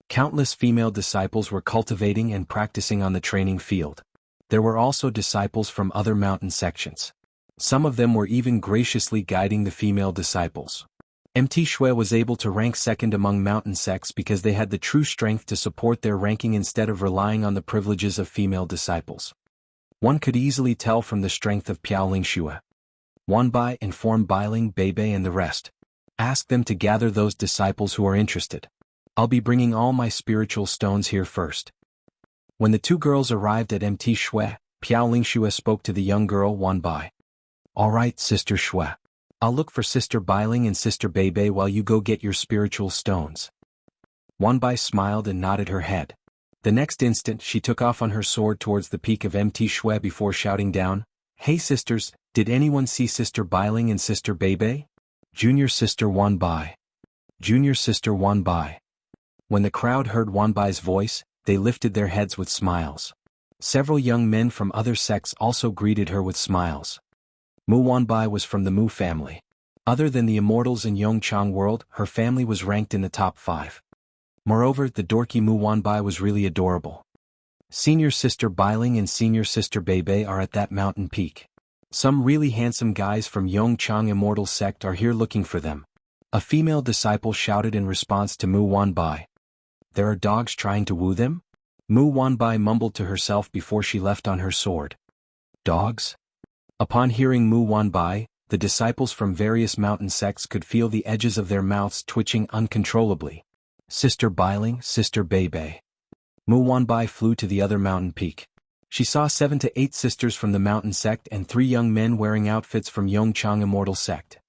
S1: Countless female disciples were cultivating and practicing on the training field. There were also disciples from other mountain sections. Some of them were even graciously guiding the female disciples. MT Shui was able to rank second among mountain sects because they had the true strength to support their ranking instead of relying on the privileges of female disciples. One could easily tell from the strength of Piao Lingxue. Wanbai informed Bailing, Beibei and the rest. Ask them to gather those disciples who are interested. I'll be bringing all my spiritual stones here first. When the two girls arrived at MT Shui, Piao Lingxue spoke to the young girl Wanbai. All right, Sister Shui. I'll look for Sister Bailing and Sister Beibei while you go get your spiritual stones. Wanbai smiled and nodded her head. The next instant she took off on her sword towards the peak of MT Shui before shouting down, Hey sisters, did anyone see Sister Bailing and Sister Beibei? Junior Sister Wanbai. Junior Sister Wanbai. When the crowd heard Wanbai's voice, they lifted their heads with smiles. Several young men from other sects also greeted her with smiles. Mu Wanbai was from the Mu family. Other than the immortals in Yongchang world, her family was ranked in the top 5. Moreover, the dorky Mu Wanbai was really adorable. Senior Sister Bailing and Senior Sister Beibei are at that mountain peak. Some really handsome guys from Yongchang Immortal Sect are here looking for them. A female disciple shouted in response to Mu Wanbai. There are dogs trying to woo them? Mu Wanbai mumbled to herself before she left on her sword. Dogs? Upon hearing Mu Wanbai, the disciples from various mountain sects could feel the edges of their mouths twitching uncontrollably. Sister Biling, Sister Bebe. Mu Wanbai flew to the other mountain peak. She saw 7 to 8 sisters from the mountain sect and 3 young men wearing outfits from Yongchang Immortal sect.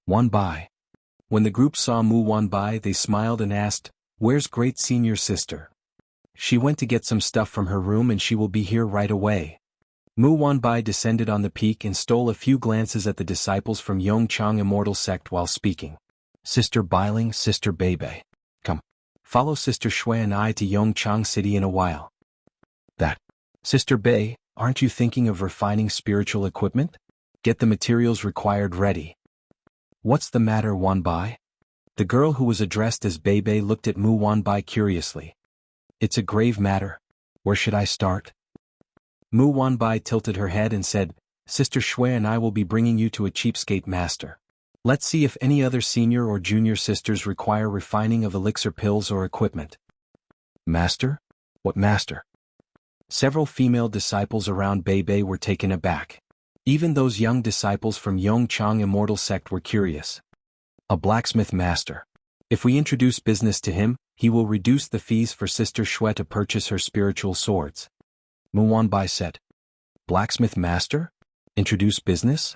S1: Wanbai. When the group saw Mu Wanbai, they smiled and asked, "Where's great senior sister?" "She went to get some stuff from her room and she will be here right away." Mu Wanbai descended on the peak and stole a few glances at the disciples from Yongchang Immortal sect while speaking. Sister Biling, Sister Bebe. Come. Follow Sister Shui and I to Yongchang City in a while. That. Sister Bei, aren't you thinking of refining spiritual equipment? Get the materials required ready. What's the matter, Wanbai? The girl who was addressed as Bebe looked at Mu Wanbai curiously. It's a grave matter. Where should I start? Mu Wanbai tilted her head and said, Sister Shui and I will be bringing you to a cheapskate master. Let's see if any other senior or junior sisters require refining of elixir pills or equipment. Master? What master? Several female disciples around Bebe were taken aback. Even those young disciples from Yongchang Immortal sect were curious. A blacksmith master. If we introduce business to him, he will reduce the fees for Sister Shui to purchase her spiritual swords. Mu Wanbai said. Blacksmith master? Introduce business?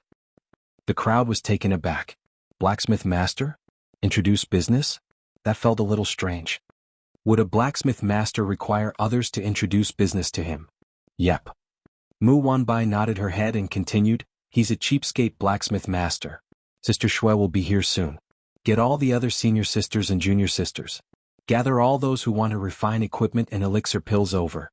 S1: The crowd was taken aback. Blacksmith master? Introduce business? That felt a little strange. Would a blacksmith master require others to introduce business to him? Yep. Mu Wanbai nodded her head and continued, he's a cheapskate blacksmith master. Sister Shui will be here soon. Get all the other senior sisters and junior sisters. Gather all those who want to refine equipment and elixir pills over.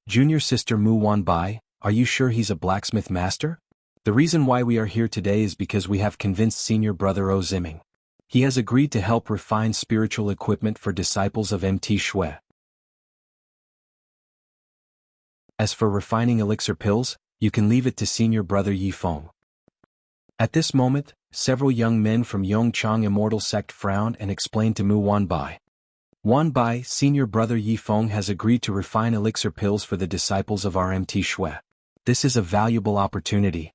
S1: Junior sister Mu Wanbai, are you sure he's a blacksmith master? The reason why we are here today is because we have convinced senior brother O Ziming. He has agreed to help refine spiritual equipment for disciples of MT Shui. As for refining elixir pills, you can leave it to senior brother Yi Feng. At this moment, several young men from Yongchang Immortal sect frowned and explained to Mu Wanbai. Wanbai, senior brother Yi Feng has agreed to refine elixir pills for the disciples of our MT Shui. This is a valuable opportunity.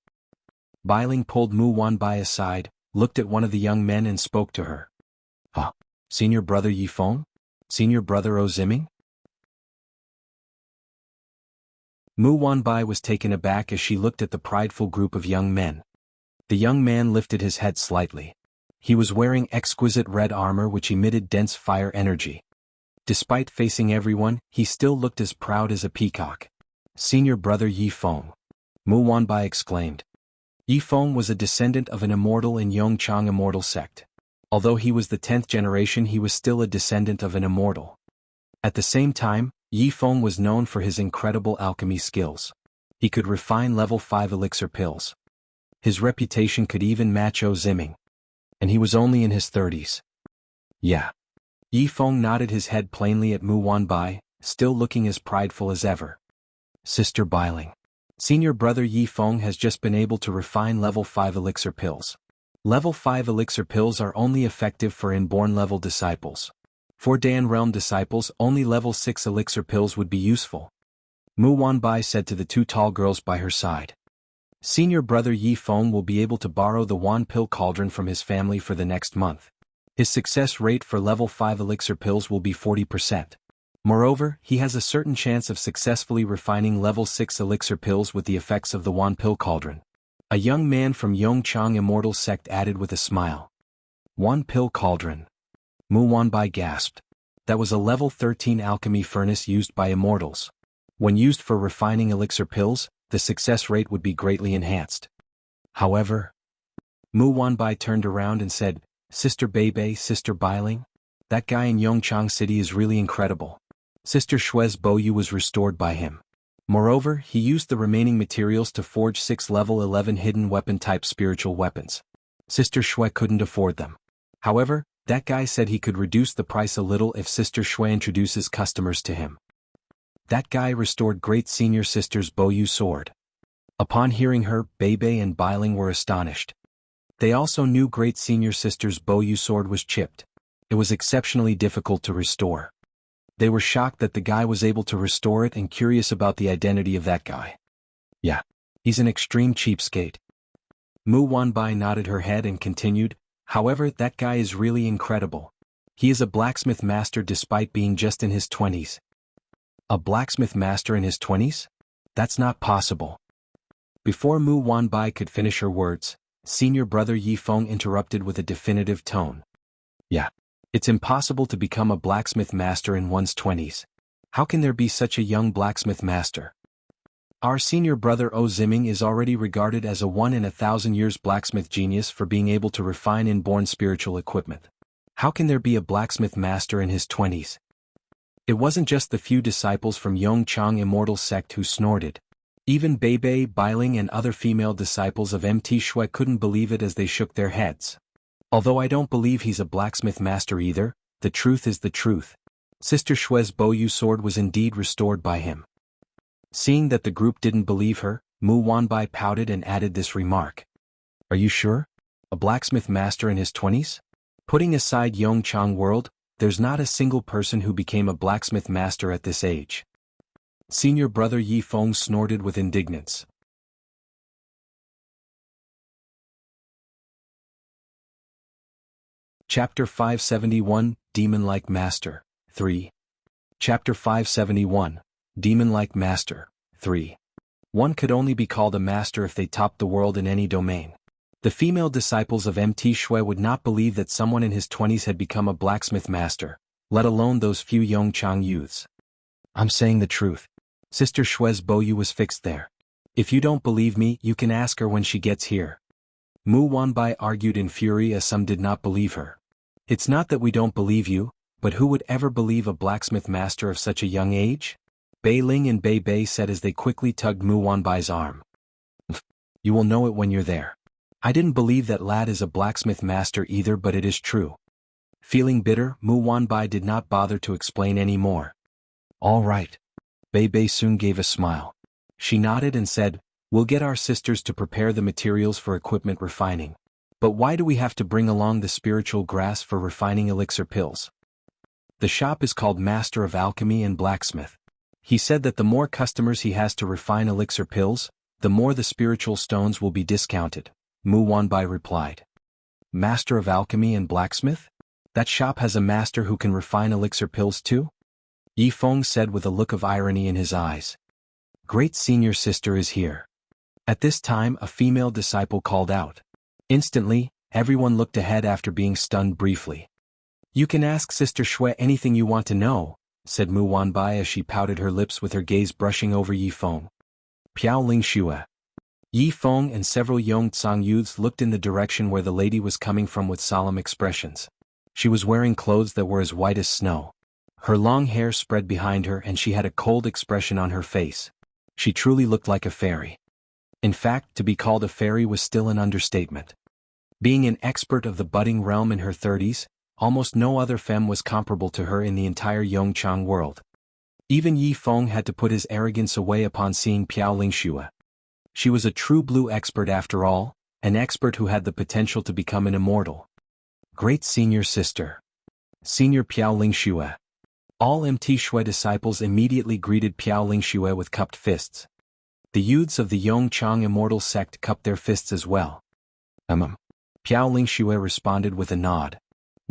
S1: Biling pulled Mu Wanbai aside, looked at one of the young men and spoke to her. Huh? Senior brother Yi Feng? Senior brother O Ziming? Mu Wanbai was taken aback as she looked at the prideful group of young men. The young man lifted his head slightly. He was wearing exquisite red armor which emitted dense fire energy. Despite facing everyone, he still looked as proud as a peacock. Senior brother Yi Feng. Mu Wanbai exclaimed. Yi Feng was a descendant of an immortal in Yongchang Immortal sect. Although he was the 10th generation, he was still a descendant of an immortal. At the same time, Yi Feng was known for his incredible alchemy skills. He could refine level 5 elixir pills. His reputation could even match O Ziming. And he was only in his 30s. Yeah. Yi Feng nodded his head plainly at Mu Wanbai, still looking as prideful as ever. Sister Biling. Senior brother Yi Feng has just been able to refine level 5 elixir pills. Level 5 elixir pills are only effective for inborn level disciples. For Dan realm disciples, only level 6 elixir pills would be useful. Mu Wanbai said to the 2 tall girls by her side. Senior brother Yi Feng will be able to borrow the Wan pill cauldron from his family for the next month. His success rate for level 5 elixir pills will be 40%. Moreover, he has a certain chance of successfully refining level 6 elixir pills with the effects of the Wan pill cauldron. A young man from Yongchang Immortal sect added with a smile. Wan pill cauldron. Mu Wanbai gasped. That was a level 13 alchemy furnace used by immortals. When used for refining elixir pills, the success rate would be greatly enhanced. However, Mu Wanbai turned around and said, Sister Bebe, Sister Biling? That guy in Yongchang City is really incredible. Sister Shui's Boyu was restored by him. Moreover, he used the remaining materials to forge 6 level 11 hidden weapon type spiritual weapons. Sister Shui couldn't afford them. However, that guy said he could reduce the price a little if Sister Shui introduces customers to him. That guy restored great senior sister's Boyu sword. Upon hearing her, Bebe and Biling were astonished. They also knew great senior sister's Boyu sword was chipped. It was exceptionally difficult to restore. They were shocked that the guy was able to restore it and curious about the identity of that guy. Yeah, he's an extreme cheapskate. Mu Wanbai nodded her head and continued, however, that guy is really incredible. He is a blacksmith master despite being just in his 20s. A blacksmith master in his 20s? That's not possible. Before Mu Wanbai could finish her words, senior brother Yi Feng interrupted with a definitive tone. Yeah. It's impossible to become a blacksmith master in one's 20s. How can there be such a young blacksmith master? Our senior brother O Ziming is already regarded as a 1 in 1,000 years blacksmith genius for being able to refine inborn spiritual equipment. How can there be a blacksmith master in his 20s? It wasn't just the few disciples from Yongchang Immortal sect who snorted. Even Bei Bailing and other female disciples of MT Shui couldn't believe it as they shook their heads. Although I don't believe he's a blacksmith master either, the truth is the truth. Sister Shui's Boyu sword was indeed restored by him. Seeing that the group didn't believe her, Mu Wanbai pouted and added this remark. Are you sure? A blacksmith master in his 20s? Putting aside Yongchang world, there's not a single person who became a blacksmith master at this age. Senior brother Yi Feng snorted with indignance. Chapter 571, Demon-like Master, 3. Chapter 571, Demon-like Master, 3. One could only be called a master if they topped the world in any domain. The female disciples of MT Shui would not believe that someone in his 20s had become a blacksmith master, let alone those few Yongchang youths. I'm saying the truth. Sister Shui's Boyu was fixed there. If you don't believe me, you can ask her when she gets here. Mu Wanbai argued in fury as some did not believe her. It's not that we don't believe you, but who would ever believe a blacksmith master of such a young age? Bei Ling and Bei said as they quickly tugged Mu Wanbai's arm. You will know it when you're there. I didn't believe that lad is a blacksmith master either, but it is true. Feeling bitter, Mu Wanbai did not bother to explain any more. All right. Bei soon gave a smile. She nodded and said, We'll get our sisters to prepare the materials for equipment refining. But why do we have to bring along the spiritual grass for refining elixir pills? The shop is called Master of Alchemy and Blacksmith. He said that the more customers he has to refine elixir pills, the more the spiritual stones will be discounted, Mu Wanbai replied. Master of Alchemy and Blacksmith? That shop has a master who can refine elixir pills too? Yi Feng said with a look of irony in his eyes. Great senior sister is here. At this time a female disciple called out. Instantly, everyone looked ahead after being stunned briefly. You can ask Sister Shui anything you want to know, said Mu Wanbai as she pouted her lips with her gaze brushing over Yi Feng. Piao Ling Shue. Yi Feng and several Yongtsang youths looked in the direction where the lady was coming from with solemn expressions. She was wearing clothes that were as white as snow. Her long hair spread behind her and she had a cold expression on her face. She truly looked like a fairy. In fact, to be called a fairy was still an understatement. Being an expert of the budding realm in her 30s, almost no other femme was comparable to her in the entire Yongchang world. Even Yi Feng had to put his arrogance away upon seeing Piao Ling Shue. She was a true blue expert after all, an expert who had the potential to become an immortal. Great senior sister. Senior Piao Ling Shue. All MT Shui disciples immediately greeted Piao Ling Shue with cupped fists. The youths of the Yongchang Immortal sect cupped their fists as well. Piao Ling Shue responded with a nod.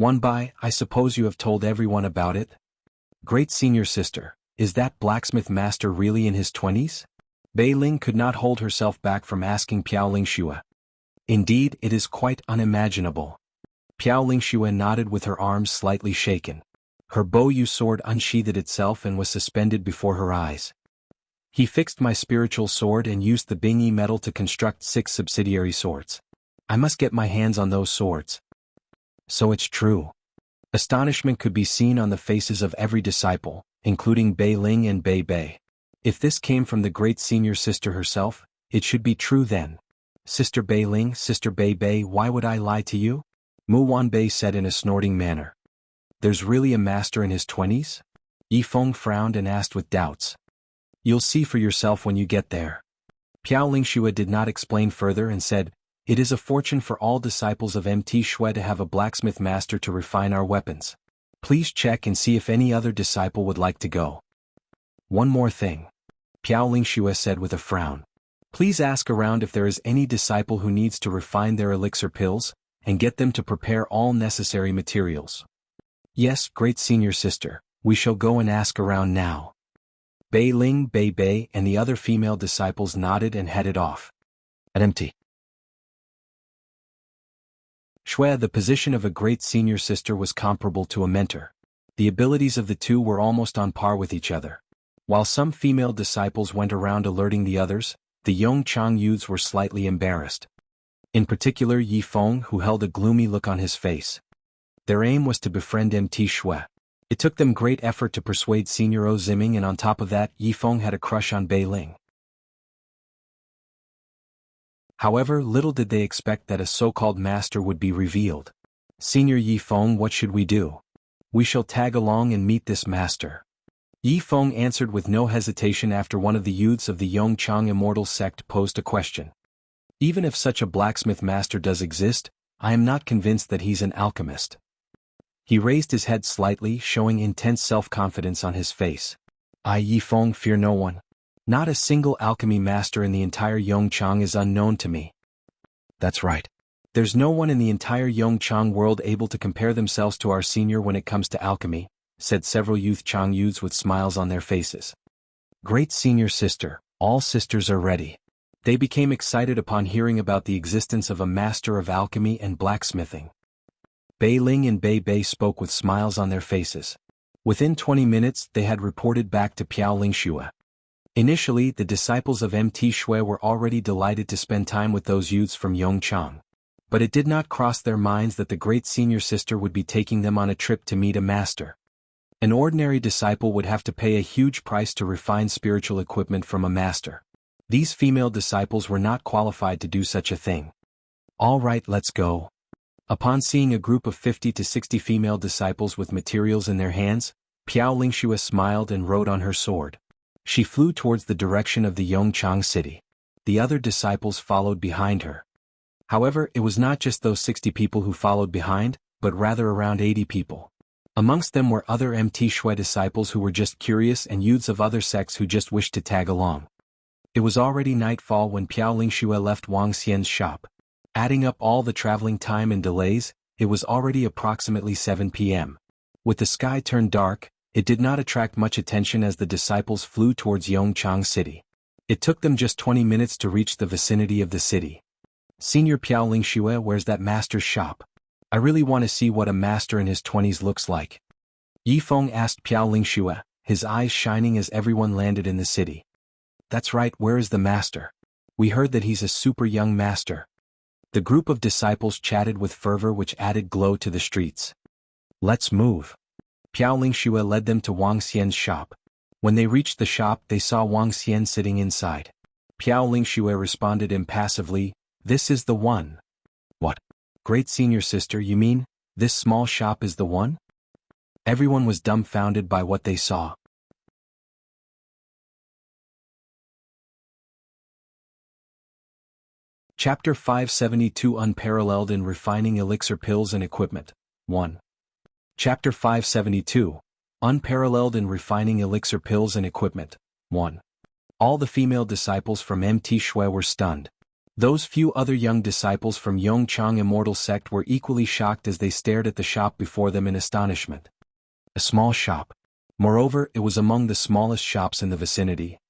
S1: Wanbai, I suppose you have told everyone about it? Great senior sister, is that blacksmith master really in his 20s? Bei Ling could not hold herself back from asking Piao Ling Shue. Indeed, it is quite unimaginable. Piao Ling Shue nodded with her arms slightly shaken. Her Boyu sword unsheathed itself and was suspended before her eyes. He fixed my spiritual sword and used the Bingyi metal to construct 6 subsidiary swords. I must get my hands on those swords. So it's true. Astonishment could be seen on the faces of every disciple, including Bei Ling and Bei. If this came from the great senior sister herself, it should be true then. Sister Bei Ling, Sister Bei, why would I lie to you? Mu Wanbai said in a snorting manner. There's really a master in his 20s? Yi Feng frowned and asked with doubts. You'll see for yourself when you get there. Piao Ling Shue did not explain further and said, It is a fortune for all disciples of MT Shui to have a blacksmith master to refine our weapons. Please check and see if any other disciple would like to go. One more thing. Piao Ling Shue said with a frown. Please ask around if there is any disciple who needs to refine their elixir pills, and get them to prepare all necessary materials. Yes, great senior sister, we shall go and ask around now. Bei Ling, Bei Bei, and the other female disciples nodded and headed off. At empty. Shui, the position of a great senior sister was comparable to a mentor. The abilities of the two were almost on par with each other. While some female disciples went around alerting the others, the Yongchang youths were slightly embarrassed. In particular Yi Feng, who held a gloomy look on his face. Their aim was to befriend Mt. Shui. It took them great effort to persuade Senior O Ziming, and on top of that, Yi Feng had a crush on Bei Ling. However, little did they expect that a so-called master would be revealed. Senior Yi Feng, what should we do? We shall tag along and meet this master. Yi Feng answered with no hesitation after one of the youths of the Yongchang immortal sect posed a question. Even if such a blacksmith master does exist, I am not convinced that he's an alchemist. He raised his head slightly, showing intense self-confidence on his face. I, Yi Feng, fear no one. Not a single alchemy master in the entire Yongchang is unknown to me. That's right. There's no one in the entire Yongchang world able to compare themselves to our senior when it comes to alchemy, said several Chang youths with smiles on their faces. Great senior sister, all sisters are ready. They became excited upon hearing about the existence of a master of alchemy and blacksmithing. Bei Ling and Bei Bei spoke with smiles on their faces. Within 20 minutes they had reported back to Piao Lingshui. Initially, the disciples of Mt. Shui were already delighted to spend time with those youths from Yongchang. But it did not cross their minds that the great senior sister would be taking them on a trip to meet a master. An ordinary disciple would have to pay a huge price to refine spiritual equipment from a master. These female disciples were not qualified to do such a thing. All right, let's go. Upon seeing a group of 50 to 60 female disciples with materials in their hands, Piao Lingshui smiled and rode on her sword. She flew towards the direction of the Yongchang city. The other disciples followed behind her. However, it was not just those 60 people who followed behind, but rather around 80 people. Amongst them were other Mt. Shui disciples who were just curious and youths of other sects who just wished to tag along. It was already nightfall when Piao Lingshui left Wang Xian's shop. Adding up all the traveling time and delays, it was already approximately 7 p.m. With the sky turned dark, it did not attract much attention as the disciples flew towards Yongchang city. It took them just 20 minutes to reach the vicinity of the city. Senior Piao Lingshui, where's that master's shop? I really want to see what a master in his 20s looks like. Yi Feng asked Piao Lingshui, his eyes shining as everyone landed in the city. That's right, where is the master? We heard that he's a super young master. The group of disciples chatted with fervor which added glow to the streets. Let's move. Piao Lingshui led them to Wang Xian's shop. When they reached the shop they saw Wang Xian sitting inside. Piao Lingshui responded impassively, this is the one. What? Great senior sister, you mean, this small shop is the one? Everyone was dumbfounded by what they saw. Chapter 572 Unparalleled in Refining Elixir Pills and Equipment 1. Chapter 572 Unparalleled in Refining Elixir Pills and Equipment 1. All the female disciples from Mt. Shui were stunned. Those few other young disciples from Yongchang Immortal Sect were equally shocked as they stared at the shop before them in astonishment. A small shop. Moreover, it was among the smallest shops in the vicinity.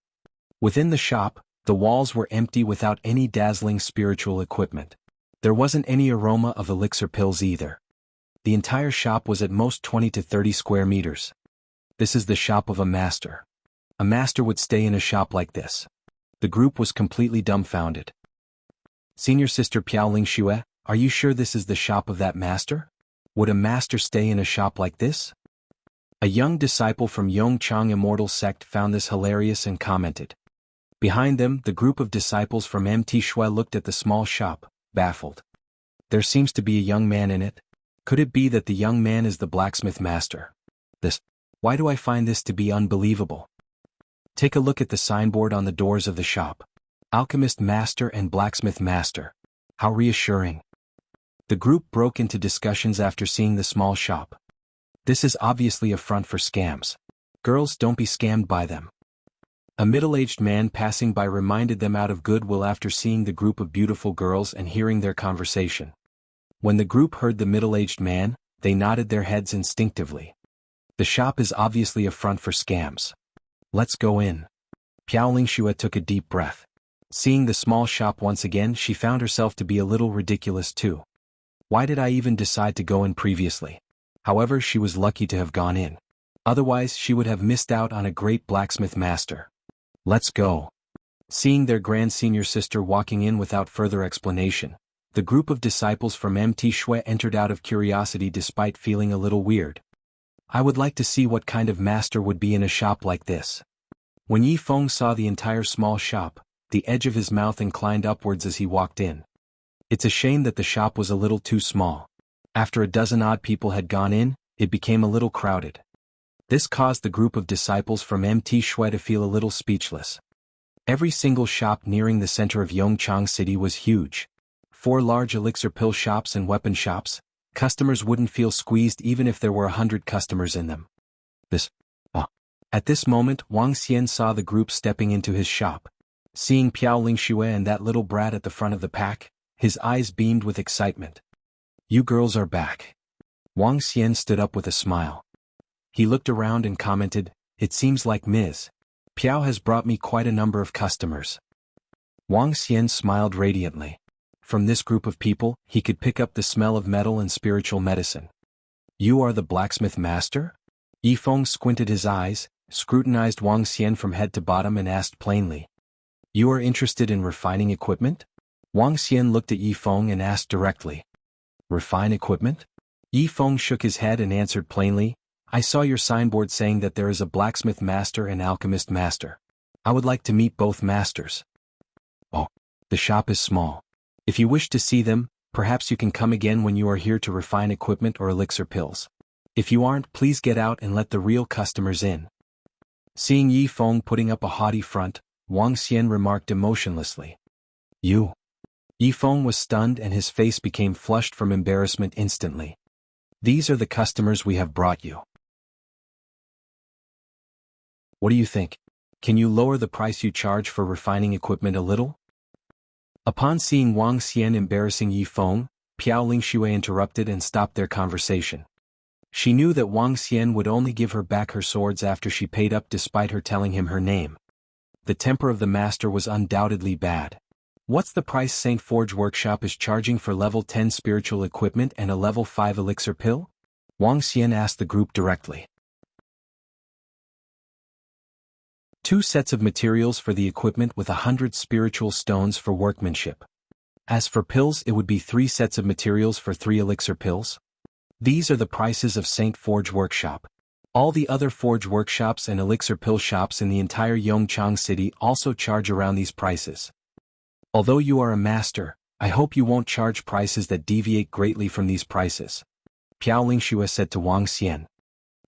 S1: Within the shop, the walls were empty without any dazzling spiritual equipment. There wasn't any aroma of elixir pills either. The entire shop was at most 20 to 30 square meters. This is the shop of a master. A master would stay in a shop like this. The group was completely dumbfounded. Senior sister Piao Lingshui, are you sure this is the shop of that master? Would a master stay in a shop like this? A young disciple from Yongchang Immortal Sect found this hilarious and commented. Behind them, the group of disciples from Mt. Shui looked at the small shop, baffled. There seems to be a young man in it. Could it be that the young man is the blacksmith master? Why do I find this to be unbelievable? Take a look at the signboard on the doors of the shop. Alchemist Master and Blacksmith Master. How reassuring. The group broke into discussions after seeing the small shop. This is obviously a front for scams. Girls, don't be scammed by them. A middle-aged man passing by reminded them out of goodwill after seeing the group of beautiful girls and hearing their conversation. When the group heard the middle-aged man, they nodded their heads instinctively. The shop is obviously a front for scams. Let's go in. Piao Lingxue took a deep breath. Seeing the small shop once again, she found herself to be a little ridiculous too. Why did I even decide to go in previously? However, she was lucky to have gone in. Otherwise, she would have missed out on a great blacksmith master. Let's go. Seeing their grand senior sister walking in without further explanation, the group of disciples from MT Shui entered out of curiosity despite feeling a little weird. I would like to see what kind of master would be in a shop like this. When Yi Feng saw the entire small shop, the edge of his mouth inclined upwards as he walked in. It's a shame that the shop was a little too small. After a dozen odd people had gone in, it became a little crowded. This caused the group of disciples from MT Shui to feel a little speechless. Every single shop nearing the center of Yongchang City was huge. 4 large elixir pill shops and weapon shops. Customers wouldn't feel squeezed even if there were 100 customers in them. At this moment, Wang Xian saw the group stepping into his shop. Seeing Piao Lingxue and that little brat at the front of the pack, his eyes beamed with excitement. You girls are back. Wang Xian stood up with a smile. He looked around and commented, it seems like Ms. Piao has brought me quite a number of customers. Wang Xian smiled radiantly. From this group of people, he could pick up the smell of metal and spiritual medicine. You are the blacksmith master? Yi Feng squinted his eyes, scrutinized Wang Xian from head to bottom and asked plainly. You are interested in refining equipment? Wang Xian looked at Yi Feng and asked directly. Refine equipment? Yi Feng shook his head and answered plainly, I saw your signboard saying that there is a blacksmith master and alchemist master. I would like to meet both masters. Oh, the shop is small. If you wish to see them, perhaps you can come again when you are here to refine equipment or elixir pills. If you aren't, please get out and let the real customers in. Seeing Yi Feng putting up a haughty front, Wang Xian remarked emotionlessly. You. Yi Feng was stunned and his face became flushed from embarrassment instantly. These are the customers we have brought you. What do you think? Can you lower the price you charge for refining equipment a little? Upon seeing Wang Xian embarrassing Yi Feng, Piao Lingxue interrupted and stopped their conversation. She knew that Wang Xian would only give her back her swords after she paid up despite her telling him her name. The temper of the master was undoubtedly bad. What's the price St. Forge Workshop is charging for level 10 spiritual equipment and a level 5 elixir pill? Wang Xian asked the group directly. 2 sets of materials for the equipment with 100 spiritual stones for workmanship. As for pills, it would be 3 sets of materials for 3 elixir pills. These are the prices of St. Forge Workshop. All the other forge workshops and elixir pill shops in the entire Yongchang City also charge around these prices. Although you are a master, I hope you won't charge prices that deviate greatly from these prices. Piao Lingxue said to Wang Xian.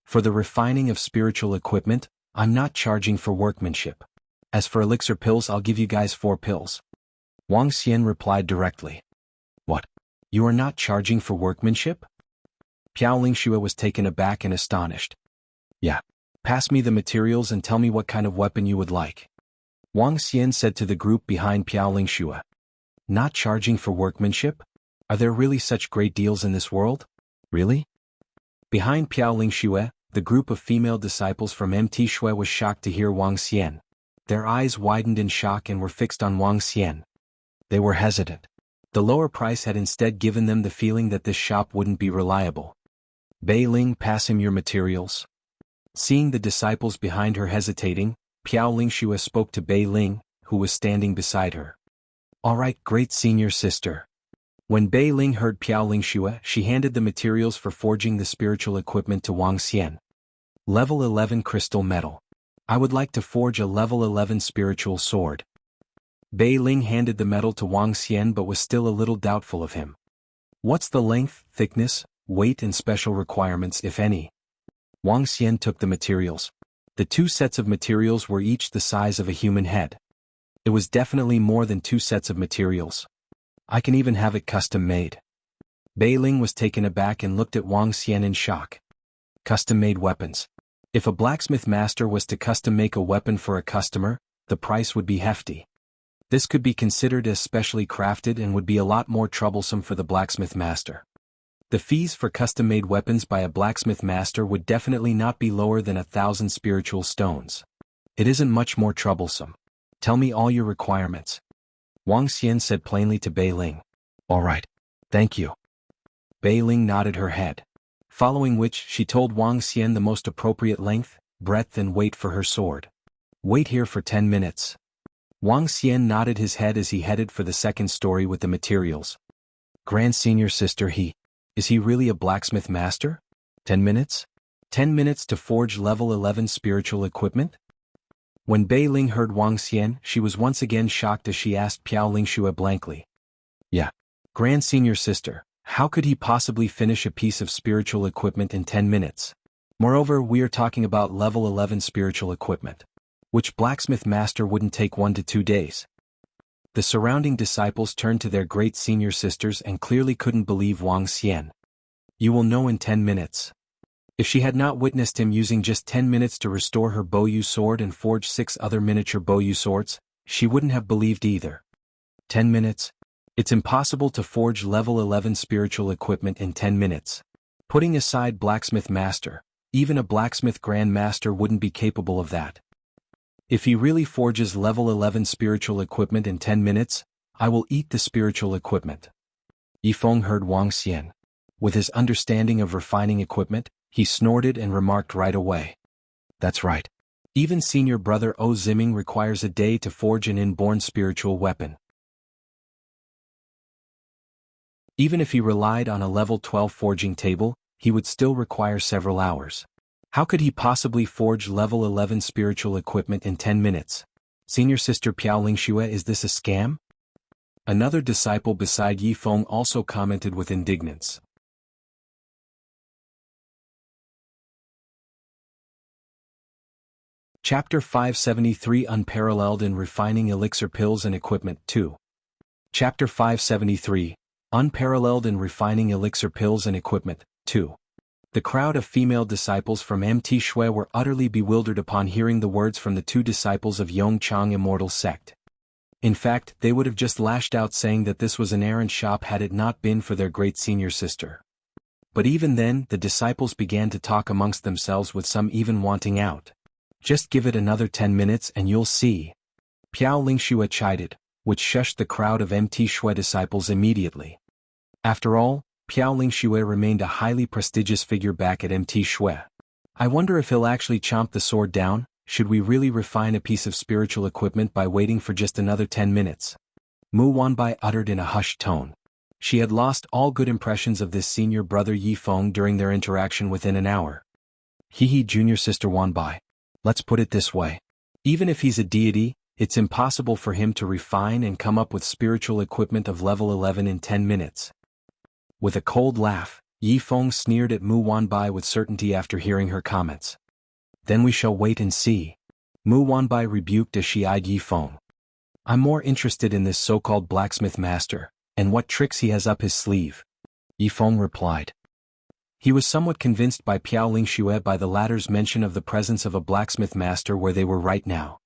S1: For the refining of spiritual equipment, I'm not charging for workmanship. As for elixir pills, I'll give you guys 4 pills. Wang Xian replied directly. What? You are not charging for workmanship? Piao Lingxue was taken aback and astonished. Yeah. Pass me the materials and tell me what kind of weapon you would like. Wang Xian said to the group behind Piao Lingxue. Not charging for workmanship? Are there really such great deals in this world? Really? Behind Piao Lingxue, the group of female disciples from MT Shui was shocked to hear Wang Xian. Their eyes widened in shock and were fixed on Wang Xian. They were hesitant. The lower price had instead given them the feeling that this shop wouldn't be reliable. Bei Ling, pass him your materials. Seeing the disciples behind her hesitating, Piao Lingxue spoke to Bei Ling, who was standing beside her. All right, great senior sister. When Bei Ling heard Piao Lingxue, she handed the materials for forging the spiritual equipment to Wang Xian. Level 11 crystal metal. I would like to forge a level 11 spiritual sword. Bei Ling handed the metal to Wang Xian but was still a little doubtful of him. What's the length, thickness, weight and special requirements if any? Wang Xian took the materials. The 2 sets of materials were each the size of a human head. It was definitely more than 2 sets of materials. I can even have it custom made. Bei Ling was taken aback and looked at Wang Xian in shock. Custom-made weapons. If a blacksmith master was to custom make a weapon for a customer, the price would be hefty. This could be considered as specially crafted and would be a lot more troublesome for the blacksmith master. The fees for custom-made weapons by a blacksmith master would definitely not be lower than 1,000 spiritual stones. It isn't much more troublesome. Tell me all your requirements. Wang Xian said plainly to Bei Ling. All right. Thank you. Bei Ling nodded her head. Following which she told Wang Xian the most appropriate length, breadth and weight for her sword. Wait here for 10 minutes. Wang Xian nodded his head as he headed for the second story with the materials. Grand Senior Sister, is he really a blacksmith master? 10 minutes? 10 minutes to forge level 11 spiritual equipment? When Bei Ling heard Wang Xian, she was once again shocked as she asked Piao Lingxue blankly. Yeah. Grand Senior Sister, how could he possibly finish a piece of spiritual equipment in 10 minutes? Moreover, we are talking about level 11 spiritual equipment, which blacksmith master wouldn't take 1 to 2 days. The surrounding disciples turned to their great senior sisters and clearly couldn't believe Wang Xian. You will know in 10 minutes. If she had not witnessed him using just 10 minutes to restore her Boyu sword and forge 6 other miniature Boyu swords, she wouldn't have believed either. 10 minutes? It's impossible to forge level 11 spiritual equipment in 10 minutes. Putting aside blacksmith master, even a blacksmith grand master wouldn't be capable of that. If he really forges level 11 spiritual equipment in 10 minutes, I will eat the spiritual equipment. Yifeng heard Wang Xian. With his understanding of refining equipment, he snorted and remarked right away. That's right. Even senior brother O Ziming requires a day to forge an inborn spiritual weapon. Even if he relied on a level 12 forging table, he would still require several hours. How could he possibly forge level 11 spiritual equipment in 10 minutes? Senior Sister Piao Lingxue, is this a scam? Another disciple beside Yifeng also commented with indignance. Chapter 573 Unparalleled in Refining Elixir Pills and Equipment 2. Chapter 573 Unparalleled in Refining Elixir Pills and Equipment 2. The crowd of female disciples from MT Shui were utterly bewildered upon hearing the words from the 2 disciples of Yongchang Immortal Sect. In fact, they would have just lashed out saying that this was an errand shop had it not been for their great senior sister. But even then, the disciples began to talk amongst themselves, with some even wanting out. Just give it another 10 minutes and you'll see. Piao Lingxue chided, which shushed the crowd of MT Shui disciples immediately. After all, Piao Lingxue remained a highly prestigious figure back at MT Shui. I wonder if he'll actually chomp the sword down. Should we really refine a piece of spiritual equipment by waiting for just another 10 minutes? Mu Wanbai uttered in a hushed tone. She had lost all good impressions of this senior brother Yifeng during their interaction within an hour. Junior sister Wanbai. Let's put it this way. Even if he's a deity, it's impossible for him to refine and come up with spiritual equipment of level 11 in 10 minutes. With a cold laugh, Yifeng sneered at Mu Wanbai with certainty after hearing her comments. Then we shall wait and see. Mu Wanbai rebuked as she eyed Yifeng. I'm more interested in this so-called blacksmith master, and what tricks he has up his sleeve. Yifeng replied. He was somewhat convinced by Piao Lingxue by the latter's mention of the presence of a blacksmith master where they were right now.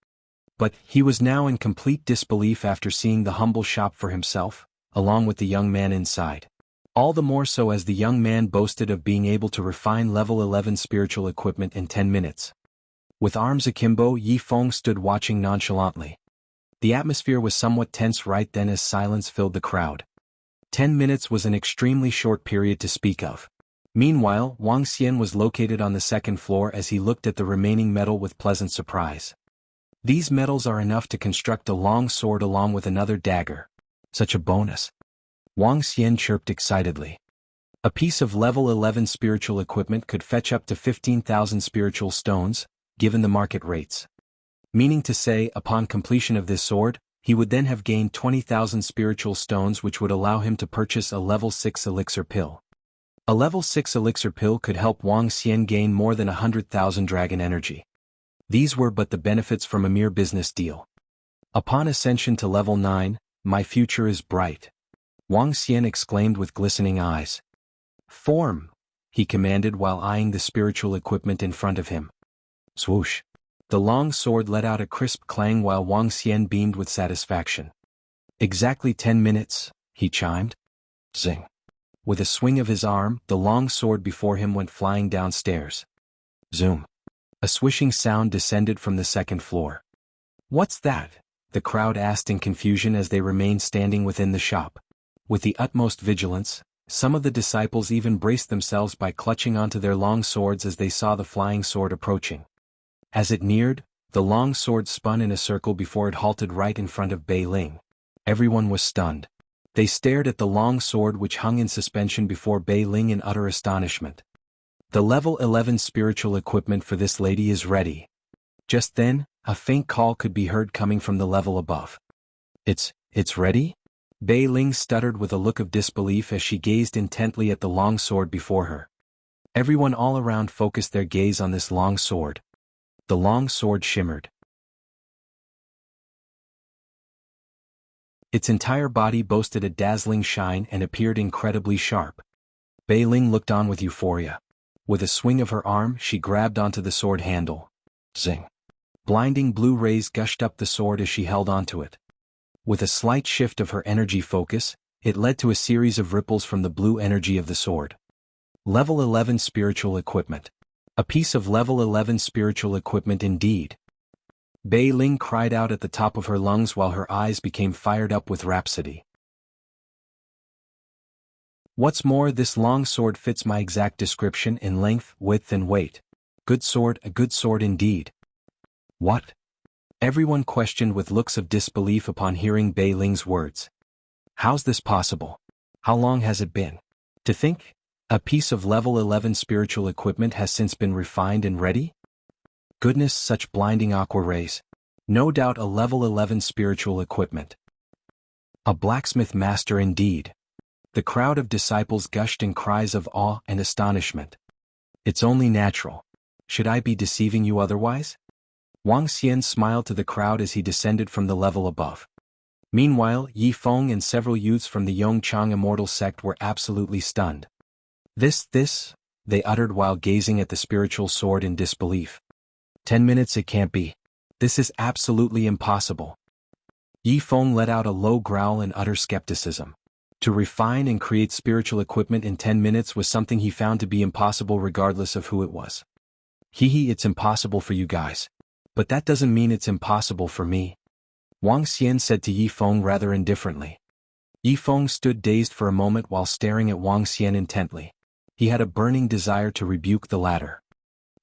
S1: But he was now in complete disbelief after seeing the humble shop for himself, along with the young man inside. All the more so as the young man boasted of being able to refine level 11 spiritual equipment in 10 minutes. With arms akimbo, Yifeng stood watching nonchalantly. The atmosphere was somewhat tense right then as silence filled the crowd. 10 minutes was an extremely short period to speak of. Meanwhile, Wang Xian was located on the second floor as he looked at the remaining metal with pleasant surprise. These metals are enough to construct a long sword along with another dagger. Such a bonus. Wang Xian chirped excitedly. A piece of level 11 spiritual equipment could fetch up to 15,000 spiritual stones, given the market rates. Meaning to say, upon completion of this sword, he would then have gained 20,000 spiritual stones, which would allow him to purchase a level 6 elixir pill. A level 6 elixir pill could help Wang Xian gain more than 100,000 dragon energy. These were but the benefits from a mere business deal. Upon ascension to level 9, my future is bright. Wang Xian exclaimed with glistening eyes. Form, he commanded while eyeing the spiritual equipment in front of him. Swoosh. The long sword let out a crisp clang while Wang Xian beamed with satisfaction. Exactly 10 minutes, he chimed. Zing. With a swing of his arm, the long sword before him went flying downstairs. Zoom. A swishing sound descended from the second floor. "What's that?" the crowd asked in confusion as they remained standing within the shop. With the utmost vigilance, some of the disciples even braced themselves by clutching onto their long swords as they saw the flying sword approaching. As it neared, the long sword spun in a circle before it halted right in front of Bei Ling. Everyone was stunned. They stared at the long sword which hung in suspension before Bei Ling in utter astonishment. "The level 11 spiritual equipment for this lady is ready." Just then, a faint call could be heard coming from the level above. It's ready?" Bei Ling stuttered with a look of disbelief as she gazed intently at the long sword before her. Everyone all around focused their gaze on this long sword. The long sword shimmered. Its entire body boasted a dazzling shine and appeared incredibly sharp. Bei Ling looked on with euphoria. With a swing of her arm, she grabbed onto the sword handle. Zing! Blinding blue rays gushed up the sword as she held onto it. With a slight shift of her energy focus, it led to a series of ripples from the blue energy of the sword. Level 11 spiritual equipment. A piece of level 11 spiritual equipment indeed. Bei Ling cried out at the top of her lungs while her eyes became fired up with rhapsody. "What's more, this long sword fits my exact description in length, width and weight. Good sword, a good sword indeed." "What?" Everyone questioned with looks of disbelief upon hearing Bei Ling's words. "How's this possible? How long has it been? To think, a piece of level 11 spiritual equipment has since been refined and ready? Goodness, such blinding aqua rays. No doubt a level 11 spiritual equipment. A blacksmith master indeed." The crowd of disciples gushed in cries of awe and astonishment. "It's only natural. Should I be deceiving you otherwise?" Wang Xian smiled to the crowd as he descended from the level above. Meanwhile, Yi Feng and several youths from the Yongchang immortal sect were absolutely stunned. This, they uttered while gazing at the spiritual sword in disbelief. 10 minutes it can't be. This is absolutely impossible. Yi Feng let out a low growl in utter skepticism. To refine and create spiritual equipment in 10 minutes was something he found to be impossible regardless of who it was. It's impossible for you guys. But that doesn't mean it's impossible for me," Wang Xian said to Yi Feng rather indifferently. Yi Feng stood dazed for a moment while staring at Wang Xian intently. He had a burning desire to rebuke the latter.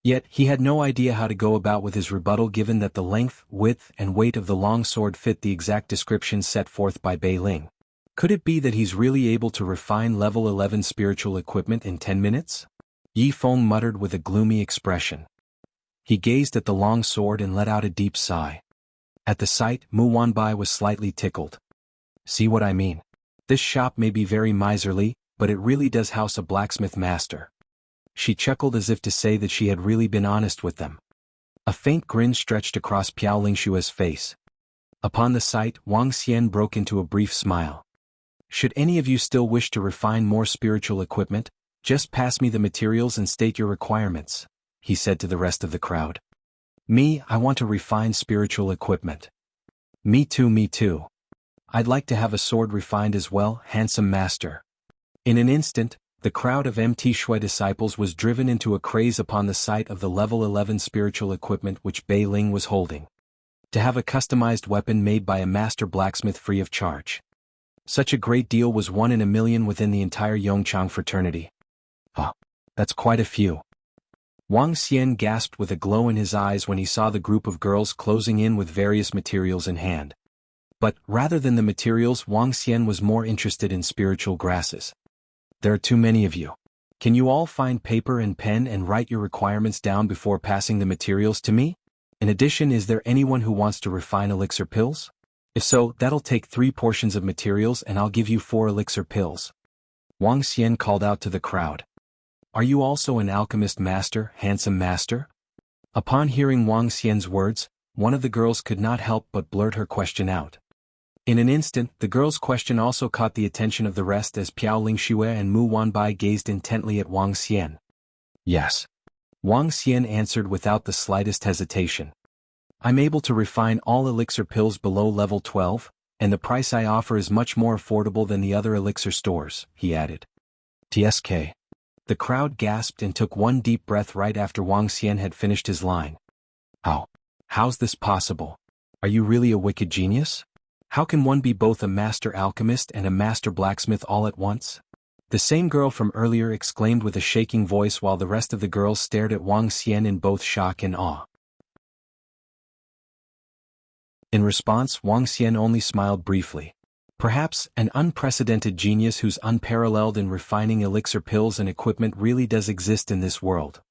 S1: Yet, he had no idea how to go about with his rebuttal given that the length, width, and weight of the long sword fit the exact description set forth by Bei Ling. Could it be that he's really able to refine level 11 spiritual equipment in 10 minutes? Yi Feng muttered with a gloomy expression. He gazed at the long sword and let out a deep sigh. At the sight, Mu Wanbai was slightly tickled. "See what I mean? This shop may be very miserly, but it really does house a blacksmith master." She chuckled as if to say that she had really been honest with them. A faint grin stretched across Piao Lingshua's face. Upon the sight, Wang Xian broke into a brief smile. "Should any of you still wish to refine more spiritual equipment, just pass me the materials and state your requirements," he said to the rest of the crowd. "Me, I want to refine spiritual equipment." Me too. I'd like to have a sword refined as well, handsome master." In an instant, the crowd of MT Shui disciples was driven into a craze upon the sight of the level 11 spiritual equipment which Bei Ling was holding. To have a customized weapon made by a master blacksmith free of charge. Such a great deal was 1 in a million within the entire Yongchang fraternity. "Oh, that's quite a few." Wang Xian gasped with a glow in his eyes when he saw the group of girls closing in with various materials in hand. But, rather than the materials, Wang Xian was more interested in spiritual grasses. "There are too many of you. Can you all find paper and pen and write your requirements down before passing the materials to me? In addition, is there anyone who wants to refine elixir pills? If so, that'll take 3 portions of materials and I'll give you 4 elixir pills." Wang Xian called out to the crowd. "Are you also an alchemist master, handsome master?" Upon hearing Wang Xian's words, one of the girls could not help but blurt her question out. In an instant, the girl's question also caught the attention of the rest as Piao Lingxue and Mu Wanbai gazed intently at Wang Xian. "Yes." Wang Xian answered without the slightest hesitation. "I'm able to refine all elixir pills below level 12, and the price I offer is much more affordable than the other elixir stores," he added. TSK. The crowd gasped and took one deep breath right after Wang Xian had finished his line. How's this possible? Are you really a wicked genius? How can one be both a master alchemist and a master blacksmith all at once? The same girl from earlier exclaimed with a shaking voice while the rest of the girls stared at Wang Xian in both shock and awe. In response, Wang Xian only smiled briefly. Perhaps an unprecedented genius who's unparalleled in refining elixir pills and equipment really does exist in this world.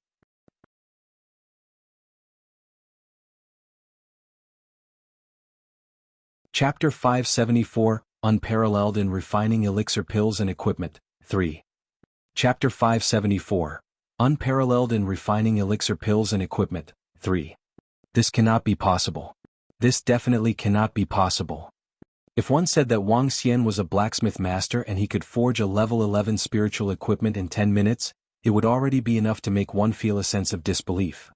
S1: Chapter 574, Unparalleled in Refining Elixir Pills and Equipment, 3. Chapter 574, Unparalleled in Refining Elixir Pills and Equipment, 3. This cannot be possible. This definitely cannot be possible. If one said that Wang Xian was a blacksmith master and he could forge a level 11 spiritual equipment in 10 minutes, it would already be enough to make one feel a sense of disbelief.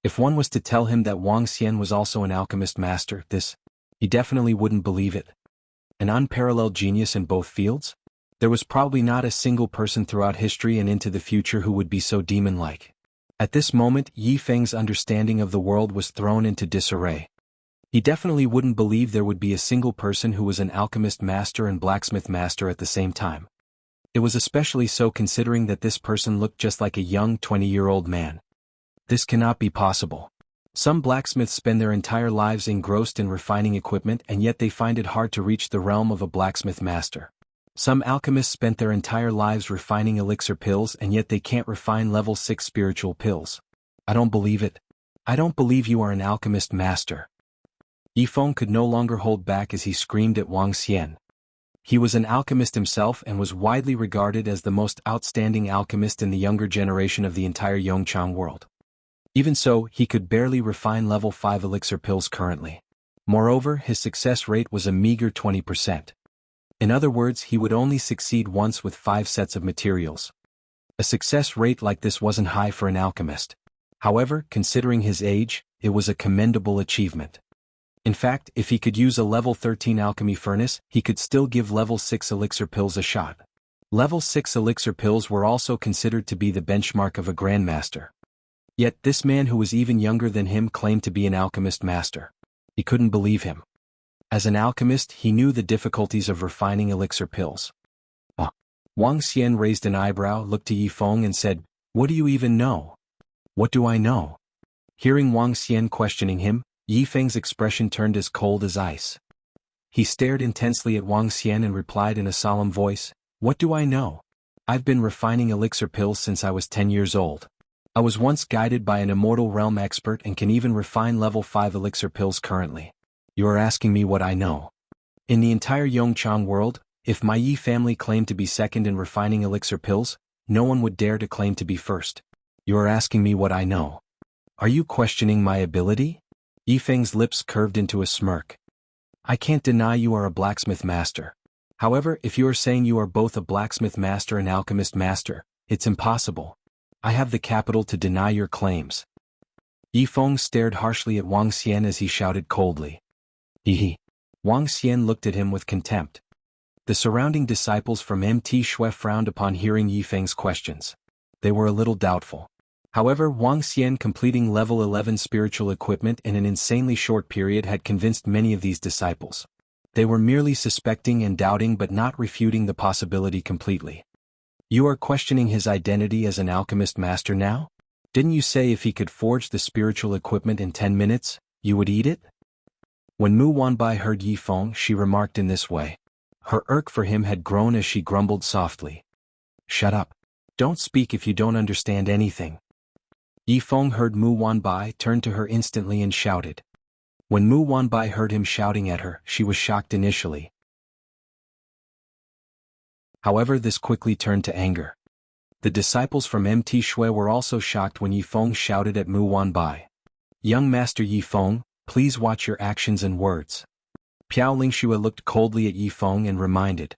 S1: If one was to tell him that Wang Xian was also an alchemist master, he definitely wouldn't believe it. An unparalleled genius in both fields? There was probably not a single person throughout history and into the future who would be so demon-like. At this moment, Yi Feng's understanding of the world was thrown into disarray. He definitely wouldn't believe there would be a single person who was an alchemist master and blacksmith master at the same time. It was especially so considering that this person looked just like a young 20-year-old man. This cannot be possible. Some blacksmiths spend their entire lives engrossed in refining equipment and yet they find it hard to reach the realm of a blacksmith master. Some alchemists spent their entire lives refining elixir pills and yet they can't refine level 6 spiritual pills. I don't believe it. I don't believe you are an alchemist master. Yifeng could no longer hold back as he screamed at Wang Xian. He was an alchemist himself and was widely regarded as the most outstanding alchemist in the younger generation of the entire Yongchang world. Even so, he could barely refine level 5 elixir pills currently. Moreover, his success rate was a meager 20%. In other words, he would only succeed once with 5 sets of materials. A success rate like this wasn't high for an alchemist. However, considering his age, it was a commendable achievement. In fact, if he could use a level 13 alchemy furnace, he could still give level 6 elixir pills a shot. Level 6 elixir pills were also considered to be the benchmark of a grandmaster. Yet this man who was even younger than him claimed to be an alchemist master. He couldn't believe him. As an alchemist, he knew the difficulties of refining elixir pills. Wang Xian raised an eyebrow, looked to Yifeng and said, "What do you even know?" "What do I know?" Hearing Wang Xian questioning him, Yifeng's expression turned as cold as ice. He stared intensely at Wang Xian and replied in a solemn voice, "What do I know? I've been refining elixir pills since I was 10 years old. I was once guided by an immortal realm expert and can even refine level 5 elixir pills currently. You are asking me what I know. In the entire Yongchang world, if my Yi family claimed to be second in refining elixir pills, no one would dare to claim to be first. You are asking me what I know. Are you questioning my ability?" Yifeng's lips curved into a smirk. "I can't deny you are a blacksmith master. However, if you are saying you are both a blacksmith master and alchemist master, it's impossible. I have the capital to deny your claims." Yifeng stared harshly at Wang Xian as he shouted coldly. "Hehe." Wang Xian looked at him with contempt. The surrounding disciples from MT Shui frowned upon hearing Yifeng's questions. They were a little doubtful. However, Wang Xian completing level 11 spiritual equipment in an insanely short period had convinced many of these disciples. They were merely suspecting and doubting but not refuting the possibility completely. "You are questioning his identity as an alchemist master now? Didn't you say if he could forge the spiritual equipment in 10 minutes, you would eat it?" When Mu Wanbai heard Yifeng, she remarked in this way. Her irk for him had grown as she grumbled softly. "Shut up. Don't speak if you don't understand anything." Yifeng heard Mu Wanbai, turned to her instantly and shouted. When Mu Wanbai heard him shouting at her, she was shocked initially. However, this quickly turned to anger. The disciples from MT Shui were also shocked when Yifeng shouted at Mu Wanbai. "Young Master Yifeng, please watch your actions and words." Piao Lingxue looked coldly at Yifeng and reminded.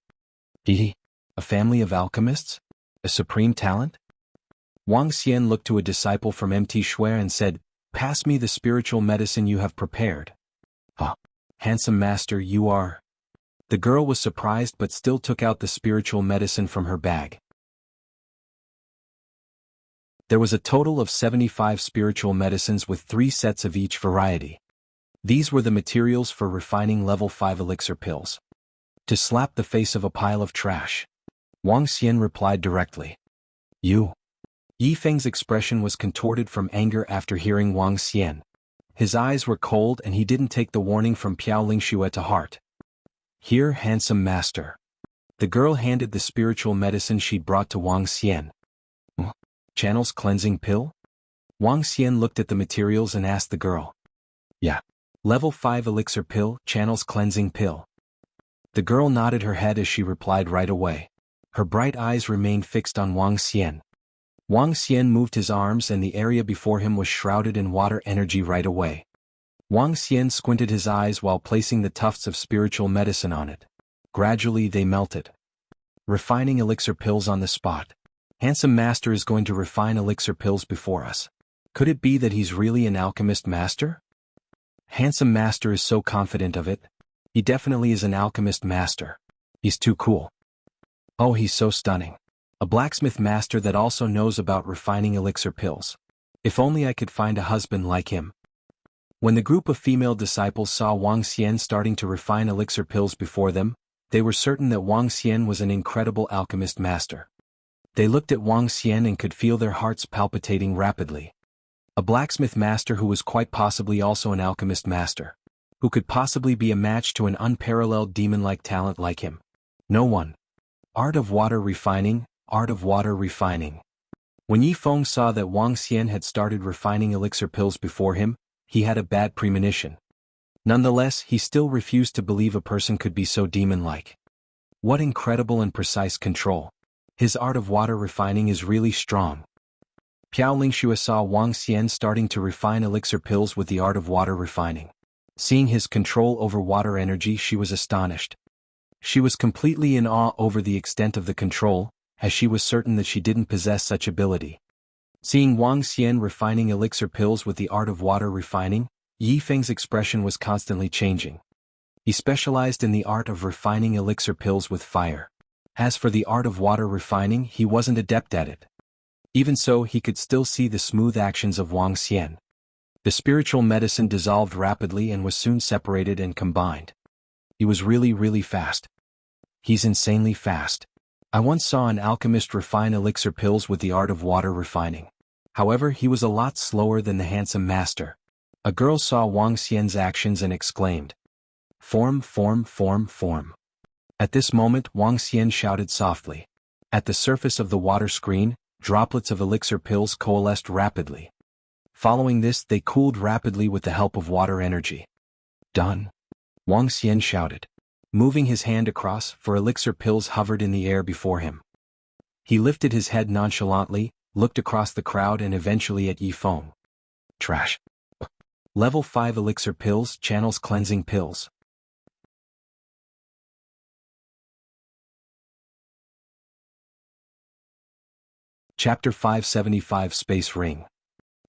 S1: "Hehe. A family of alchemists? A supreme talent?" Wang Xian looked to a disciple from MT Shui and said, "Pass me the spiritual medicine you have prepared." Handsome master, you are." The girl was surprised but still took out the spiritual medicine from her bag. There was a total of 75 spiritual medicines with 3 sets of each variety. These were the materials for refining level 5 elixir pills. To slap the face of a pile of trash. Wang Xian replied directly. You. Yi Feng's expression was contorted from anger after hearing Wang Xian. His eyes were cold and he didn't take the warning from Piao Lingxue to heart. Here, handsome master. The girl handed the spiritual medicine she'd brought to Wang Xian. Channel's cleansing pill? Wang Xian looked at the materials and asked the girl. Yeah. Level 5 elixir pill, Channel's cleansing pill. The girl nodded her head as she replied right away. Her bright eyes remained fixed on Wang Xian. Wang Xian moved his arms and the area before him was shrouded in water energy right away. Wang Xian squinted his eyes while placing the tufts of spiritual medicine on it. Gradually they melted. Refining elixir pills on the spot. Handsome master is going to refine elixir pills before us. Could it be that he's really an alchemist master? Handsome master is so confident of it. He definitely is an alchemist master. He's too cool. Oh, he's so stunning. A blacksmith master that also knows about refining elixir pills. If only I could find a husband like him. When the group of female disciples saw Wang Xian starting to refine elixir pills before them, they were certain that Wang Xian was an incredible alchemist master. They looked at Wang Xian and could feel their hearts palpitating rapidly. A blacksmith master who was quite possibly also an alchemist master. Who could possibly be a match to an unparalleled demon-like talent like him? No one. Art of water refining, art of water refining. When Yi Feng saw that Wang Xian had started refining elixir pills before him, he had a bad premonition. Nonetheless, he still refused to believe a person could be so demon-like. What incredible and precise control. His art of water refining is really strong. Piao Lingxue saw Wang Xian starting to refine elixir pills with the art of water refining. Seeing his control over water energy, she was astonished. She was completely in awe over the extent of the control, as she was certain that she didn't possess such ability. Seeing Wang Xian refining elixir pills with the art of water refining, Yi Feng's expression was constantly changing. He specialized in the art of refining elixir pills with fire. As for the art of water refining, he wasn't adept at it. Even so, he could still see the smooth actions of Wang Xian. The spiritual medicine dissolved rapidly and was soon separated and combined. He was really fast. He's insanely fast. I once saw an alchemist refine elixir pills with the art of water refining. However, he was a lot slower than the handsome master. A girl saw Wang Xian's actions and exclaimed. Form. At this moment, Wang Xian shouted softly. At the surface of the water screen, droplets of elixir pills coalesced rapidly. Following this, they cooled rapidly with the help of water energy. Done. Wang Xian shouted. Moving his hand across, for elixir pills hovered in the air before him. He lifted his head nonchalantly, looked across the crowd and eventually at Yi Feng. Trash. Level 5 elixir pills, Channel's cleansing pills. Chapter 575 Space Ring.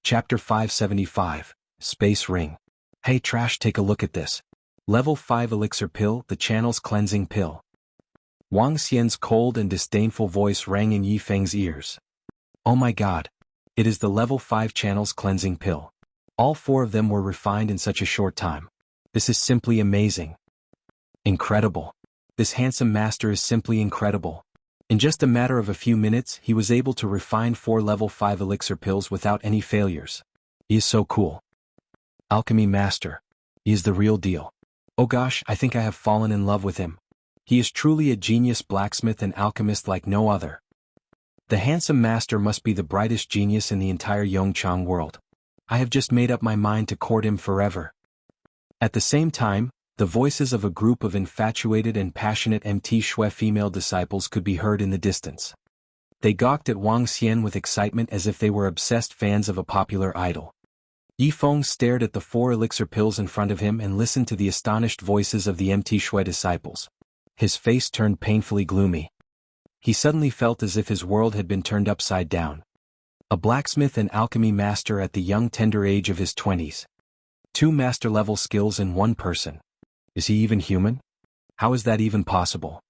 S1: Chapter 575, Space Ring. Hey Trash, take a look at this. Level 5 elixir pill, the Channel's cleansing pill. Wang Xian's cold and disdainful voice rang in Yi Feng's ears. Oh my god. It is the level 5 Channel's cleansing pill. All 4 of them were refined in such a short time. This is simply amazing. Incredible. This handsome master is simply incredible. In just a matter of a few minutes, he was able to refine 4 level 5 elixir pills without any failures. He is so cool. Alchemy master. He is the real deal. Oh gosh, I think I have fallen in love with him. He is truly a genius blacksmith and alchemist like no other. The handsome master must be the brightest genius in the entire Yongchang world. I have just made up my mind to court him forever. At the same time, the voices of a group of infatuated and passionate MT Shui female disciples could be heard in the distance. They gawked at Wang Xian with excitement as if they were obsessed fans of a popular idol. Yi Feng stared at the 4 elixir pills in front of him and listened to the astonished voices of the MT Shui disciples. His face turned painfully gloomy. He suddenly felt as if his world had been turned upside down. A blacksmith and alchemy master at the young tender age of his 20s. 2 master-level skills in one person. Is he even human? How is that even possible?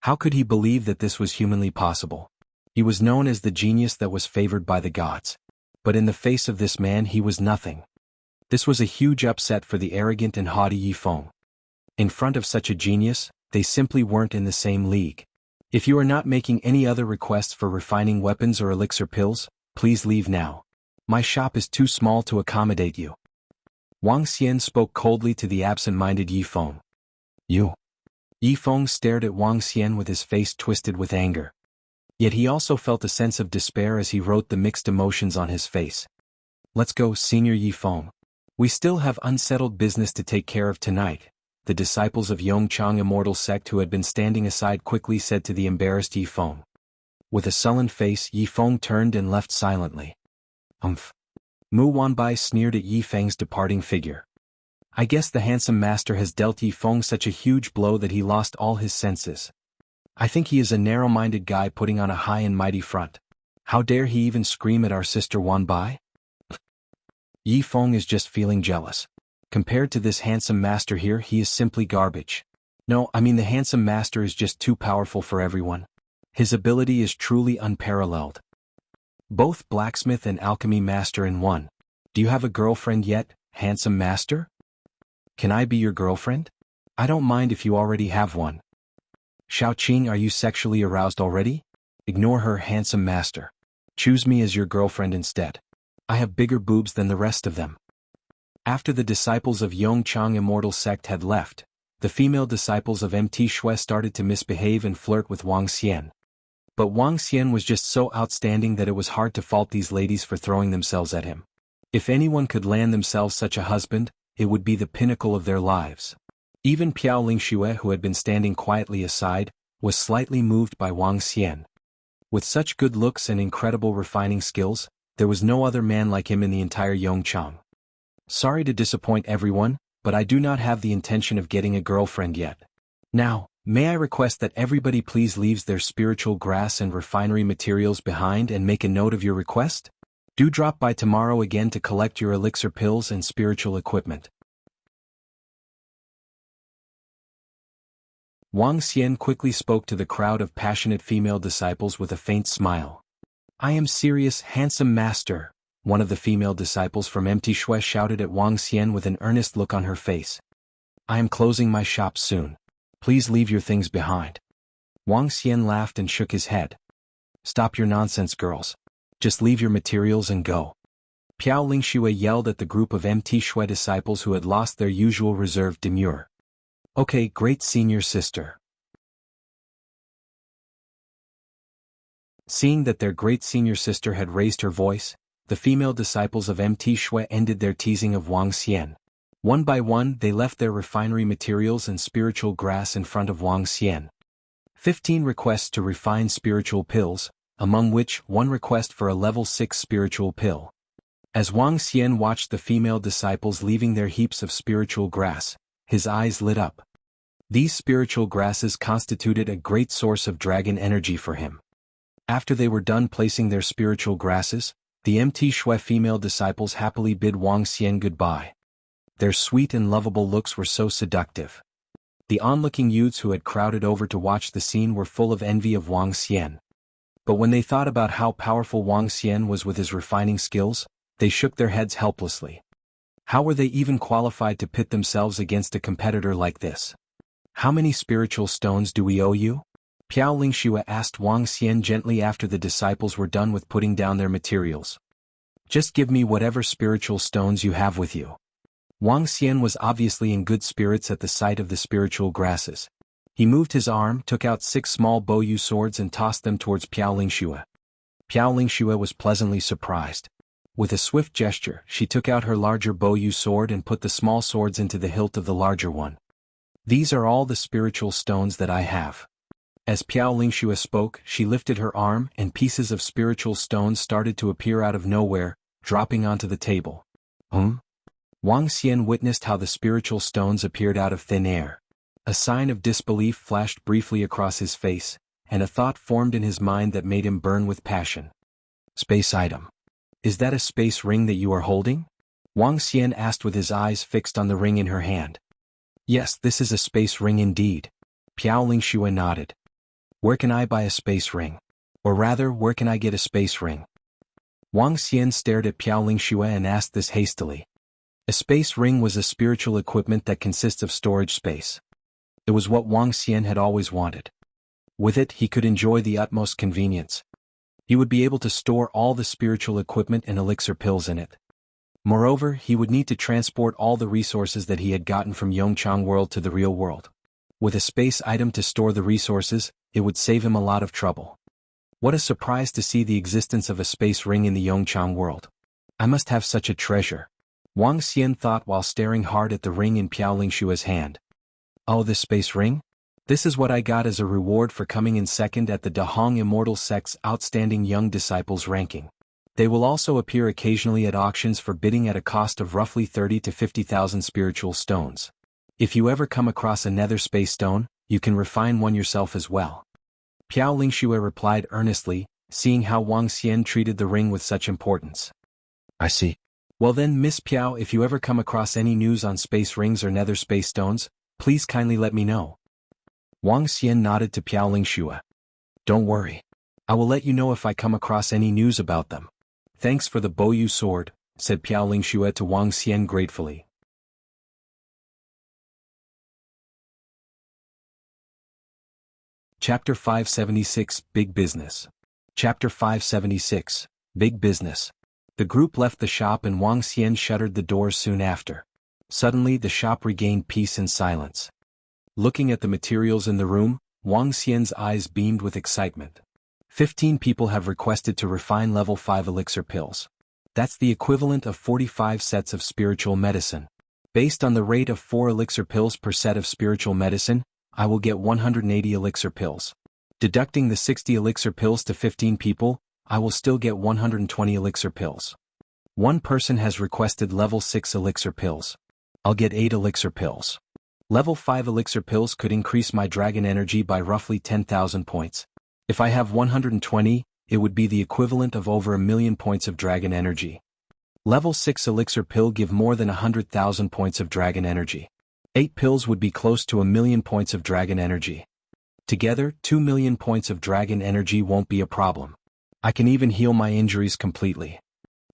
S1: How could he believe that this was humanly possible? He was known as the genius that was favored by the gods. But in the face of this man he was nothing. This was a huge upset for the arrogant and haughty Yifeng. In front of such a genius, they simply weren't in the same league. If you are not making any other requests for refining weapons or elixir pills, please leave now. My shop is too small to accommodate you. Wang Xian spoke coldly to the absent-minded Yifeng. You. Yifeng stared at Wang Xian with his face twisted with anger. Yet he also felt a sense of despair as he wrote the mixed emotions on his face. Let's go, Senior Yifeng. We still have unsettled business to take care of tonight, the disciples of Yongchang Immortal sect who had been standing aside quickly said to the embarrassed Yifeng. With a sullen face Yifeng turned and left silently. Mu Wanbai sneered at Yifeng's departing figure. I guess the handsome master has dealt Yifeng such a huge blow that he lost all his senses. I think he is a narrow-minded guy putting on a high and mighty front. How dare he even scream at our sister Wanbai? Yifeng is just feeling jealous. Compared to this handsome master here he is simply garbage. No, I mean the handsome master is just too powerful for everyone. His ability is truly unparalleled. Both blacksmith and alchemy master in one. Do you have a girlfriend yet, handsome master? Can I be your girlfriend? I don't mind if you already have one. Xiaoqing, are you sexually aroused already? Ignore her, handsome master. Choose me as your girlfriend instead. I have bigger boobs than the rest of them. After the disciples of Yongchang Immortal sect had left, the female disciples of MT Shui started to misbehave and flirt with Wang Xian. But Wang Xian was just so outstanding that it was hard to fault these ladies for throwing themselves at him. If anyone could land themselves such a husband, it would be the pinnacle of their lives. Even Piao Lingxue, who had been standing quietly aside, was slightly moved by Wang Xian. With such good looks and incredible refining skills, there was no other man like him in the entire Yongchang. Sorry to disappoint everyone, but I do not have the intention of getting a girlfriend yet. Now, may I request that everybody please leaves their spiritual grass and refinery materials behind and make a note of your request? Do drop by tomorrow again to collect your elixir pills and spiritual equipment. Wang Xian quickly spoke to the crowd of passionate female disciples with a faint smile. I am serious, handsome master, one of the female disciples from MT Shui shouted at Wang Xian with an earnest look on her face. I am closing my shop soon. Please leave your things behind. Wang Xian laughed and shook his head. Stop your nonsense, girls. Just leave your materials and go. Piao Lingxue yelled at the group of MT Shui disciples who had lost their usual reserved demure. Okay, great senior sister. Seeing that their great senior sister had raised her voice, the female disciples of MT Shui ended their teasing of Wang Xian. One by one they left their refinery materials and spiritual grass in front of Wang Xian. 15 requests to refine spiritual pills, among which one request for a level 6 spiritual pill. As Wang Xian watched the female disciples leaving their heaps of spiritual grass, his eyes lit up. These spiritual grasses constituted a great source of dragon energy for him. After they were done placing their spiritual grasses, the MT Shui female disciples happily bid Wang Xian goodbye. Their sweet and lovable looks were so seductive. The onlooking youths who had crowded over to watch the scene were full of envy of Wang Xian. But when they thought about how powerful Wang Xian was with his refining skills, they shook their heads helplessly. How were they even qualified to pit themselves against a competitor like this? How many spiritual stones do we owe you? Piao Lingxue asked Wang Xian gently after the disciples were done with putting down their materials. Just give me whatever spiritual stones you have with you. Wang Xian was obviously in good spirits at the sight of the spiritual grasses. He moved his arm, took out 6 small boyu swords and tossed them towards Piao Lingxue. Piao Lingxue was pleasantly surprised. With a swift gesture, she took out her larger boyu sword and put the small swords into the hilt of the larger one. These are all the spiritual stones that I have. As Piao Lingxue spoke, she lifted her arm and pieces of spiritual stones started to appear out of nowhere, dropping onto the table. Wang Xian witnessed how the spiritual stones appeared out of thin air. A sign of disbelief flashed briefly across his face, and a thought formed in his mind that made him burn with passion. Space item. Is that a space ring that you are holding? Wang Xian asked with his eyes fixed on the ring in her hand. Yes, this is a space ring indeed. Piao Lingxue nodded. Where can I buy a space ring? Or rather, where can I get a space ring? Wang Xian stared at Piao Lingxue and asked this hastily. A space ring was a spiritual equipment that consists of storage space. It was what Wang Xian had always wanted. With it, he could enjoy the utmost convenience. He would be able to store all the spiritual equipment and elixir pills in it. Moreover, he would need to transport all the resources that he had gotten from Yongchang world to the real world. With a space item to store the resources, it would save him a lot of trouble. What a surprise to see the existence of a space ring in the Yongchang world. I must have such a treasure, Wang Xian thought while staring hard at the ring in Piao Lingshue's hand. Oh, this space ring? This is what I got as a reward for coming in second at the Dahong Immortal Sect's Outstanding Young Disciples ranking. They will also appear occasionally at auctions for bidding at a cost of roughly 30 to 50,000 spiritual stones. If you ever come across a nether space stone, you can refine one yourself as well. Piao Lingxue replied earnestly, seeing how Wang Xian treated the ring with such importance. I see. Well then, Miss Piao, if you ever come across any news on space rings or nether space stones, please kindly let me know. Wang Xian nodded to Piao Lingxue. Don't worry. I will let you know if I come across any news about them. Thanks for the Boyu sword, said Piao Lingxue to Wang Xian gratefully. Chapter 576, Big Business. Chapter 576, Big Business. The group left the shop and Wang Xian shuttered the doors soon after. Suddenly the shop regained peace and silence. Looking at the materials in the room, Wang Xian's eyes beamed with excitement. 15 people have requested to refine level 5 elixir pills. That's the equivalent of 45 sets of spiritual medicine. Based on the rate of 4 elixir pills per set of spiritual medicine, I will get 180 elixir pills. Deducting the 60 elixir pills to 15 people, I will still get 120 elixir pills. One person has requested level 6 elixir pills. I'll get 8 elixir pills. Level 5 elixir pills could increase my dragon energy by roughly 10,000 points. If I have 120, it would be the equivalent of over 1,000,000 points of dragon energy. Level 6 elixir pill give more than 100,000 points of dragon energy. 8 pills would be close to 1,000,000 points of dragon energy. Together, 2,000,000 points of dragon energy won't be a problem. I can even heal my injuries completely.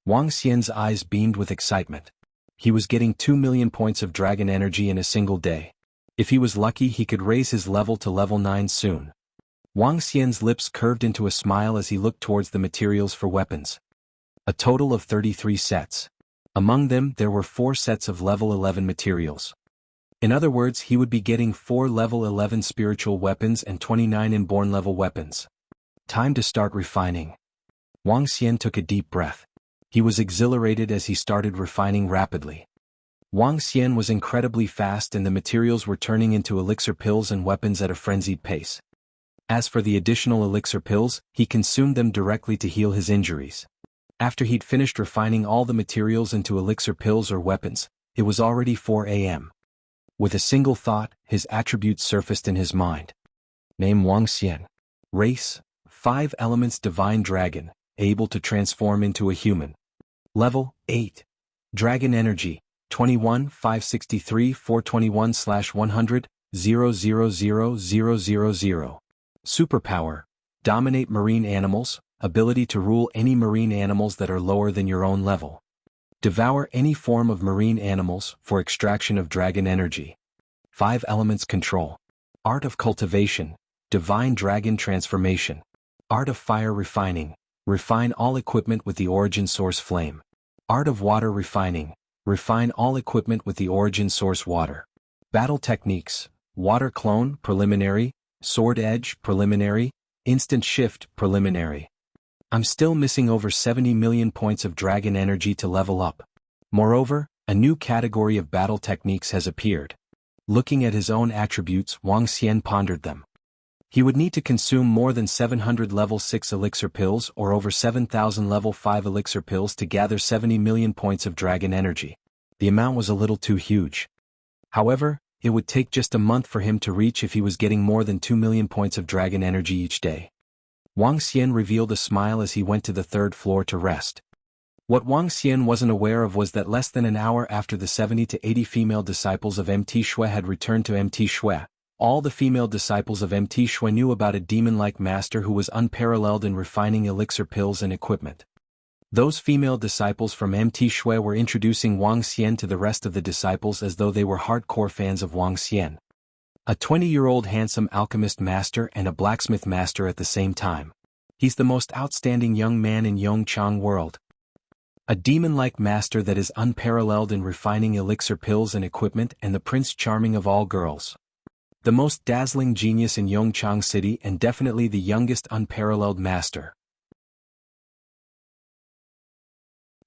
S1: Wang Xian's eyes beamed with excitement. He was getting 2,000,000 points of dragon energy in a single day. If he was lucky, he could raise his level to level 9 soon. Wang Xian's lips curved into a smile as he looked towards the materials for weapons. A total of 33 sets. Among them, there were 4 sets of level 11 materials. In other words, he would be getting 4 level 11 spiritual weapons and 29 inborn level weapons. Time to start refining. Wang Xian took a deep breath. He was exhilarated as he started refining rapidly. Wang Xian was incredibly fast and the materials were turning into elixir pills and weapons at a frenzied pace. As for the additional elixir pills, he consumed them directly to heal his injuries. After he'd finished refining all the materials into elixir pills or weapons, it was already 4 a.m. With a single thought, his attributes surfaced in his mind. Name Wang Xian. Race, 5 elements divine dragon, able to transform into a human. Level, 8. Dragon energy, 21 563 421/100 000000. Superpower, dominate marine animals, ability to rule any marine animals that are lower than your own level. Devour any form of marine animals for extraction of dragon energy. 5 elements control. Art of cultivation, divine dragon transformation. Art of fire refining, refine all equipment with the origin source flame. Art of water refining, refine all equipment with the origin source water. Battle techniques, water clone preliminary, sword edge preliminary, instant shift preliminary. I'm still missing over 70 million points of dragon energy to level up. Moreover, a new category of battle techniques has appeared. Looking at his own attributes, Wang Xian pondered them. He would need to consume more than 700 level 6 elixir pills or over 7,000 level 5 elixir pills to gather 70 million points of dragon energy. The amount was a little too huge. However, it would take just a month for him to reach if he was getting more than 2 million points of dragon energy each day. Wang Xian revealed a smile as he went to the 3rd floor to rest. What Wang Xian wasn't aware of was that less than an hour after the 70 to 80 female disciples of MT Shui had returned to MT Shui, All the female disciples of MT Shui knew about a demon-like master who was unparalleled in refining elixir pills and equipment. Those female disciples from MT Shui were introducing Wang Xian to the rest of the disciples as though they were hardcore fans of Wang Xian. A 20-year-old handsome alchemist master and a blacksmith master at the same time. He's the most outstanding young man in Yongchang world. A demon-like master that is unparalleled in refining elixir pills and equipment, and the prince charming of all girls. The most dazzling genius in Yongchang City and definitely the youngest unparalleled master.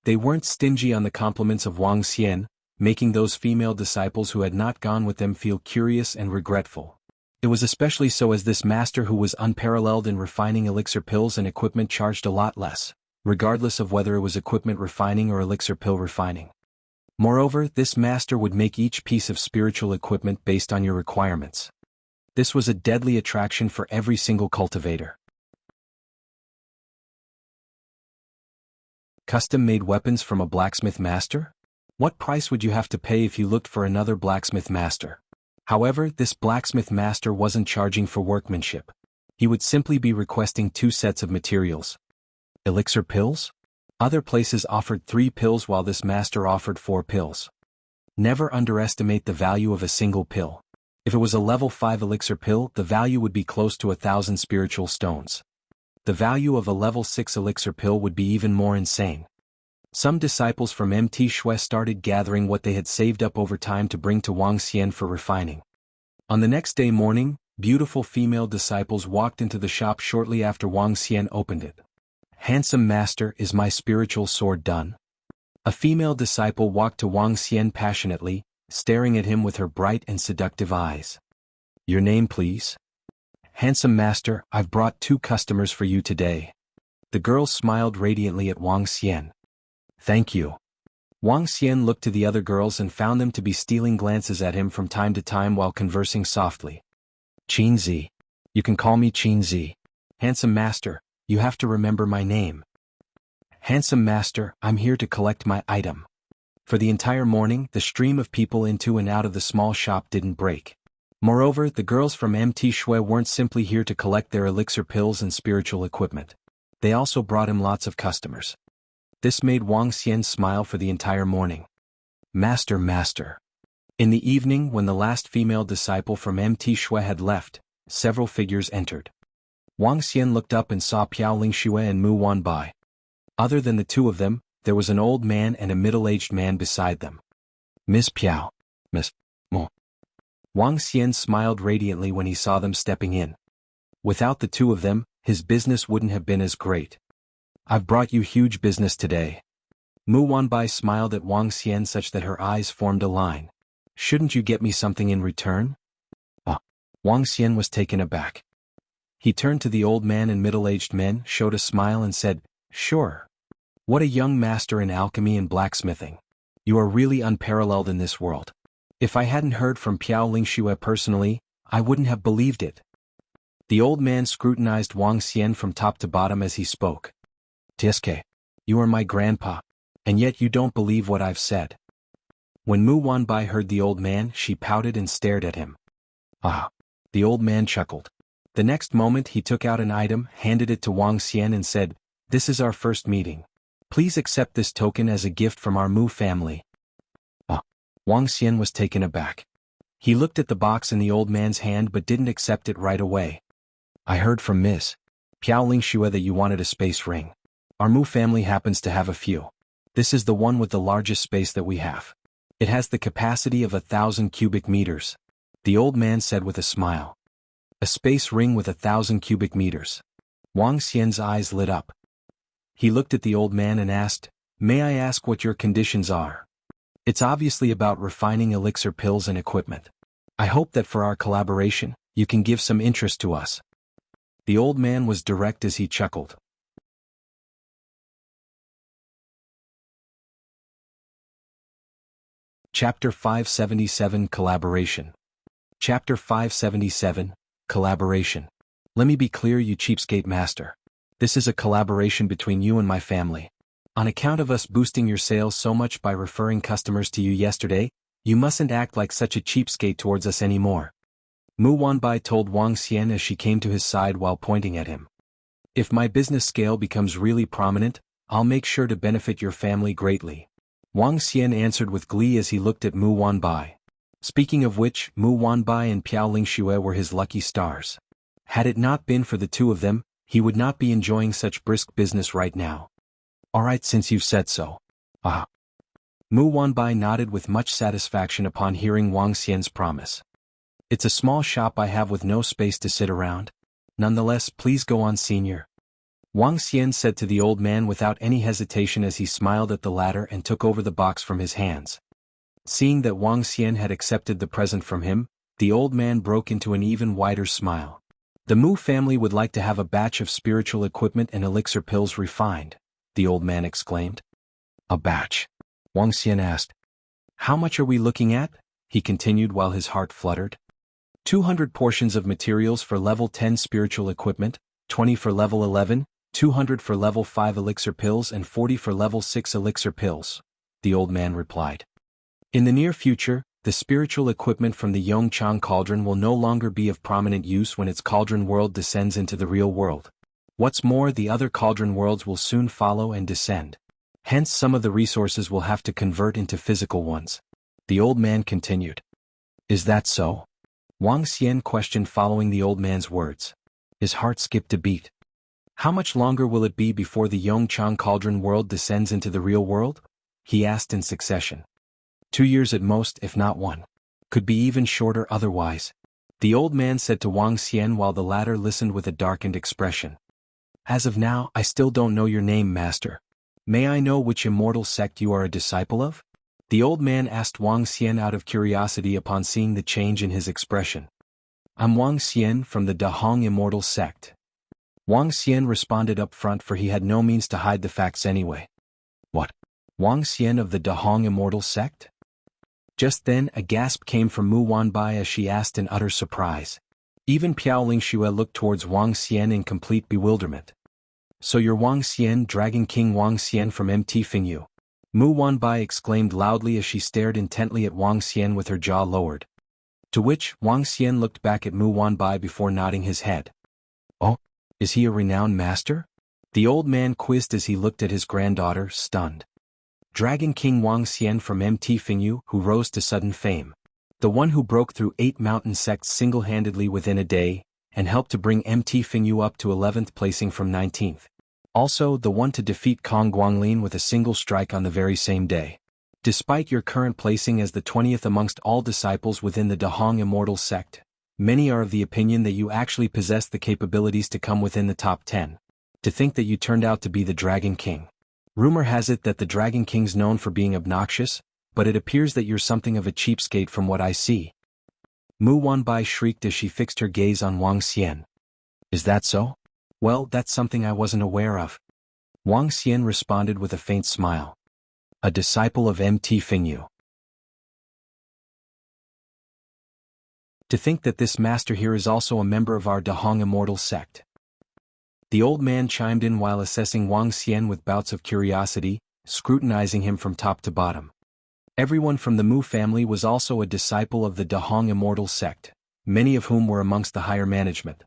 S1: They weren't stingy on the compliments of Wang Xian, making those female disciples who had not gone with them feel curious and regretful. It was especially so as this master who was unparalleled in refining elixir pills and equipment charged a lot less, regardless of whether it was equipment refining or elixir pill refining. Moreover, this master would make each piece of spiritual equipment based on your requirements. This was a deadly attraction for every single cultivator. Custom-made weapons from a blacksmith master? What price would you have to pay if you looked for another blacksmith master? However, this blacksmith master wasn't charging for workmanship. He would simply be requesting 2 sets of materials. Elixir pills? Other places offered 3 pills while this master offered 4 pills. Never underestimate the value of a single pill. If it was a level 5 elixir pill, the value would be close to 1,000 spiritual stones. The value of a level 6 elixir pill would be even more insane. Some disciples from MT Shui started gathering what they had saved up over time to bring to Wang Xian for refining. On the next day morning, beautiful female disciples walked into the shop shortly after Wang Xian opened it. "Handsome master, is my spiritual sword done?" A female disciple walked to Wang Xian passionately, staring at him with her bright and seductive eyes. "Your name, please?" "Handsome master, I've brought 2 customers for you today." The girl smiled radiantly at Wang Xian. "Thank you." Wang Xian looked to the other girls and found them to be stealing glances at him from time to time while conversing softly. "Qin Zi. You can call me Qin Zi." "Handsome master, you have to remember my name." "Handsome master, I'm here to collect my item." For the entire morning, the stream of people into and out of the small shop didn't break. Moreover, the girls from MT Shui weren't simply here to collect their elixir pills and spiritual equipment. They also brought him lots of customers. This made Wang Xian smile for the entire morning. "Master, master." In the evening, when the last female disciple from MT Shui had left, several figures entered. Wang Xian looked up and saw Piao Lingxue and Mu Wanbai. Other than the 2 of them, there was an old man and a middle-aged man beside them. "Miss Piao. Miss Mo." Wang Xian smiled radiantly when he saw them stepping in. Without the 2 of them, his business wouldn't have been as great. "I've brought you huge business today." Mu Wanbai smiled at Wang Xian such that her eyes formed a line. "Shouldn't you get me something in return?" Wang Xian was taken aback. He turned to the old man and middle-aged men, showed a smile and said, "Sure. What a young master in alchemy and blacksmithing. You are really unparalleled in this world. If I hadn't heard from Piao Lingxue personally, I wouldn't have believed it." The old man scrutinized Wang Xian from top to bottom as he spoke. "Tsk, you are my grandpa, and yet you don't believe what I've said." When Mu Wanbai heard the old man, she pouted and stared at him. "Ah." The old man chuckled. The next moment he took out an item, handed it to Wang Xian and said, "This is our first meeting. Please accept this token as a gift from our Mu family." Wang Xian was taken aback. He looked at the box in the old man's hand but didn't accept it right away. "I heard from Miss Piao Lingxue that you wanted a space ring. Our Mu family happens to have a few. This is the one with the largest space that we have. It has the capacity of 1,000 cubic meters." The old man said with a smile. "A space ring with 1,000 cubic meters." Wang Xian's eyes lit up. He looked at the old man and asked, "May I ask what your conditions are?" "It's obviously about refining elixir pills and equipment. I hope that for our collaboration, you can give some interest to us." The old man was direct as he chuckled. Chapter 577 Collaboration. Chapter 577 Collaboration. "Let me be clear, you cheapskate master. This is a collaboration between you and my family. On account of us boosting your sales so much by referring customers to you yesterday, you mustn't act like such a cheapskate towards us anymore." Mu Wanbai told Wang Xian as she came to his side while pointing at him. If my business scale becomes really prominent, I'll make sure to benefit your family greatly. Wang Xian answered with glee as he looked at Mu Wanbai. Speaking of which, Mu Wanbai and Piao Lingxue were his lucky stars. Had it not been for the two of them, he would not be enjoying such brisk business right now. Alright, since you've said so. Ah. Mu Wanbai nodded with much satisfaction upon hearing Wang Xian's promise. It's a small shop I have with no space to sit around. Nonetheless, please go on, senior. Wang Xian said to the old man without any hesitation as he smiled at the latter and took over the box from his hands. Seeing that Wang Xian had accepted the present from him, the old man broke into an even wider smile. The Mu family would like to have a batch of spiritual equipment and elixir pills refined, the old man exclaimed. A batch? Wang Xian asked. How much are we looking at? He continued while his heart fluttered. 200 portions of materials for level 10 spiritual equipment, 20 for level 11, 200 for level 5 elixir pills and 40 for level 6 elixir pills, the old man replied. In the near future, the spiritual equipment from the Yongchang cauldron will no longer be of prominent use when its cauldron world descends into the real world. What's more, the other cauldron worlds will soon follow and descend. Hence some of the resources will have to convert into physical ones. The old man continued. Is that so? Wang Xian questioned following the old man's words. His heart skipped a beat. How much longer will it be before the Yongchang cauldron world descends into the real world? He asked in succession. 2 years at most, if not 1. Could be even shorter otherwise. The old man said to Wang Xian while the latter listened with a darkened expression. As of now, I still don't know your name, master. May I know which immortal sect you are a disciple of? The old man asked Wang Xian out of curiosity upon seeing the change in his expression. I'm Wang Xian from the Dahong Immortal Sect. Wang Xian responded up front, for he had no means to hide the facts anyway. What? Wang Xian of the Dahong Immortal Sect? Just then, a gasp came from Mu Wanbai as she asked in utter surprise. Even Piao Lingxue looked towards Wang Xian in complete bewilderment. So you're Wang Xian, Dragon King Wang Xian from MT Fingyu? Mu Wanbai exclaimed loudly as she stared intently at Wang Xian with her jaw lowered. To which, Wang Xian looked back at Mu Wanbai before nodding his head. Oh, is he a renowned master? The old man quizzed as he looked at his granddaughter, stunned. Dragon King Wang Xian from MT Fingyu, who rose to sudden fame. The one who broke through 8 mountain sects single-handedly within a day, and helped to bring MT Fingyu up to 11th placing from 19th. Also, the one to defeat Kong Guanglin with a single strike on the very same day. Despite your current placing as the 20th amongst all disciples within the Dahong Immortal Sect, many are of the opinion that you actually possess the capabilities to come within the top 10. To think that you turned out to be the Dragon King. Rumor has it that the Dragon King's known for being obnoxious, but it appears that you're something of a cheapskate from what I see. Mu Wanbai shrieked as she fixed her gaze on Wang Xian. Is that so? Well, that's something I wasn't aware of. Wang Xian responded with a faint smile. A disciple of MT Fingyu. To think that this master here is also a member of our Dahong Immortal Sect. The old man chimed in while assessing Wang Xian with bouts of curiosity, scrutinizing him from top to bottom. Everyone from the Mu family was also a disciple of the Dahong Immortal Sect, many of whom were amongst the higher management.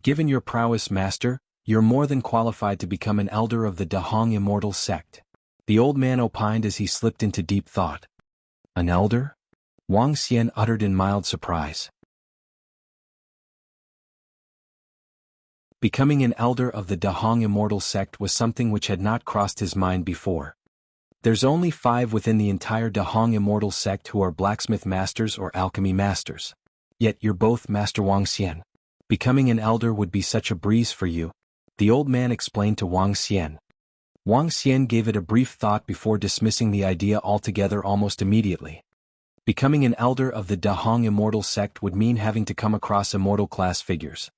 S1: Given your prowess, master, you're more than qualified to become an elder of the Dahong Immortal Sect. The old man opined as he slipped into deep thought. An elder? Wang Xian uttered in mild surprise. Becoming an elder of the Dahong Immortal Sect was something which had not crossed his mind before. There's only 5 within the entire Dahong Immortal Sect who are blacksmith masters or alchemy masters. Yet you're both Master Wang Xian. Becoming an elder would be such a breeze for you, the old man explained to Wang Xian. Wang Xian gave it a brief thought before dismissing the idea altogether almost immediately. Becoming an elder of the Dahong Immortal Sect would mean having to come across immortal class figures.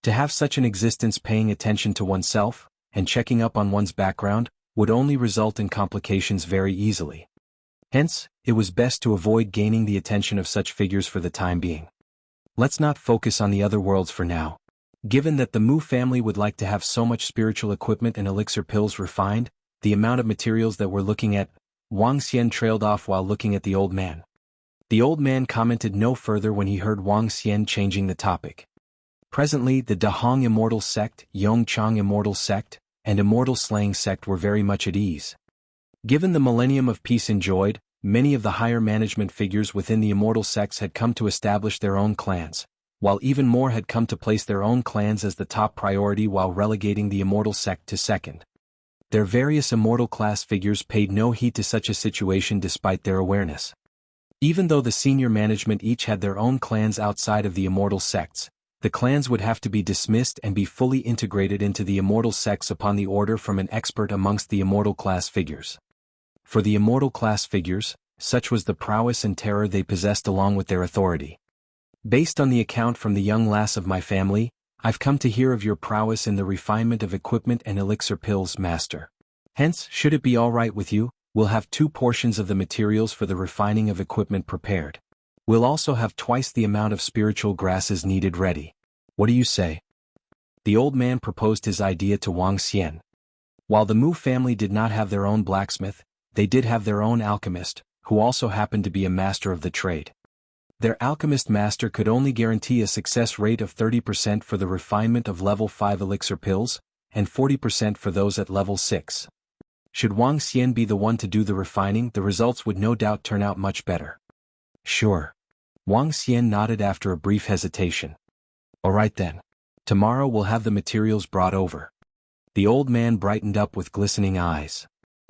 S1: To have such an existence paying attention to oneself, and checking up on one's background, would only result in complications very easily. Hence, it was best to avoid gaining the attention of such figures for the time being. Let's not focus on the other worlds for now. Given that the Mu family would like to have so much spiritual equipment and elixir pills refined, the amount of materials that we're looking at, Wang Xian trailed off while looking at the old man. The old man commented no further when he heard Wang Xian changing the topic. Presently the Dahong Immortal Sect, Yongchang Immortal Sect, and Immortal Slaying Sect were very much at ease. Given the millennium of peace enjoyed, many of the higher management figures within the immortal sects had come to establish their own clans, while even more had come to place their own clans as the top priority while relegating the immortal sect to second. Their various immortal class figures paid no heed to such a situation despite their awareness. Even though the senior management each had their own clans outside of the immortal sects, the clans would have to be dismissed and be fully integrated into the immortal sects upon the order from an expert amongst the immortal class figures. For the immortal class figures, such was the prowess and terror they possessed along with their authority. Based on the account from the young lass of my family, I've come to hear of your prowess in the refinement of equipment and elixir pills, master. Hence, should it be all right with you, we'll have 2 portions of the materials for the refining of equipment prepared. We'll also have twice the amount of spiritual grasses needed ready. What do you say? The old man proposed his idea to Wang Xian. While the Mu family did not have their own blacksmith, they did have their own alchemist, who also happened to be a master of the trade. Their alchemist master could only guarantee a success rate of 30% for the refinement of level 5 elixir pills, and 40% for those at level 6. Should Wang Xian be the one to do the refining, the results would no doubt turn out much better. Sure. Wang Xian nodded after a brief hesitation. Alright then. Tomorrow we'll have the materials brought over. The old man brightened up with glistening eyes.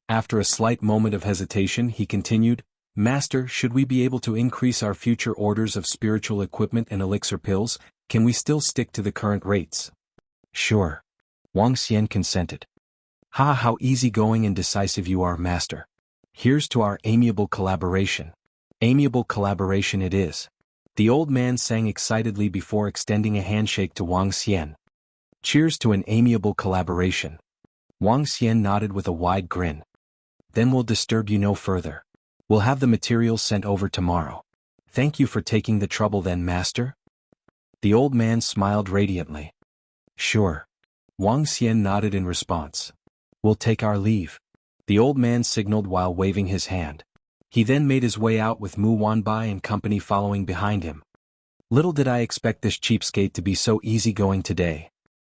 S1: After a slight moment of hesitation he continued, Master, should we be able to increase our future orders of spiritual equipment and elixir pills, can we still stick to the current rates? Sure. Wang Xian consented. Ha, how easygoing and decisive you are, master. Here's to our amiable collaboration. Amiable collaboration it is. The old man sang excitedly before extending a handshake to Wang Xian. Cheers to an amiable collaboration. Wang Xian nodded with a wide grin. Then we'll disturb you no further. We'll have the materials sent over tomorrow. Thank you for taking the trouble then, master. The old man smiled radiantly. Sure. Wang Xian nodded in response. We'll take our leave. The old man signaled while waving his hand. He then made his way out with Mu Wanbai and company following behind him. Little did I expect this cheapskate to be so easygoing today.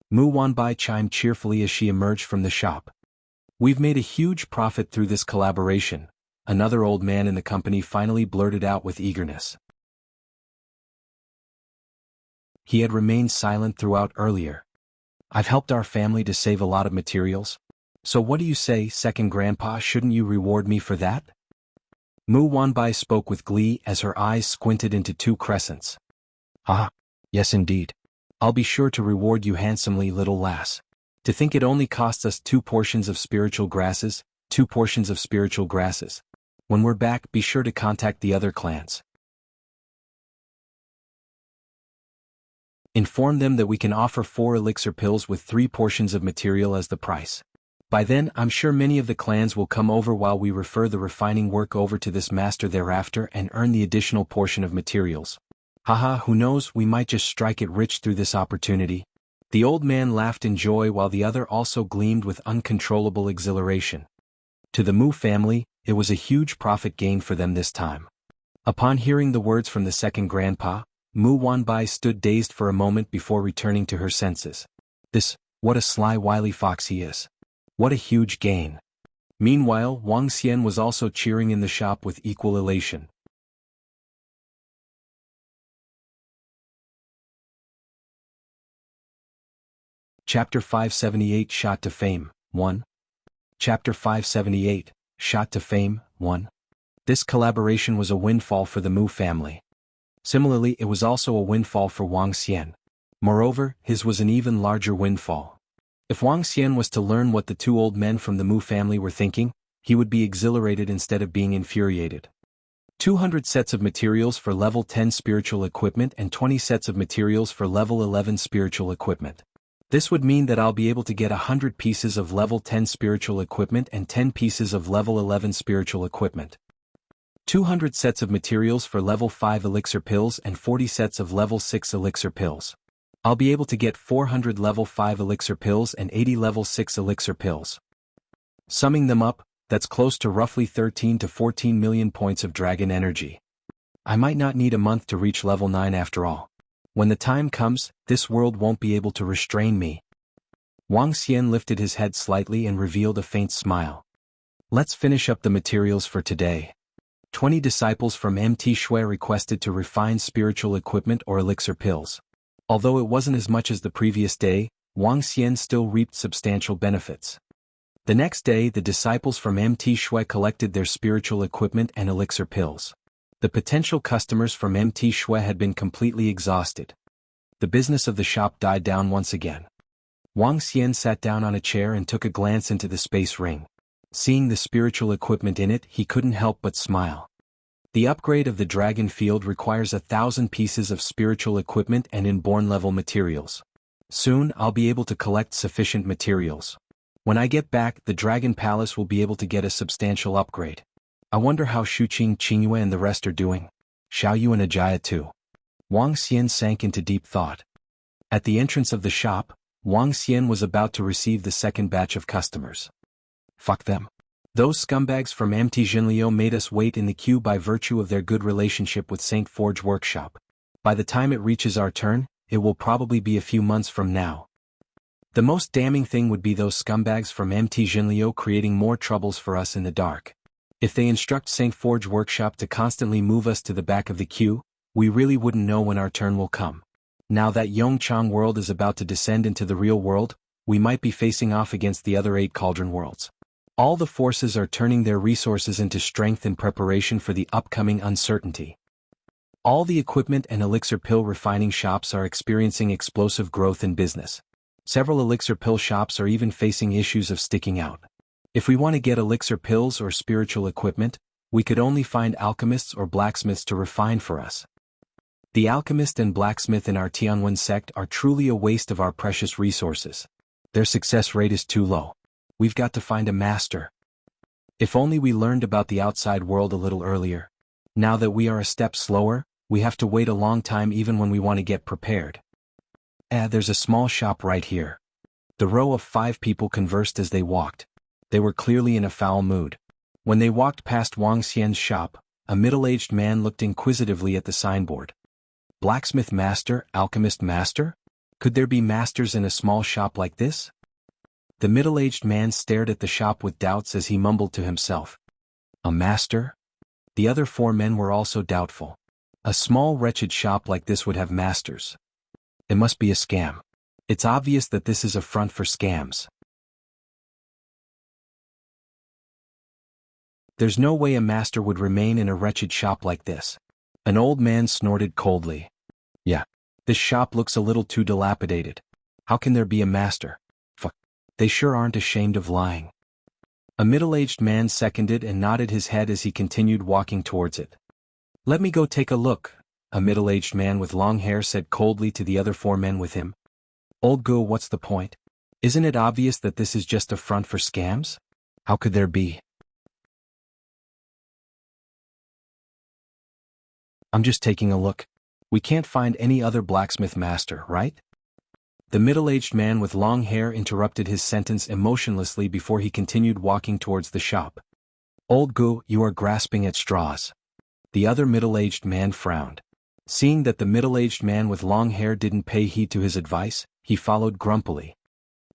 S1: Mu Wanbai chimed cheerfully as she emerged from the shop. We've made a huge profit through this collaboration, another old man in the company finally blurted out with eagerness. He had remained silent throughout earlier. I've helped our family to save a lot of materials. So what do you say, second grandpa, shouldn't you reward me for that? Mu Wanbai spoke with glee as her eyes squinted into 2 crescents. Ah, yes indeed. I'll be sure to reward you handsomely, little lass. To think it only costs us 2 portions of spiritual grasses, 2 portions of spiritual grasses. When we're back, be sure to contact the other clans. Inform them that we can offer 4 elixir pills with 3 portions of material as the price. By then, I'm sure many of the clans will come over while we refer the refining work over to this master thereafter and earn the additional portion of materials. Haha, who knows, we might just strike it rich through this opportunity. The old man laughed in joy while the other also gleamed with uncontrollable exhilaration. To the Mu family, it was a huge profit gain for them this time. Upon hearing the words from the second grandpa, Mu Wanbai stood dazed for a moment before returning to her senses. What a sly wily fox he is. What a huge gain. Meanwhile, Wang Xian was also cheering in the shop with equal elation. Chapter 578 Shot to Fame, 1. Chapter 578, Shot to Fame, 1. This collaboration was a windfall for the Mu family. Similarly, it was also a windfall for Wang Xian. Moreover, his was an even larger windfall. If Wang Xian was to learn what the 2 old men from the Mu family were thinking, he would be exhilarated instead of being infuriated. 200 sets of materials for level 10 spiritual equipment and 20 sets of materials for level 11 spiritual equipment. This would mean that I'll be able to get 100 pieces of level 10 spiritual equipment and 10 pieces of level 11 spiritual equipment. 200 sets of materials for level 5 elixir pills and 40 sets of level 6 elixir pills. I'll be able to get 400 level 5 elixir pills and 80 level 6 elixir pills. Summing them up, that's close to roughly 13 to 14 million points of dragon energy. I might not need a month to reach level 9 after all. When the time comes, this world won't be able to restrain me. Wang Xian lifted his head slightly and revealed a faint smile. Let's finish up the materials for today. 20 disciples from MT Shui requested to refine spiritual equipment or elixir pills. Although it wasn't as much as the previous day, Wang Xian still reaped substantial benefits. The next day, the disciples from MT Shui collected their spiritual equipment and elixir pills. The potential customers from MT Shui had been completely exhausted. The business of the shop died down once again. Wang Xian sat down on a chair and took a glance into the space ring. Seeing the spiritual equipment in it, he couldn't help but smile. The upgrade of the dragon field requires 1,000 pieces of spiritual equipment and inborn level materials. Soon, I'll be able to collect sufficient materials. When I get back, the Dragon Palace will be able to get a substantial upgrade. I wonder how Shuqing, Qingyue and the rest are doing. Xiaoyu and Ajaya too. Wang Xian sank into deep thought. At the entrance of the shop, Wang Xian was about to receive the second batch of customers. Fuck them. Those scumbags from MT Jinliu made us wait in the queue by virtue of their good relationship with St. Forge Workshop. By the time it reaches our turn, it will probably be a few months from now. The most damning thing would be those scumbags from MT Jinliu creating more troubles for us in the dark. If they instruct St. Forge Workshop to constantly move us to the back of the queue, we really wouldn't know when our turn will come. Now that Yongchang world is about to descend into the real world, we might be facing off against the other 8 cauldron worlds. All the forces are turning their resources into strength in preparation for the upcoming uncertainty. All the equipment and elixir pill refining shops are experiencing explosive growth in business. Several elixir pill shops are even facing issues of sticking out. If we want to get elixir pills or spiritual equipment, we could only find alchemists or blacksmiths to refine for us. The alchemist and blacksmith in our Tianwen sect are truly a waste of our precious resources. Their success rate is too low. We've got to find a master. If only we learned about the outside world a little earlier. Now that we are a step slower, we have to wait a long time even when we want to get prepared. There's a small shop right here. The row of 5 people conversed as they walked. They were clearly in a foul mood. When they walked past Wang Xian's shop, a middle-aged man looked inquisitively at the signboard. Blacksmith master, alchemist master? Could there be masters in a small shop like this? The middle-aged man stared at the shop with doubts as he mumbled to himself. A master? The other 4 men were also doubtful. A small wretched shop like this would have masters. It must be a scam. It's obvious that this is a front for scams. There's no way a master would remain in a wretched shop like this. An old man snorted coldly. Yeah. This shop looks a little too dilapidated. How can there be a master? Fuck. They sure aren't ashamed of lying. A middle-aged man seconded and nodded his head as he continued walking towards it. Let me go take a look, a middle-aged man with long hair said coldly to the other 4 men with him. Old Go, what's the point? Isn't it obvious that this is just a front for scams? How could there be? I'm just taking a look. We can't find any other blacksmith master, right? The middle-aged man with long hair interrupted his sentence emotionlessly before he continued walking towards the shop. Old Go, you are grasping at straws. The other middle-aged man frowned. Seeing that the middle-aged man with long hair didn't pay heed to his advice, he followed grumpily.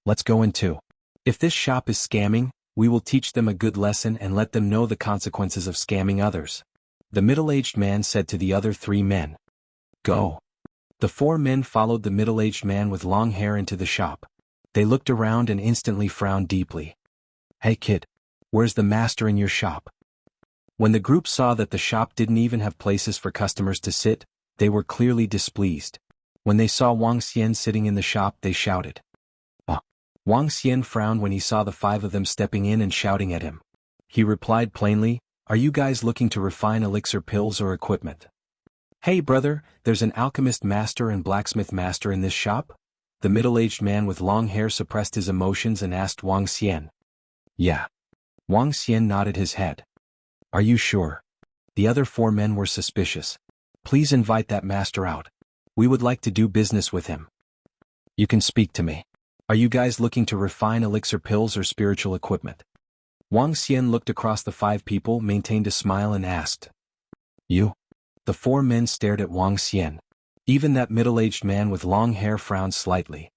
S1: Let's go in too. If this shop is scamming, we will teach them a good lesson and let them know the consequences of scamming others. The middle-aged man said to the other 3 men. Go. The 4 men followed the middle-aged man with long hair into the shop. They looked around and instantly frowned deeply. Hey kid, where's the master in your shop? When the group saw that the shop didn't even have places for customers to sit, they were clearly displeased. When they saw Wang Xian sitting in the shop, they shouted. Wang Xian frowned when he saw the 5 of them stepping in and shouting at him. He replied plainly, Are you guys looking to refine elixir pills or equipment? Hey brother, there's an alchemist master and blacksmith master in this shop? The middle-aged man with long hair suppressed his emotions and asked Wang Xian. Yeah. Wang Xian nodded his head. Are you sure? The other 4 men were suspicious. Please invite that master out. We would like to do business with him. You can speak to me. Are you guys looking to refine elixir pills or spiritual equipment? Wang Xian looked across the 5 people, maintained a smile and asked. You? The four men stared at Wang Xian. Even that middle-aged man with long hair frowned slightly.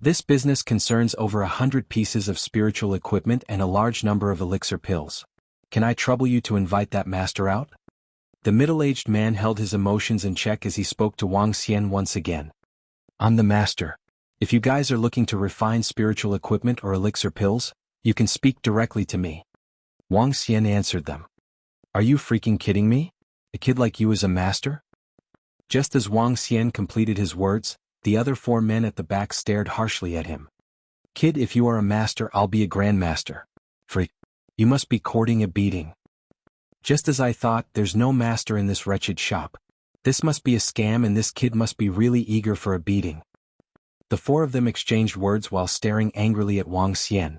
S1: This business concerns over 100 pieces of spiritual equipment and a large number of elixir pills. Can I trouble you to invite that master out? The middle-aged man held his emotions in check as he spoke to Wang Xian once again. I'm the master. If you guys are looking to refine spiritual equipment or elixir pills, you can speak directly to me. Wang Xian answered them. Are you freaking kidding me? A kid like you is a master? Just as Wang Xian completed his words, the other four men at the back stared harshly at him. Kid, if you are a master, I'll be a grandmaster. Freak. You must be courting a beating. Just as I thought, there's no master in this wretched shop. This must be a scam and this kid must be really eager for a beating. The four of them exchanged words while staring angrily at Wang Xian.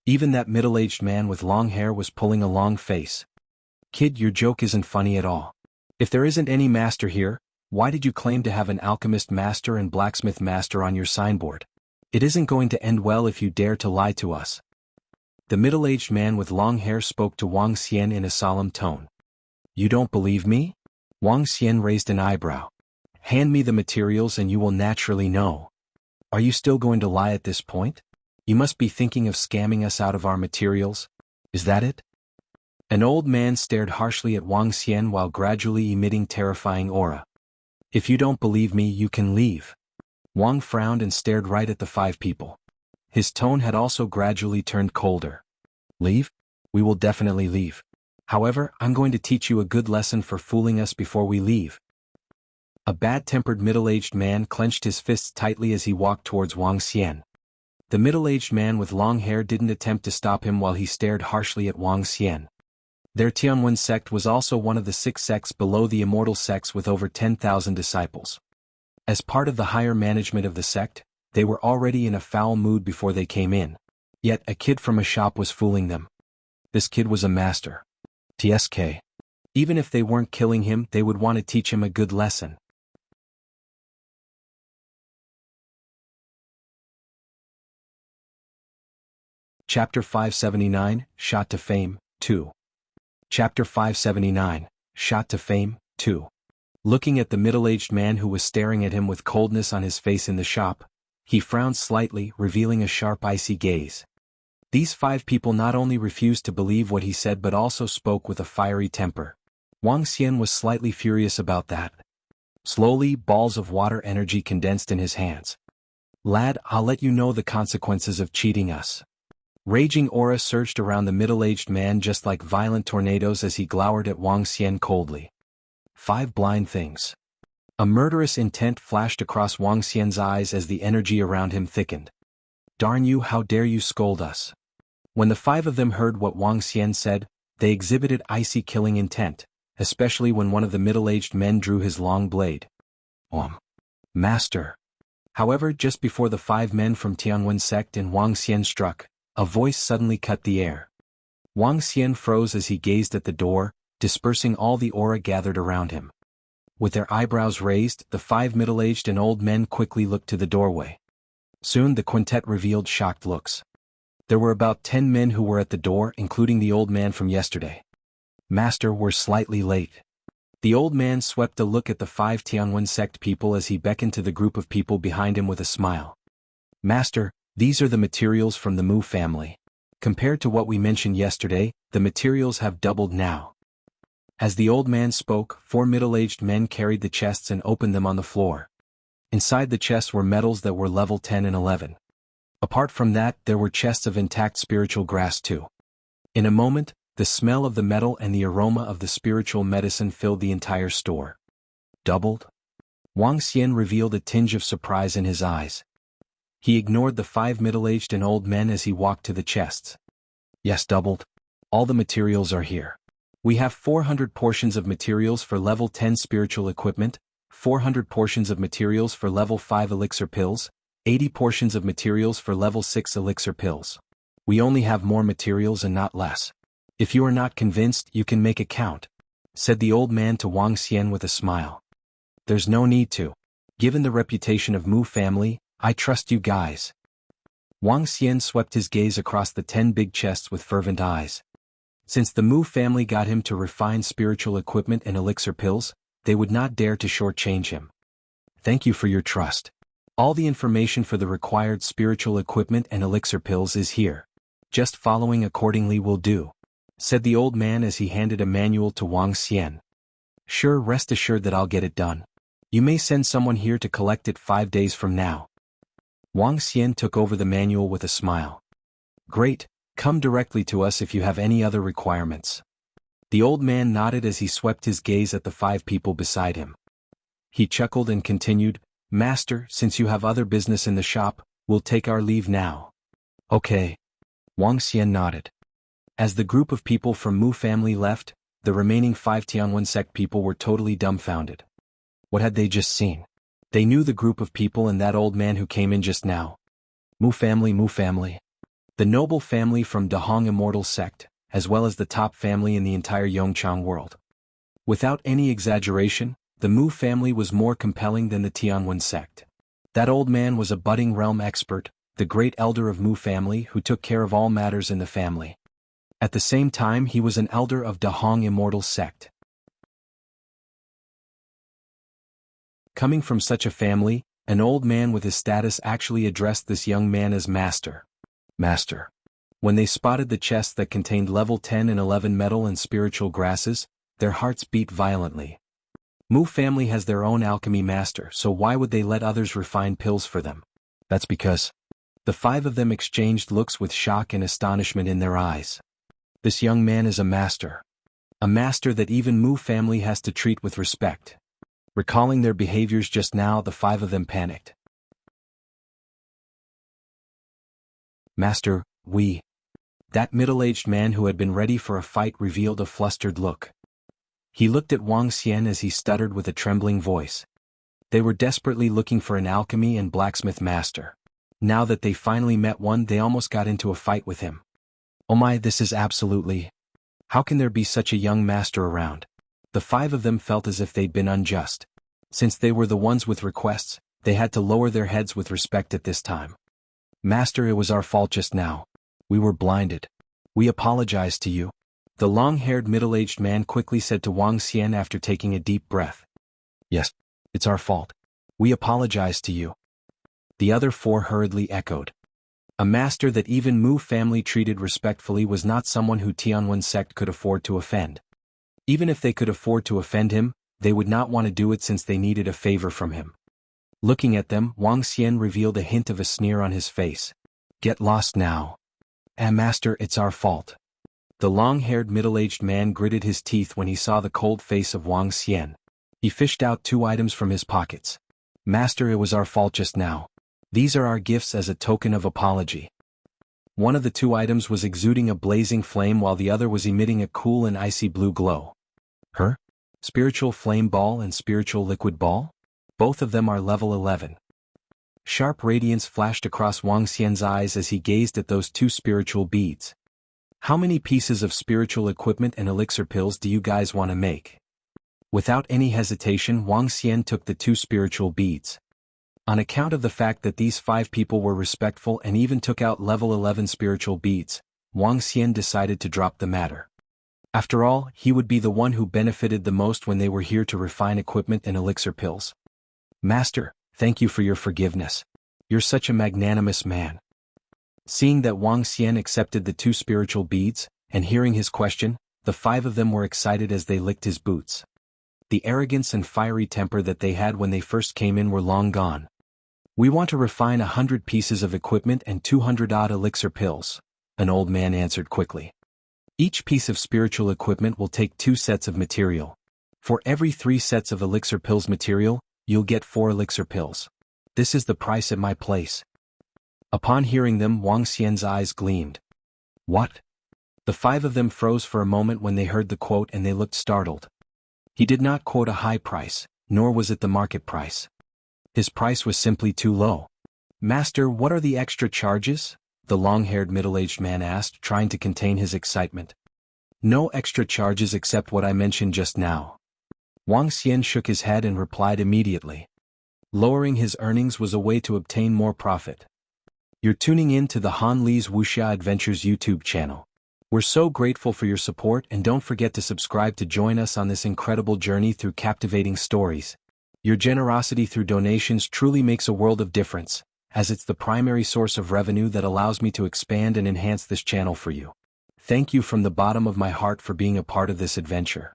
S1: Even that middle-aged man with long hair was pulling a long face. Kid, your joke isn't funny at all. If there isn't any master here, why did you claim to have an alchemist master and blacksmith master on your signboard? It isn't going to end well if you dare to lie to us. The middle-aged man with long hair spoke to Wang Xian in a solemn tone. You don't believe me? Wang Xian raised an eyebrow. Hand me the materials and you will naturally know. Are you still going to lie at this point? You must be thinking of scamming us out of our materials. Is that it? An old man stared harshly at Wang Xian while gradually emitting terrifying aura. If you don't believe me, you can leave. Wang frowned and stared right at the five people. His tone had also gradually turned colder. Leave? We will definitely leave. However, I'm going to teach you a good lesson for fooling us before we leave. A bad-tempered middle-aged man clenched his fists tightly as he walked towards Wang Xian. The middle-aged man with long hair didn't attempt to stop him while he stared harshly at Wang Xian. Their Tianwen sect was also one of the 6 sects below the immortal sects with over 10,000 disciples. As part of the higher management of the sect, they were already in a foul mood before they came in. Yet a kid from a shop was fooling them. This kid was a master. TSK. Even if they weren't killing him, they would want to teach him a good lesson. Chapter 579, Shot to Fame, 2. Chapter 579, Shot to Fame, 2. Looking at the middle-aged man who was staring at him with coldness on his face in the shop, he frowned slightly, revealing a sharp icy gaze. These 5 people not only refused to believe what he said but also spoke with a fiery temper. Wang Xian was slightly furious about that. Slowly, balls of water energy condensed in his hands. Lad, I'll let you know the consequences of cheating us. Raging aura surged around the middle-aged man just like violent tornadoes as he glowered at Wang Xian coldly. 5 blind things. A murderous intent flashed across Wang Xian's eyes as the energy around him thickened. Darn you, how dare you scold us? When the 5 of them heard what Wang Xian said, they exhibited icy killing intent, especially when one of the middle-aged men drew his long blade. Master. However, just before the 5 men from Tianwen sect and Wang Xian struck, a voice suddenly cut the air. Wang Xian froze as he gazed at the door, dispersing all the aura gathered around him. With their eyebrows raised, the 5 middle-aged and old men quickly looked to the doorway. Soon the quintet revealed shocked looks. There were about 10 men who were at the door, including the old man from yesterday. Master, we're slightly late. The old man swept a look at the 5 Tianwen sect people as he beckoned to the group of people behind him with a smile. Master, these are the materials from the Mu family. Compared to what we mentioned yesterday, the materials have doubled now. As the old man spoke, 4 middle-aged men carried the chests and opened them on the floor. Inside the chests were metals that were level 10 and 11. Apart from that, there were chests of intact spiritual grass too. In a moment, the smell of the metal and the aroma of the spiritual medicine filled the entire store. Doubled? Wang Xian revealed a tinge of surprise in his eyes. He ignored the 5 middle-aged and old men as he walked to the chests. Yes, doubled. All the materials are here. We have 400 portions of materials for level 10 spiritual equipment, 400 portions of materials for level 5 elixir pills, 80 portions of materials for level 6 elixir pills. We only have more materials and not less. If you are not convinced, you can make a count, said the old man to Wang Xian with a smile. There's no need to. Given the reputation of Mu family, I trust you guys. Wang Xian swept his gaze across the 10 big chests with fervent eyes. Since the Mu family got him to refine spiritual equipment and elixir pills, they would not dare to shortchange him. Thank you for your trust. All the information for the required spiritual equipment and elixir pills is here. Just following accordingly will do, said the old man as he handed a manual to Wang Xian. Sure, rest assured that I'll get it done. You may send someone here to collect it 5 days from now. Wang Xian took over the manual with a smile. Great, come directly to us if you have any other requirements. The old man nodded as he swept his gaze at the 5 people beside him. He chuckled and continued, Master, since you have other business in the shop, we'll take our leave now. Okay. Wang Xian nodded. As the group of people from Mu family left, the remaining 5 Tianwen sect people were totally dumbfounded. What had they just seen? They knew the group of people and that old man who came in just now. Mu family. The noble family from Dahong Immortal sect, as well as the top family in the entire Yongchang world. Without any exaggeration, the Mu family was more compelling than the Tianwen sect. That old man was a budding realm expert, the great elder of Mu family who took care of all matters in the family. At the same time he was an elder of Dahong Immortal sect. Coming from such a family, an old man with his status actually addressed this young man as Master. Master. When they spotted the chest that contained level 10 and 11 metal and spiritual grasses, their hearts beat violently. Mu family has their own alchemy master, so why would they let others refine pills for them? That's because. The 5 of them exchanged looks with shock and astonishment in their eyes. This young man is a master. A master that even Mu family has to treat with respect. Recalling their behaviors just now, the 5 of them panicked. Master, we. That middle-aged man who had been ready for a fight revealed a flustered look. He looked at Wang Xian as he stuttered with a trembling voice. They were desperately looking for an alchemy and blacksmith master. Now that they finally met one, they almost got into a fight with him. Oh my, this is absolutely... How can there be such a young master around? The 5 of them felt as if they'd been unjust. Since they were the ones with requests, they had to lower their heads with respect at this time. Master, it was our fault just now. We were blinded. We apologize to you. The long-haired middle-aged man quickly said to Wang Xian after taking a deep breath. Yes, it's our fault. We apologize to you. The other 4 hurriedly echoed. A master that even Mu family treated respectfully was not someone who Tianwen sect could afford to offend. Even if they could afford to offend him, they would not want to do it since they needed a favor from him. Looking at them, Wang Xian revealed a hint of a sneer on his face. Get lost now. Master, it's our fault. The long-haired middle-aged man gritted his teeth when he saw the cold face of Wang Xian. He fished out 2 items from his pockets. Master, it was our fault just now. These are our gifts as a token of apology. One of the 2 items was exuding a blazing flame while the other was emitting a cool and icy blue glow. Her? Spiritual flame ball and spiritual liquid ball? Both of them are level 11. Sharp radiance flashed across Wang Xian's eyes as he gazed at those 2 spiritual beads. How many pieces of spiritual equipment and elixir pills do you guys want to make? Without any hesitation, Wang Xian took the 2 spiritual beads. On account of the fact that these 5 people were respectful and even took out level 11 spiritual beads, Wang Xian decided to drop the matter. After all, he would be the one who benefited the most when they were here to refine equipment and elixir pills. Master, thank you for your forgiveness. You're such a magnanimous man. Seeing that Wang Xian accepted the 2 spiritual beads, and hearing his question, the 5 of them were excited as they licked his boots. The arrogance and fiery temper that they had when they first came in were long gone. We want to refine 100 pieces of equipment and 200-odd elixir pills, an old man answered quickly. Each piece of spiritual equipment will take 2 sets of material. For every 3 sets of elixir pills material, you'll get 4 elixir pills. This is the price at my place. Upon hearing them, Wang Xian's eyes gleamed. What? The 5 of them froze for a moment when they heard the quote and they looked startled. He did not quote a high price, nor was it the market price. His price was simply too low. Master, what are the extra charges? The long-haired middle-aged man asked, trying to contain his excitement. No extra charges except what I mentioned just now. Wang Xian shook his head and replied immediately. Lowering his earnings was a way to obtain more profit. You're tuning in to the Han Li's Wuxia Adventures YouTube channel. We're so grateful for your support, and don't forget to subscribe to join us on this incredible journey through captivating stories. Your generosity through donations truly makes a world of difference, as it's the primary source of revenue that allows me to expand and enhance this channel for you. Thank you from the bottom of my heart for being a part of this adventure.